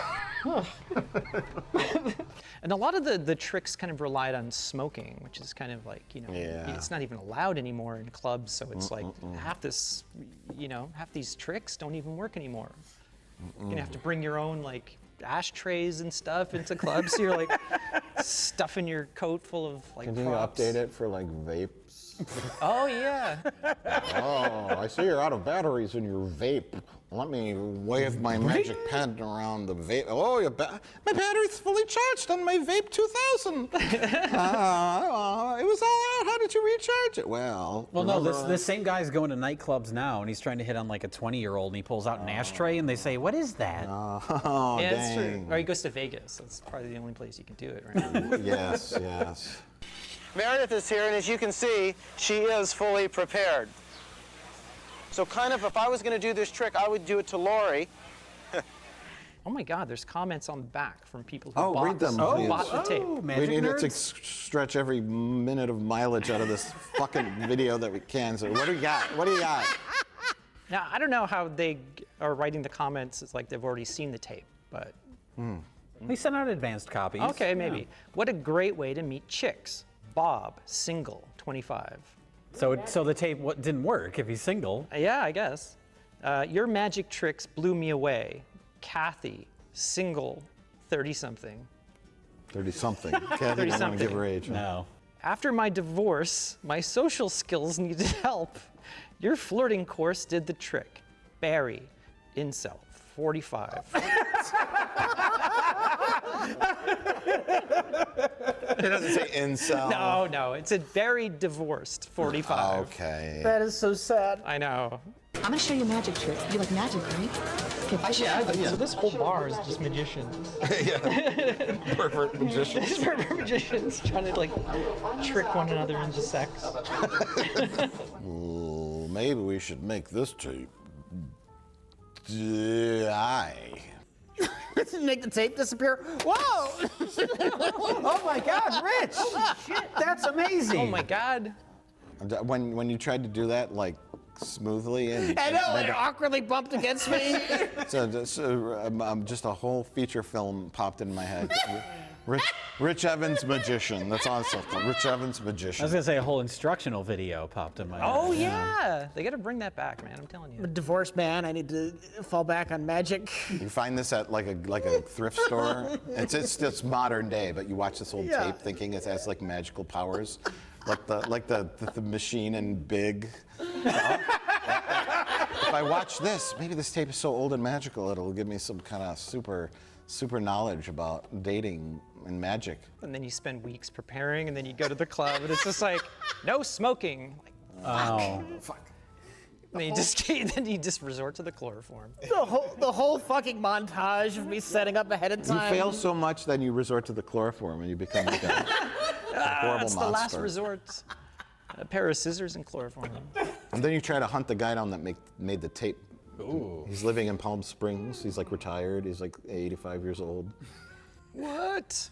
And a lot of the tricks kind of relied on smoking, which is kind of like, it's not even allowed anymore in clubs. So it's like half this, half these tricks don't even work anymore. You're gonna have to bring your own like ashtrays and stuff into clubs. So you're like stuffing your coat full of like Can you props. update it for like vapes? Oh yeah. Oh, I see you're out of batteries in your vape. Let me wave my magic pen around the vape. Oh, my battery's fully charged on my vape 2000. It was all out. How did you recharge it? Well, no, this same guy's going to nightclubs now, and he's trying to hit on like a 20-year-old, and he pulls out an ashtray, and they say, "What is that?" Oh, Yeah, that's true. dang. Or he goes to Vegas. That's probably the only place you can do it, right? Yes, yes. Meredith is here, and as you can see, she is fully prepared. So kind of, if I was going to do this trick, I would do it to Lori. Oh my God, there's comments on the back from people who Read them, who please. bought the tape. We need to stretch every minute of mileage out of this fucking video that we can. So what do you got? What do you got? Now, I don't know how they are writing the comments. It's like they've already seen the tape, but. We sent out advanced copies. Okay, maybe. Yeah. What a great way to meet chicks. Bob, single, 25. So the tape didn't work if he's single. Yeah, I guess. Your magic tricks blew me away. Kathy, single, 30-something. 30-something. Kathy doesn't want to give her age. No. After my divorce, my social skills needed help. Your flirting course did the trick. Barry, incel, 45. It doesn't say incel. No, it said Barry divorced, 45. Okay. That is so sad. I know. I'm gonna show you a magic trick. You like magic, right? Okay, So this whole bar is just magicians. Pervert magicians. Pervert magicians trying to like trick one another into sex. Ooh, maybe we should make this tape die. Make the tape disappear. Whoa! Oh my God, Rich! Shit, that's amazing. Oh my God. When you tried to do that like smoothly and I know, it awkwardly bumped against me. so just a whole feature film popped in my head. Rich Evans magician. That's awesome. Rich Evans magician. I was gonna say a whole instructional video popped in my head. Oh yeah, they got to bring that back, man. I'm telling you. I'm a divorced man. I need to fall back on magic. You find this at like a thrift store. It's modern day, but you watch this old tape thinking it has like magical powers, like the machine in Big. If I watch this, maybe this tape is so old and magical it'll give me some kind of super knowledge about dating and magic. And then you spend weeks preparing, and then you go to the club, and it's just like, no smoking. Like, fuck. And then you just resort to the chloroform. The whole fucking montage of me setting up ahead of You time. fail so much, then you resort to the chloroform and you become like a horrible It's monster. the last resort. A pair of scissors and chloroform. And then you try to hunt the guy down that made the tape. Ooh. He's living in Palm Springs. He's like retired. He's like 85 years old. What?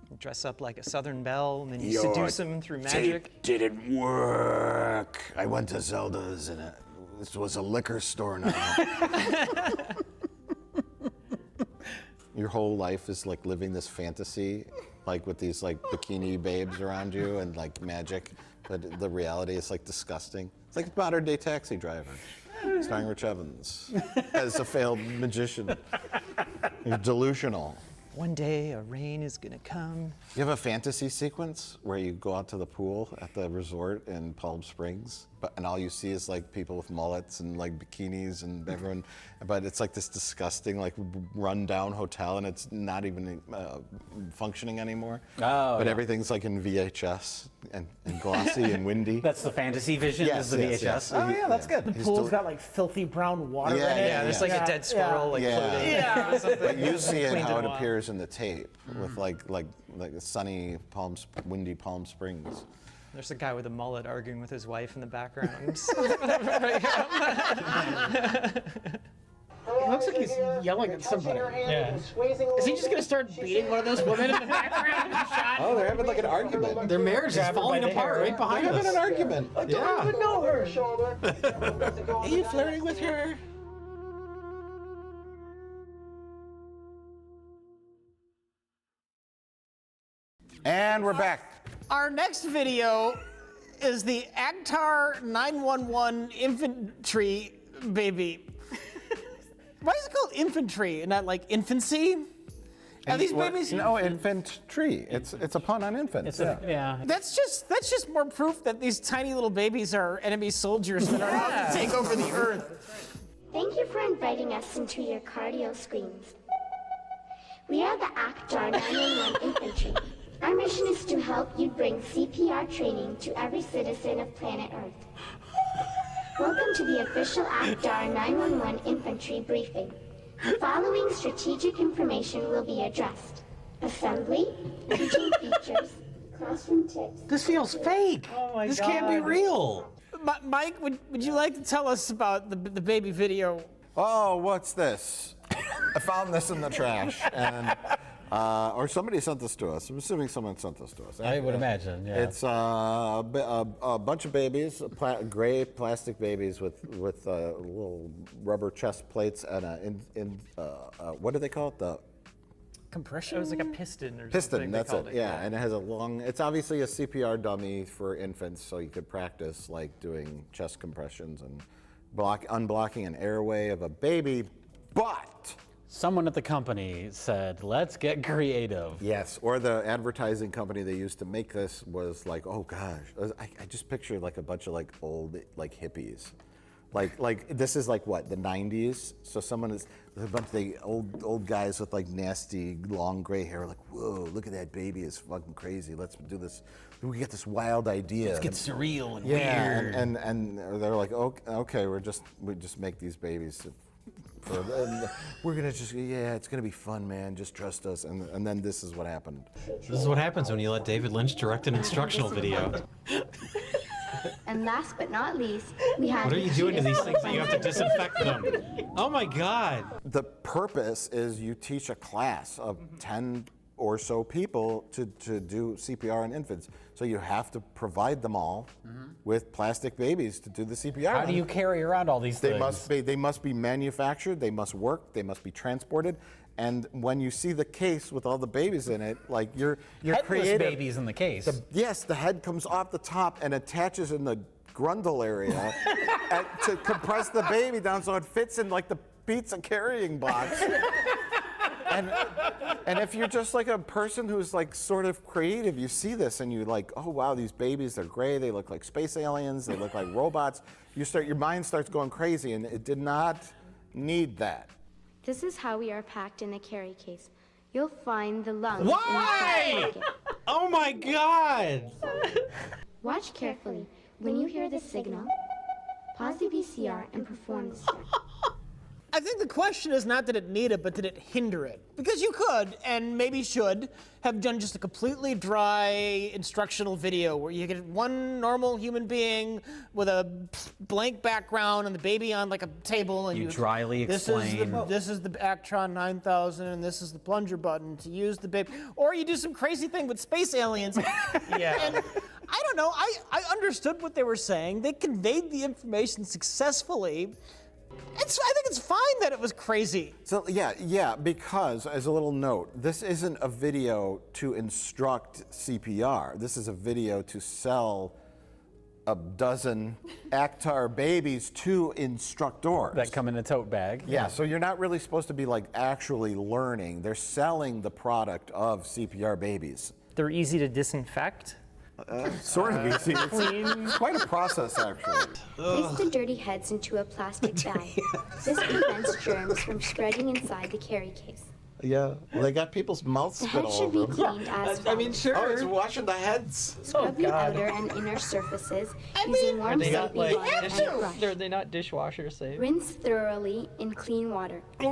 You dress up like a Southern belle, and then you seduce them through magic. Tape didn't work. I went to Zelda's and this was a liquor store now. Your whole life is like living this fantasy, like with these like bikini babes around you and like magic, but the reality is like disgusting. It's like a modern day Taxi Driver, starring Rich Evans as a failed magician. You're delusional. One day a rain is gonna come. You have a fantasy sequence where you go out to the pool at the resort in Palm Springs and all you see is like people with mullets and like bikinis and everyone, but it's like this disgusting like run-down hotel, and it's not even functioning anymore. Oh, but yeah. everything's like in VHS and glossy and windy. That's the fantasy vision, is the VHS. Yes. Oh, yeah, that's good. The pool's got like filthy brown water in it. Yeah, there's like a dead squirrel like floating. Yeah. But you see it Cleaned how it it off. appears in the tape with like sunny windy Palm Springs. There's a guy with a mullet arguing with his wife in the background. It looks like he's yelling at somebody. Yeah. Is he just gonna start beating one of those women in the background? Oh, they're having like an argument. Their marriage is falling apart right behind They're us. having an argument. I don't even know her. Are you flirting with her? And we're back. Our next video is the Actar 911 infantry baby. Why is it called infantry and not like infancy? Are these babies? No, infantry. It's a pun on infants. That's just more proof that these tiny little babies are enemy soldiers that are out to take over the earth. Thank you for inviting us into your cardio screens. We are the Actar 911 Infantry. Our mission is to help you bring CPR training to every citizen of planet Earth. Welcome to the official Actar 911 Infantry briefing. The following strategic information will be addressed. Assembly, teaching features, classroom tips. This feels fake. Oh my This can't be real. Mike, would you like to tell us about the baby video? Oh, what's this? I found this in the trash, and or somebody sent this to us. I'm assuming someone sent this to us. I would imagine, yeah. It's a bunch of babies, gray plastic babies with little rubber chest plates and what do they call it? The compression? It was like a piston or piston. something. That's they called it. Yeah, and it has a long. It's obviously a CPR dummy for infants, so you could practice like doing chest compressions and unblocking an airway of a baby, but. Someone at the company said, let's get creative. Yes, or the advertising company they used to make this was like, oh gosh, I just picture like a bunch of like old like hippies. Like this is like what, the 90s? So there's a bunch of the old guys with like nasty long gray hair, like, whoa, look at that baby, it's fucking crazy. Let's do this. We get this wild idea. Let's get surreal and weird. weird. And they're like, okay, we just make these babies. We're gonna it's gonna be fun, man. Just trust us. And then this is what happened. This is what happens when you let David Lynch direct an instructional video. And last but not least, we have. What are you doing to these things that you have to disinfect them? Oh my God. The purpose is you teach a class of 10 or so people to do CPR on infants. So you have to provide them all with plastic babies to do the CPR. How do you carry around all these things? They must be manufactured, they must work, they must be transported. And when you see the case with all the babies in it, like you're Headless creative. babies in the case. Yes, the head comes off the top and attaches in the grundle area to compress the baby down so it fits in like the pizza carrying box. And if you're just like a person who's like sort of creative, you see this and you're like, oh wow, these babies, they're gray, they look like space aliens, they look like robots. Your mind starts going crazy, and it did not need that. This is how we are packed in the carry case. You'll find the lungs. Why? In the front pocket. Oh my God! Watch carefully. When you hear the signal, pause the VCR and perform the step. I think the question is not that it need it, but did it hinder it? Because you could, and maybe should, have done just a completely dry instructional video where you get one normal human being with a blank background and the baby on like a table, and you dryly explain. This is the Actron 9000, and this is the plunger button to use the baby. Or you do some crazy thing with space aliens. Yeah. And I don't know, I understood what they were saying. They conveyed the information successfully. I think it's fine that it was crazy. So yeah, because as a little note, this isn't a video to instruct CPR. This is a video to sell a dozen Actar babies to instructors. That come in a tote bag. Yeah, so you're not really supposed to be like actually learning. They're selling the product of CPR babies. They're easy to disinfect. Sort of easy. It's quite a process, actually. Place the dirty heads into a plastic bag. This prevents germs from spreading inside the carry case. Yeah, well, they got people's mouths The spit head all should be over them. cleaned as follows. Oh, it's washing the heads. Scrub the outer and inner surfaces using warm soapy water and a brush. Are they not dishwasher safe? Rinse thoroughly in clean water. Submerge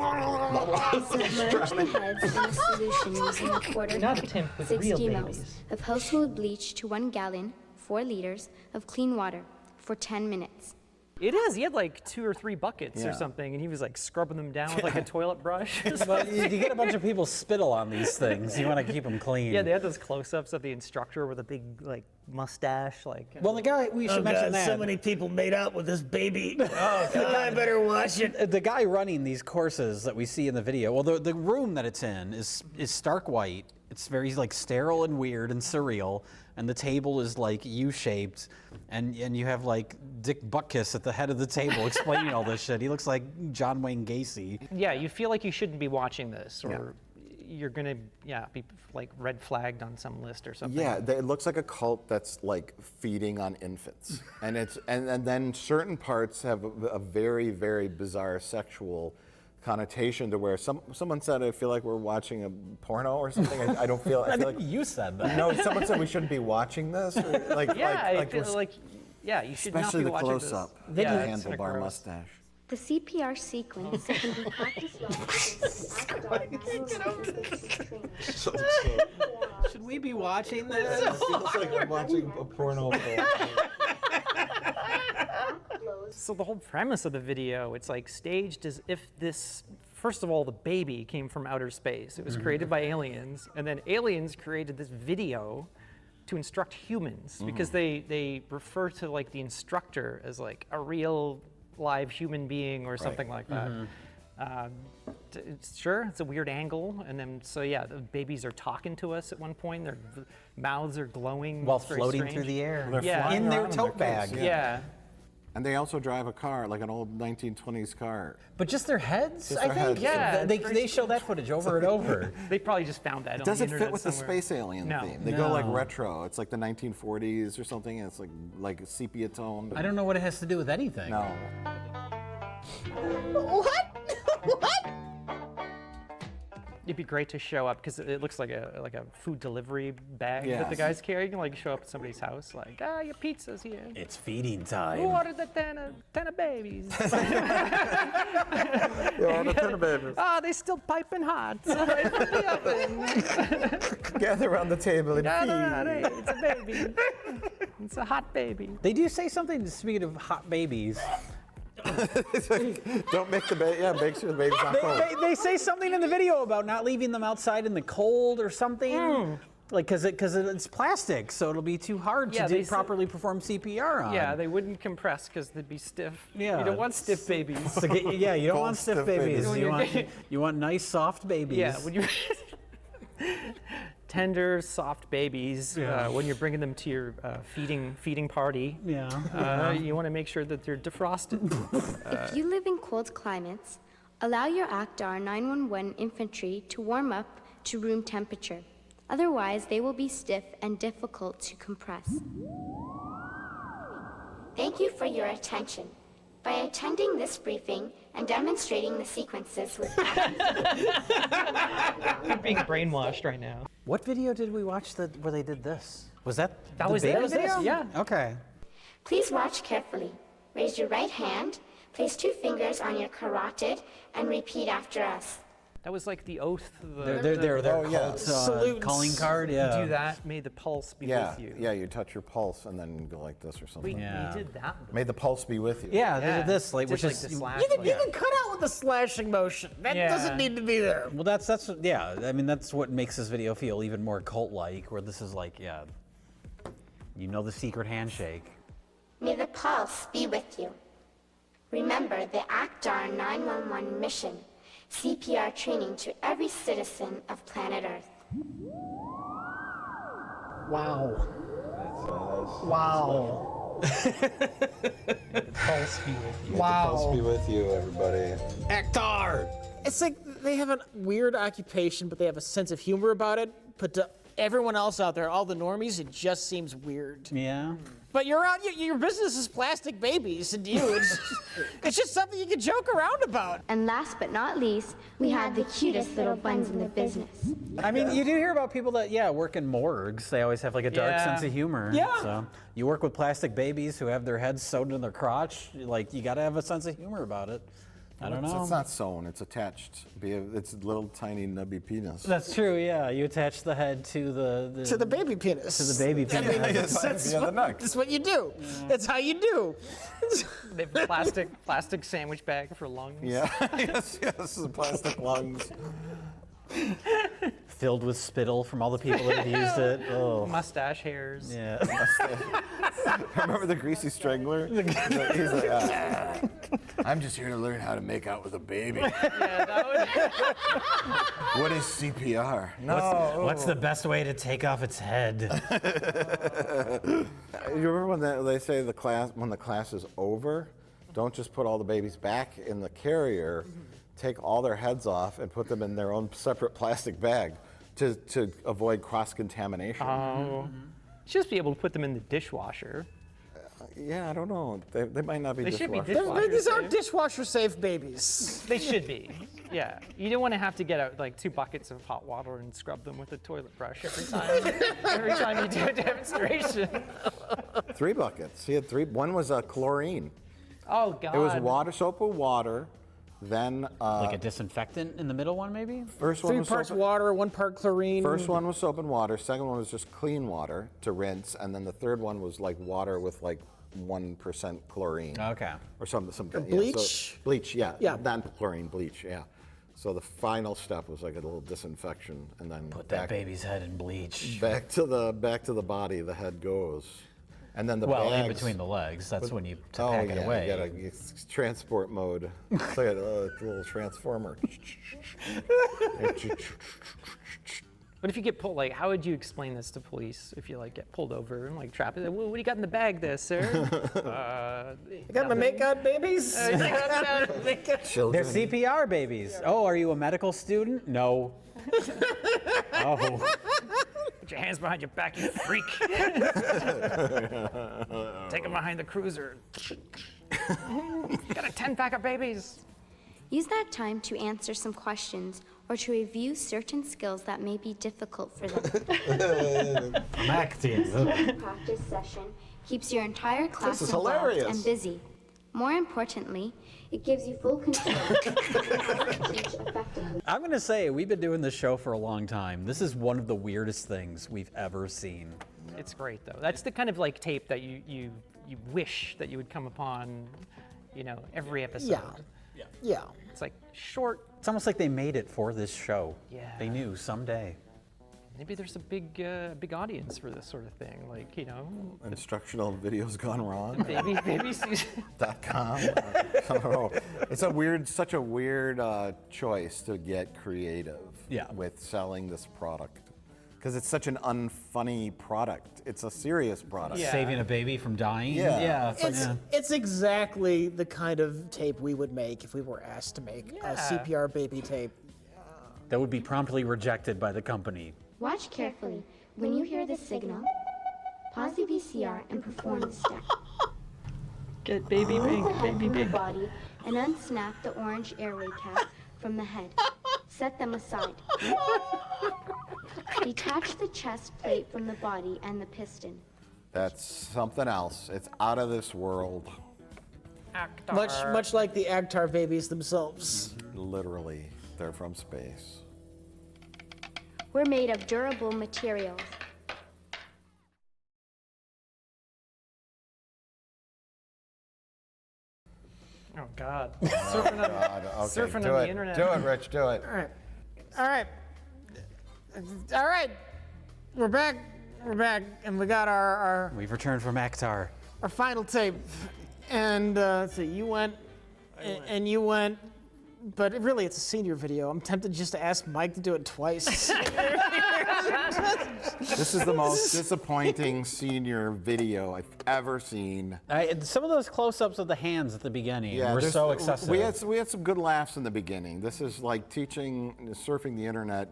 the heads in a solution using a quarter Not cup, temp with 60 real ml babies. of household bleach to 1 gallon, 4 liters of clean water for 10 minutes. It is. He had like 2 or 3 buckets Yeah. or something, and he was like scrubbing them down with like a toilet brush. But you get a bunch of people spittle on these things. You want to keep them clean. Yeah, they had those close-ups of the instructor with a big like mustache, like. Well, the guy, we should mention that. So many people made out with this baby. Oh, God. I better watch it. The guy running these courses that we see in the video, well, the room that it's in is stark white. It's very like sterile and weird and surreal, and the table is like U-shaped, and you have like Dick Buttkiss at the head of the table explaining all this shit. He looks like John Wayne Gacy. Yeah, you feel like you shouldn't be watching this, or you're gonna be like red flagged on some list or something. Yeah, it looks like a cult that's like feeding on infants, and it's and then certain parts have a very, very bizarre sexual connotation to where someone said, I feel like we're watching a porno or something. I don't feel. I feel like you said that. No, someone said we shouldn't be watching this. Or like, Yeah, like, I feel like you should not especially be the watching this. close-up, Yeah, the it's kinda handlebar gross. mustache. The CPR sequence can be practiced Should we be watching this? It looks like I'm watching a porno film. So the whole premise of the video, it's like staged as if this, first of all, the baby came from outer space. It was created by aliens, and then aliens created this video to instruct humans because they refer to like the instructor as like a real live human being or something like that. Sure, it's a weird angle, and then the babies are talking to us at one point. Their mouths are glowing While It's very floating strange. through the air. They're flying in their around tote bag. case, Yeah. And they also drive a car, like an old 1920s car. But just their heads, Just I their think. heads. Yeah, They show that footage over and over. They probably just found that. Does on it the fit internet with the somewhere. space alien No. theme? They go like No. retro. It's like the 1940s or something. And it's like sepia toned. I don't know what it has to do with anything. No. What? What? It'd be great to show up because it looks like a food delivery bag that the Yes. guy's carrying. Like show up at somebody's house, like your pizza's here. It's feeding time. Who ordered the 10 of babies? Oh, they still piping hot. Right from the oven. Gather around the table and Gather feed. around, hey, it's a baby. It's a hot baby. They do say something, speaking of hot babies. It's like, don't make the baby. Yeah, make sure the baby's not cold. They say something in the video about not leaving them outside in the cold or something. Like, because it's plastic, so it'll be too hard to properly perform CPR on. Yeah, they wouldn't compress because they'd be stiff. Yeah. You don't want stiff babies. So yeah, you don't Cold, want stiff stiff babies. babies. You want nice, soft babies. Yeah, when you tender, soft babies, when you're bringing them to your feeding party, you want to make sure that they're defrosted. If you live in cold climates, allow your ACTAR 911 infantry to warm up to room temperature. Otherwise, they will be stiff and difficult to compress. Thank you for your attention. By attending this briefing and demonstrating the sequences with You're being brainwashed right now. What video did we watch where they did this? Was that That the was baby it? video? Yeah. Okay. Please watch carefully. Raise your right hand, place 2 fingers on your carotid, and repeat after us. That was like the oath. Their cult salutes. calling card. Yeah. Do that. May the pulse be Yeah, with you. yeah. You touch your pulse and then go like this or something. We did that. May the pulse be with you. Yeah, they did this, like, Just which like is the slash, You can cut out with the slashing motion. That doesn't need to be there. Well, that's yeah. I mean, that's what makes this video feel even more cult-like. Where this is like, you know, the secret handshake. May the pulse be with you. Remember the ACTAR 911 mission. CPR training to every citizen of planet Earth. Wow. Wow. Pulse be with you. Wow. Pulse be with you, everybody. ACTAR! It's like they have a weird occupation, but they have a sense of humor about it. But to everyone else out there, all the normies, it just seems weird. Yeah. But your business is plastic babies, and it's just something you can joke around about. And last but not least, we have the cutest little buns in the business. I mean, you do hear about people that, work in morgues. They always have like a dark sense of humor. Yeah. So you work with plastic babies who have their heads sewed in their crotch. Like, you got to have a sense of humor about it. I don't know. It's not sewn, it's attached. It's a little tiny nubby penis. That's true, yeah. You attach the head to the to the baby penis. To the baby penis. That's what you do. Yeah. That's how you do. They have a plastic sandwich bag for lungs. Yeah, yes, the plastic lungs. Filled with spittle from all the people that have used it. Oh. Mustache hairs. Yeah. Remember the greasy strangler? He's like, I'm just here to learn how to make out with a baby. Yeah, that would... What is CPR? What's the best way to take off its head? You remember when they say when the class is over, don't just put all the babies back in the carrier, take all their heads off and put them in their own separate plastic bag to avoid cross-contamination. Oh. Just be able to put them in the dishwasher. Yeah, I don't know. They might not be dishwasher. These aren't dishwasher-safe babies. They should be. Yeah. You don't want to have to get out like 2 buckets of hot water and scrub them with a toilet brush every time you do a demonstration. 3 buckets. He had 3. One was chlorine. Oh, God. It was water, soap with water. Then like a disinfectant in the middle one, maybe? First one 3 was parts soap, water, 1 part chlorine. First one was soap and water. Second one was just clean water to rinse, and then the third one was like water with like 1% chlorine. Okay. Or some bleach. Yeah, so bleach, yeah. Yeah. Non-chlorine bleach, yeah. So the final step was like a little disinfection, and then put that baby's head in bleach. Back to the body. The head goes. And then the bags, in between the legs, that's when you pack it away. You got a transport mode. It's like a little transformer. But if you get pulled, like, how would you explain this to police if you like get pulled over and like trapped? What do you got in the bag, there, sir? You got my make-out babies? They're CPR babies. Oh, are you a medical student? No. Oh. Put your hands behind your back, you freak. Take them behind the cruiser. Got a 10-pack of babies. Use that time to answer some questions or to review certain skills that may be difficult for them. I'm acting. Practice session keeps your entire class is involved hilarious. and busy. More importantly, it gives you full control of how to teach effectively. I'm going to say, we've been doing this show for a long time. This is one of the weirdest things we've ever seen. It's great, though. That's the kind of like tape that you wish that you would come upon, every episode. Yeah. It's like short. It's almost like they made it for this show. Yeah. They knew someday. Maybe there's a big audience for this sort of thing, like Instructional videos gone wrong. Baby season. .com. I don't know. It's such a weird choice to get creative with selling this product. Because it's such an unfunny product. It's a serious product. Yeah. Saving a baby from dying? Yeah. It's exactly the kind of tape we would make if we were asked to make a CPR baby tape. That would be promptly rejected by the company. Watch carefully. When you hear the signal, pause the VCR and perform the step. Get baby Remove the pink, head baby from the pink. body and unsnap the orange airway cap from the head. Set them aside. Detach the chest plate from the body and the piston. That's something else. It's out of this world. Much like the Actar babies themselves. Literally, they're from space. We're made of durable materials. Oh, God. Surfing surfing do on it. the internet. Do it, Rich. Do it. All right. We're back, and we got our We've returned from Actar. our final tape. And so you went, and you went, but really it's a senior video. I'm tempted just to ask Mike to do it twice. This is the most disappointing senior video I've ever seen. Some of those close-ups of the hands at the beginning were this- so excessive. We had some good laughs in the beginning. This is like surfing the internet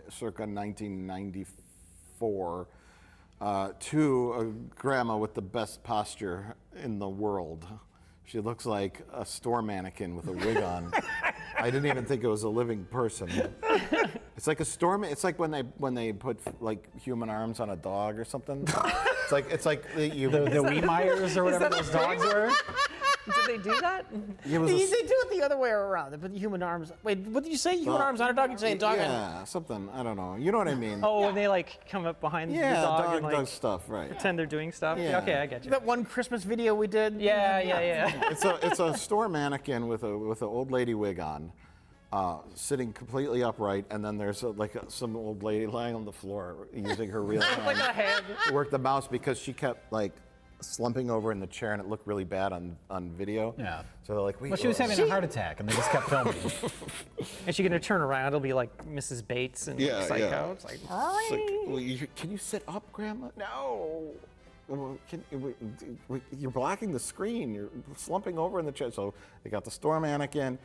circa 1994 4 to a grandma with the best posture in the world. She looks like a store mannequin with a wig on. I didn't even think it was a living person. It's like a storm. It's like when they put like human arms on a dog or something. It's like the Weemeyers or whatever those dogs were. Did they do that? They do it the other way around. They put the human arms. Wait, what did you say? Human arms on a dog? You say a dog? Yeah, something. I don't know. You know what I mean? Oh, when they like come up behind the dog and like does stuff, right? pretend they're doing stuff. Yeah. Okay, I get you. That one Christmas video we did. Yeah. It's a store mannequin with an old lady wig on, sitting completely upright, and then there's some old lady lying on the floor using her real hand Like a hand. to work the mouse because she kept like slumping over in the chair and it looked really bad on video. Yeah. So they're like, Well, she was having a heart attack, and they just kept filming. And she's gonna turn around. It'll be like Mrs. Bates and Psycho. Yeah. It's like, Can you sit up, Grandma? No. Well, you're blocking the screen. You're slumping over in the chair. So they got the store mannequin.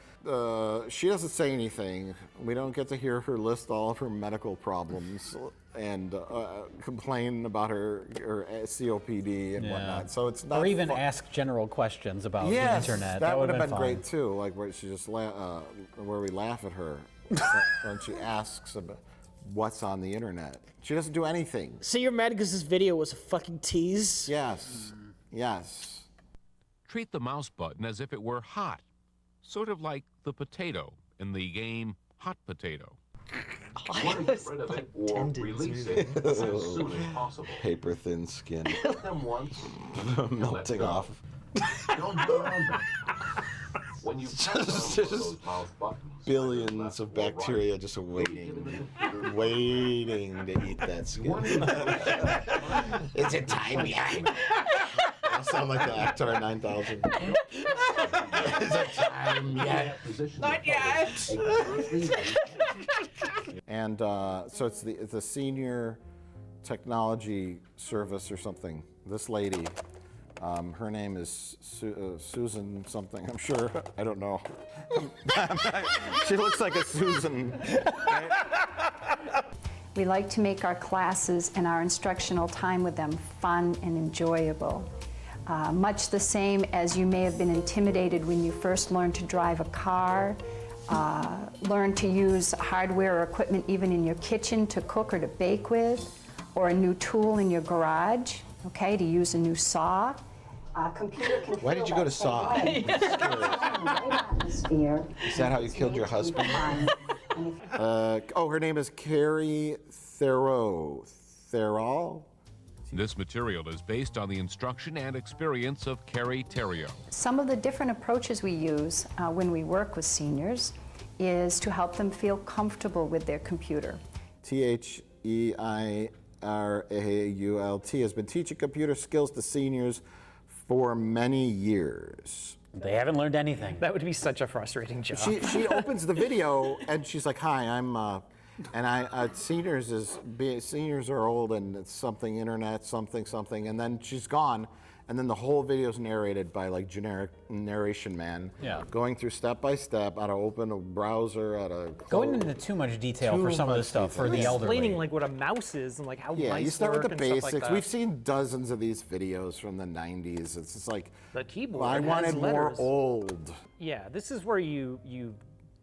She doesn't say anything. We don't get to hear her list all of her medical problems and complain about her COPD and whatnot. So it's not. Or even ask general questions about the internet. That would have been fun. great too. Like where she just where we laugh at her when she asks about what's on the internet. She doesn't do anything. So you're mad because this video was a fucking tease? Yes. Yes. Treat the mouse button as if it were hot, sort of like the potato in the game Hot Potato. Want to get rid of it or release it as soon as possible. Paper thin skin. Kill them once, melting off. Don't burn them. When you press on those mouse buttons, Billions of bacteria just waiting to eat that skin. Is it time yet? I sound like the Actor 9000. Is it time yet? Not yet. And so it's the senior technology service or something. This lady. Her name is Susan something, I'm sure. I don't know. She looks like a Susan. We like to make our classes and our instructional time with them fun and enjoyable. Much the same as you may have been intimidated when you first learned to drive a car, learn to use hardware or equipment even in your kitchen to cook or to bake with, or a new tool in your garage, okay, to use a new saw. Computer can Why did you go to saw? Is that how you killed your husband? Her name is Carrie Theroux. Theroux? This material is based on the instruction and experience of Carrie Theriault. Some of the different approaches we use when we work with seniors is to help them feel comfortable with their computer. THEIRAULT has been teaching computer skills to seniors for many years. They haven't learned anything. That would be such a frustrating job. She opens the video and she's like, "Hi, I'm seniors are old and it's something internet something," and then she's gone, and then the whole video is narrated by like generic narration man, going through step by step how to open a browser, how to going into too much detail for some of this stuff for the elderly. Explaining like what a mouse is and like how mice you start with work the and stuff basics. like that. We've seen dozens of these videos from the 90s. It's just like the keyboard. I wanted more letters. old. Yeah, this is where you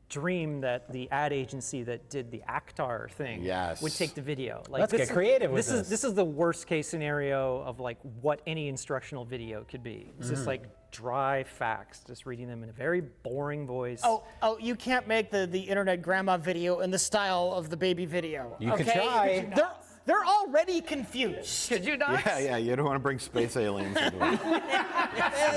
dream that the ad agency that did the Actar thing would take the video. Like, Let's get creative with this. This is the worst case scenario of like what any instructional video could be. It's just like dry facts, just reading them in a very boring voice. Oh, you can't make the internet grandma video in the style of the baby video. You could try. They're already confused. Could you not? Yeah, you don't want to bring space aliens into it.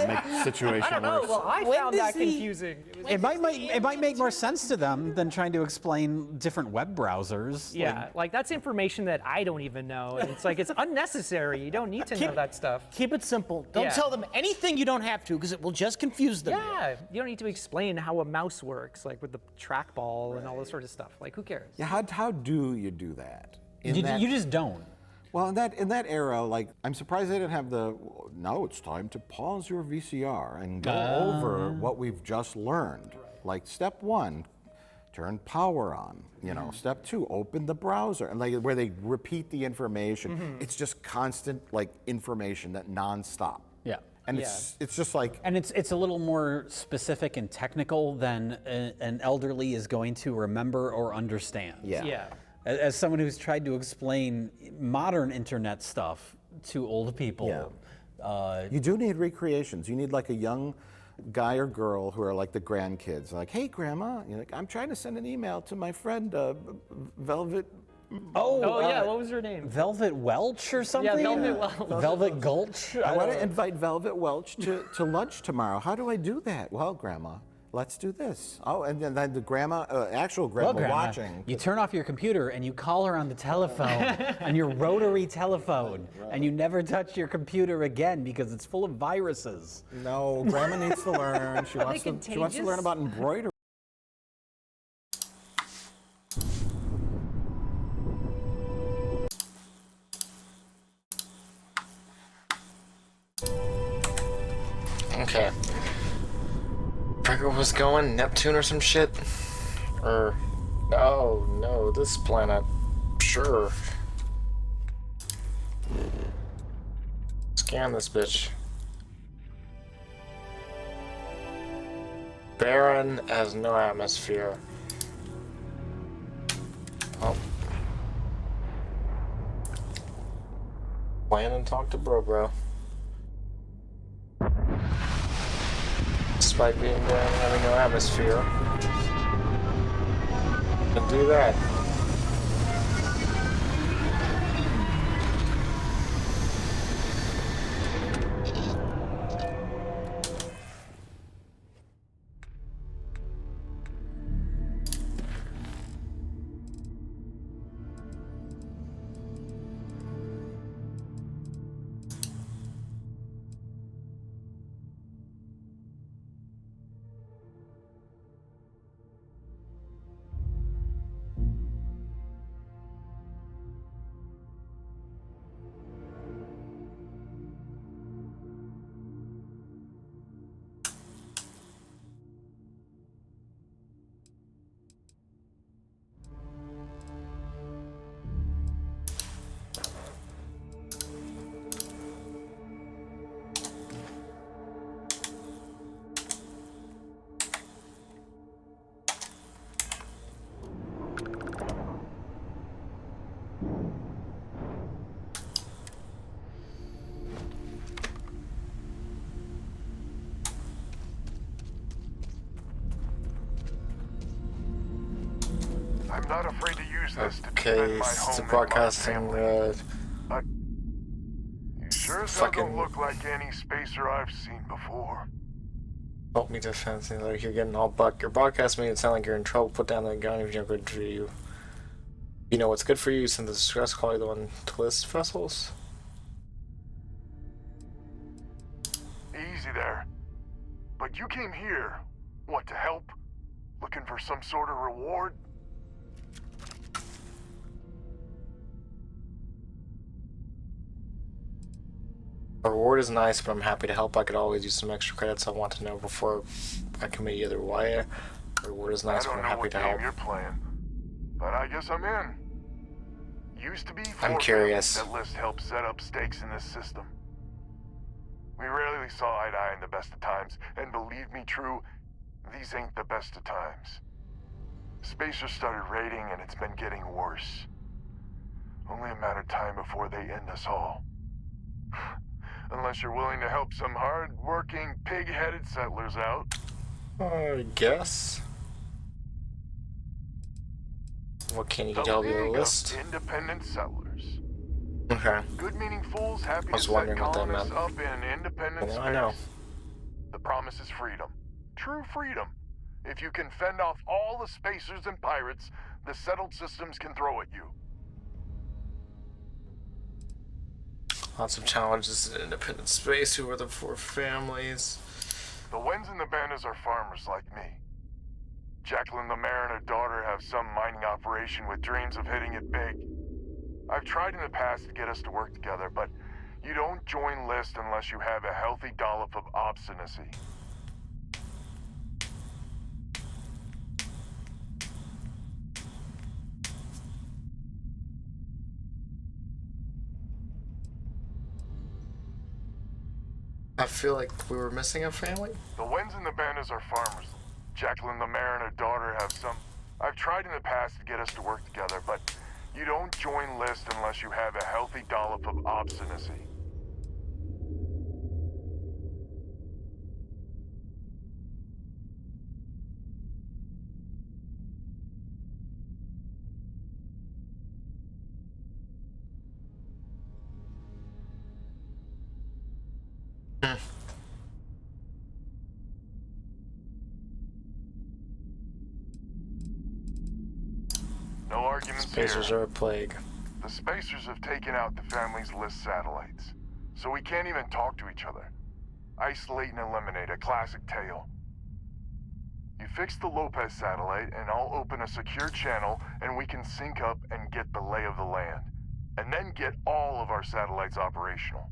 Make the situation I don't know. worse. Well, I found that confusing. It might make more sense to them than trying to explain different web browsers. Yeah, like that's information that I don't even know. And it's like, it's unnecessary. You don't need to know that stuff. Keep it simple. Don't tell them anything you don't have to, because it will just confuse them. Yeah, you don't need to explain how a mouse works, like with the trackball and all this sort of stuff. Like, who cares? Yeah, how do you do that? You just don't. Well, in that era, like, I'm surprised they didn't have now it's time to pause your VCR and go over what we've just learned. Like, step one, turn power on. You know, step 2, open the browser, and like where they repeat the information. It's just constant like information that nonstop. Yeah. And it's just like, and it's a little more specific and technical than an elderly is going to remember or understand. Yeah. As someone who's tried to explain modern internet stuff to old people, you do need recreations. You need like a young guy or girl who are like the grandkids. Like, hey, Grandma, you're like, I'm trying to send an email to my friend Velvet. Yeah, what was her name? Velvet Welch or something? Yeah, Velvet Welch. Velvet Gulch? I want to invite Velvet Welch to lunch tomorrow. How do I do that? Well, Grandma, let's do this. Oh, and then the grandma, actual grandma, Grandma, watching. You turn off your computer and you call her on the telephone, on your rotary telephone, and you never touch your computer again because it's full of viruses. No, Grandma needs to learn. She wants to learn about embroidery. Okay. Where was going? Neptune or some shit? Or no, this planet. Sure. Scan this bitch. Barren has no atmosphere. Oh. Plan and talk to Bro. Despite being there and having no atmosphere. And do that. I'm not afraid to use this to defend Okay, my it's home and my broadcasting family. You sure as hell fucking- don't look like any spacer I've seen before. help me defend things like you're getting all buck. Your broadcast made it sound like you're in trouble. Put down the gun if you're good for you. You know what's good for you since the stress call you the one to list vessels? Easy there. But you came here, what, to help? Looking for some sort of reward? A reward is nice, but I'm happy to help. I could always use some extra credits. I want to know before I commit either way. A reward is nice, but I'm happy to help. You're playing, but I guess I'm in. Used to be I'm curious. That list helped set up stakes in this system. We rarely saw eye to eye in the best of times, and believe me, True, these ain't the best of times. Spacers started raiding, and it's been getting worse. Only a matter of time before they end us all. Unless you're willing to help some hard-working, pig-headed settlers out. I guess. What can you tell me the League list? of Independent Settlers. Okay. Good-meaning fools happy I was to set wondering what that colonists meant. up in independent Well, space. I know. The promise is freedom. True freedom. If you can fend off all the spacers and pirates the settled systems can throw at you. Lots of challenges in independent space. Who are the 4 families? The Wens and the Bandas are farmers like me. Jacqueline the Mare and her daughter have some mining operation with dreams of hitting it big. I've tried in the past to get us to work together, but you don't join list unless you have a healthy dollop of obstinacy. I feel like we were missing a family. The Wens and the Bandas are farmers. Jacqueline, the mayor, and her daughter have some... I've tried in the past to get us to work together, but you don't join list unless you have a healthy dollop of obstinacy. No arguments Spacers here. are a plague. The Spacers have taken out the family's list satellites, so we can't even talk to each other. Isolate and eliminate, a classic tale. You fix the Lopez satellite, and I'll open a secure channel, and we can sync up and get the lay of the land. And then get all of our satellites operational.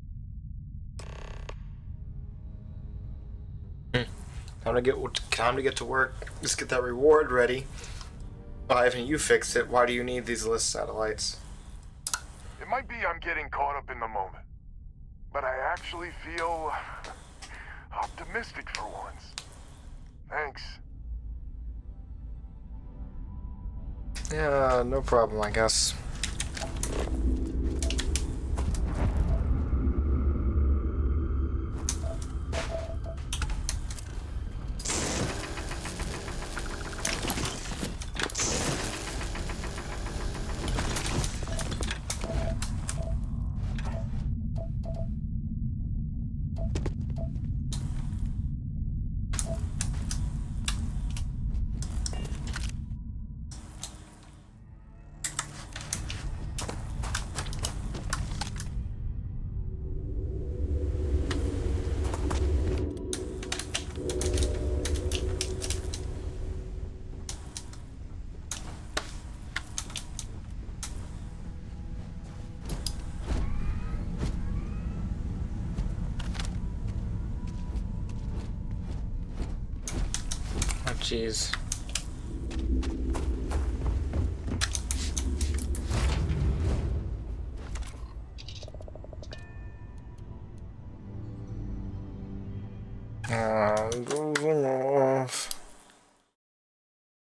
Time to get to work. Let's get that reward ready. Why haven't you fixed it? Why do you need these list satellites? It might be I'm getting caught up in the moment, but I actually feel optimistic for once. Thanks. Yeah, no problem, I guess. Oh, jeez.